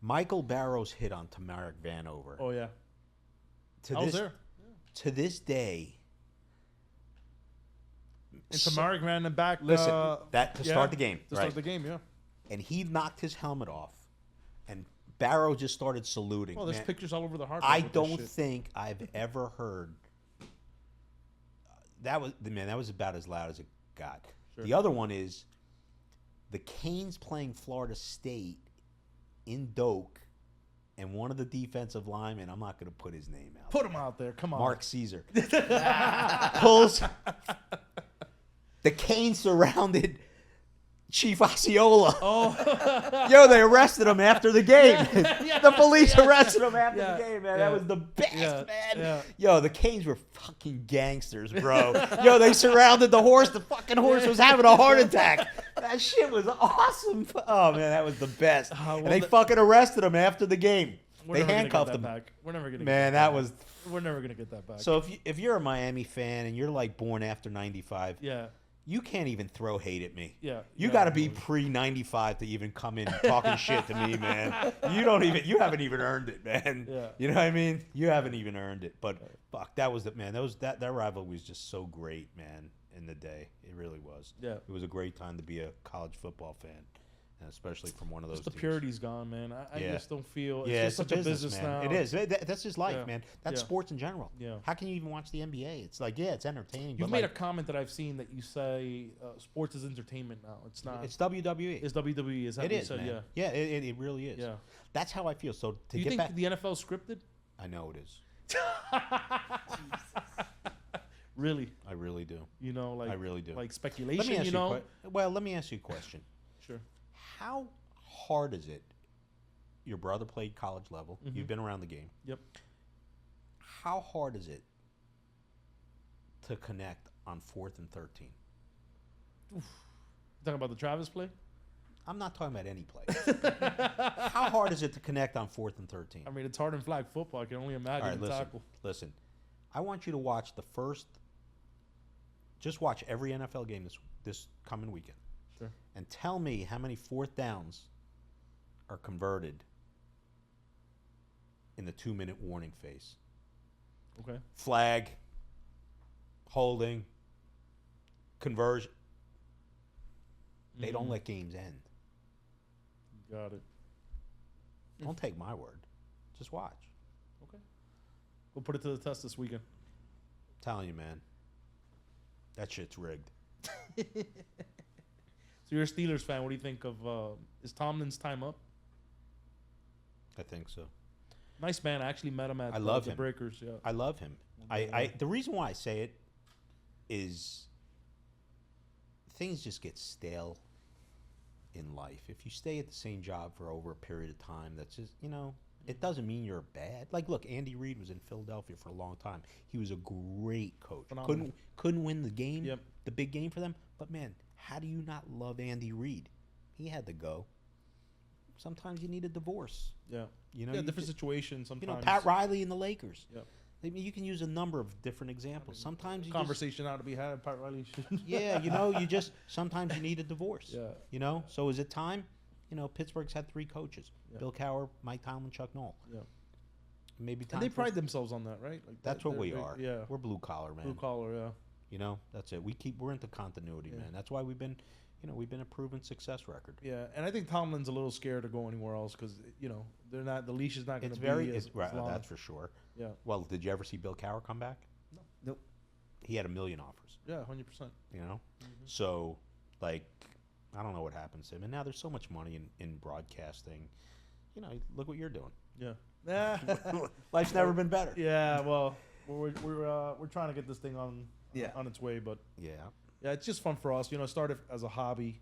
Michael Barrow's hit on Tamarick Vanover.
Oh yeah.
I was there. To this day.
And Tamarick ran him back.
Listen, to start the game.
To start the game, yeah.
And he knocked his helmet off, and Barrow just started saluting.
Oh, there's pictures all over the hard.
I don't think I've ever heard. That was about as loud as it got. Sure. The other one is the Canes playing Florida State in Doak, and one of the defensive linemen, I'm not going to put his name out.
Put him out there. Come on.
Mark Caesar. Pulls. The Canes surrounded Chief Osceola.
Oh.
Yo, they arrested him after the game. The police arrested him after the game, man. That was the best, man.
Yeah.
Yo, the Canes were fucking gangsters, bro. Yo, they surrounded the horse. The fucking horse was having a heart attack. That shit was awesome. Oh, man, that was the best. And they fucking arrested him after the game. They handcuffed him.
We're never gonna.
Man, that was.
We're never gonna get that back.
So if you're a Miami fan and you're like born after '95,
yeah.
You can't even throw hate at me.
Yeah.
You got to be pre-95 to even come in talking shit to me, man. You haven't even earned it, man.
Yeah.
You know what I mean? You haven't even earned it. But fuck, that was that rivalry was just so great, man, in the day. It really was.
Yeah.
It was a great time to be a college football fan. And especially from one of those
Just the
teams.
purity's gone, man. I just don't feel it's just
a
such a business
man.
now.
It is. That's just life, man. That's sports in general.
Yeah.
How can you even watch the NBA? It's like, it's entertaining.
You've made a comment that I've seen that you say sports is entertainment now. It's not.
It's WWE.
It's WWE. Is that
it
what you
is,
said?
man. Yeah, it really is.
Yeah.
That's how I feel. So
Do you think the NFL is scripted?
I know it is.
Really?
I really do.
You know, like
I really do.
Like speculation.
Let me ask you a question.
Sure.
How hard is it? Your brother played college level.
Mm-hmm.
You've been around the game.
Yep.
How hard is it to connect on 4th and 13?
Oof. Talking about the Travis play?
I'm not talking about any play. How hard is it to connect on 4th and 13?
I mean, it's hard in flag football. I can only imagine.
All right, listen. I want you to watch the first. Just watch every NFL game this coming weekend.
Sure.
And tell me how many 4th downs are converted in the 2-minute warning phase.
Okay.
Flag, holding, conversion. They don't let games end.
Got it.
Don't take my word. Just watch.
Okay. We'll put it to the test this weekend.
I'm telling you, man. That shit's rigged.
So you're a Steelers fan. What do you think of is Tomlin's time up?
I think so.
Nice man. I actually met him at the Breakers. Yeah.
I love him. The reason why I say it is things just get stale in life. If you stay at the same job for over a period of time, that's just, it doesn't mean you're bad. Like, look, Andy Reid was in Philadelphia for a long time. He was a great coach.
Phenomenal.
Couldn't win the game,
Yep.
the big game for them. But man, how do you not love Andy Reid? He had to go. Sometimes you need a divorce.
Yeah.
You know,
yeah,
you
different
just-
situations sometimes.
Pat Riley and the Lakers.
Yep.
I mean, you can use a number of different examples. Sometimes you
Conversation out to be had. Pat Riley.
sometimes you need a divorce.
Yeah.
So is it time? Pittsburgh's had 3 coaches:
Yeah.
Bill Cowher, Mike Tomlin, Chuck Noll.
Yeah.
Maybe time.
And they
for-
pride themselves on that, right? Like
That's what we
they're-
are.
Yeah.
We're blue collar, man.
Blue collar. Yeah.
That's it. We're into continuity,
Yeah.
man. That's why we've been a proven success record.
Yeah, and I think Tomlin's a little scared to go anywhere else because they're not. The leash is not going
It's
to
very,
be as
right,
long.
that's for sure.
Yeah.
Well, did you ever see Bill Cowher come back?
Nope.
He had 1 million offers.
Yeah, 100%.
So, like, I don't know what happens to him. And now there's so much money in broadcasting. Look what you're doing.
Yeah.
Life's never been better.
Yeah. Well, we're trying to get this thing on its way, but
Yeah.
yeah, it's just fun for us. It started as a hobby,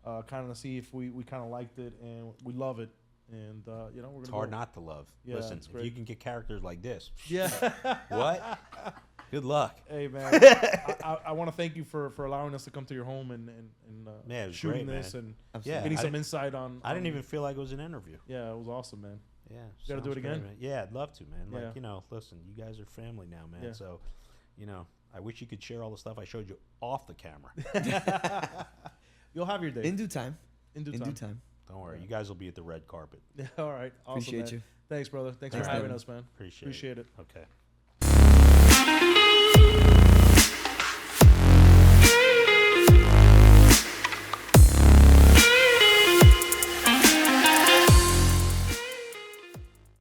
kind of to see if we kind of liked it and we love it, and we're gonna.
It's hard not to love.
Yeah,
Listen,
it's
if
great.
you can get characters like this,
Yeah.
what? Good luck.
Hey man, I want to thank you for allowing us to come to your home and
Yeah, it was
shooting
great,
this
man.
and
Yeah,
getting
I
some
didn't-
insight on.
I didn't even feel like it was an interview.
Yeah, it was awesome, man.
Yeah.
Gotta do
sounds
it
great,
again?
man. Yeah, I'd love to, man.
Yeah.
Like, listen, you guys are family now, man.
Yeah.
So, I wish you could share all the stuff I showed you off the camera.
You'll have your day.
In due time.
In due
In
time.
due time.
Don't worry. You guys will be at the red carpet.
Yeah, all right. Awesome,
Appreciate
man.
you.
Thanks, brother. Thanks
Thanks,
for having
Nevin.
us, man.
Appreciate
it.
Okay.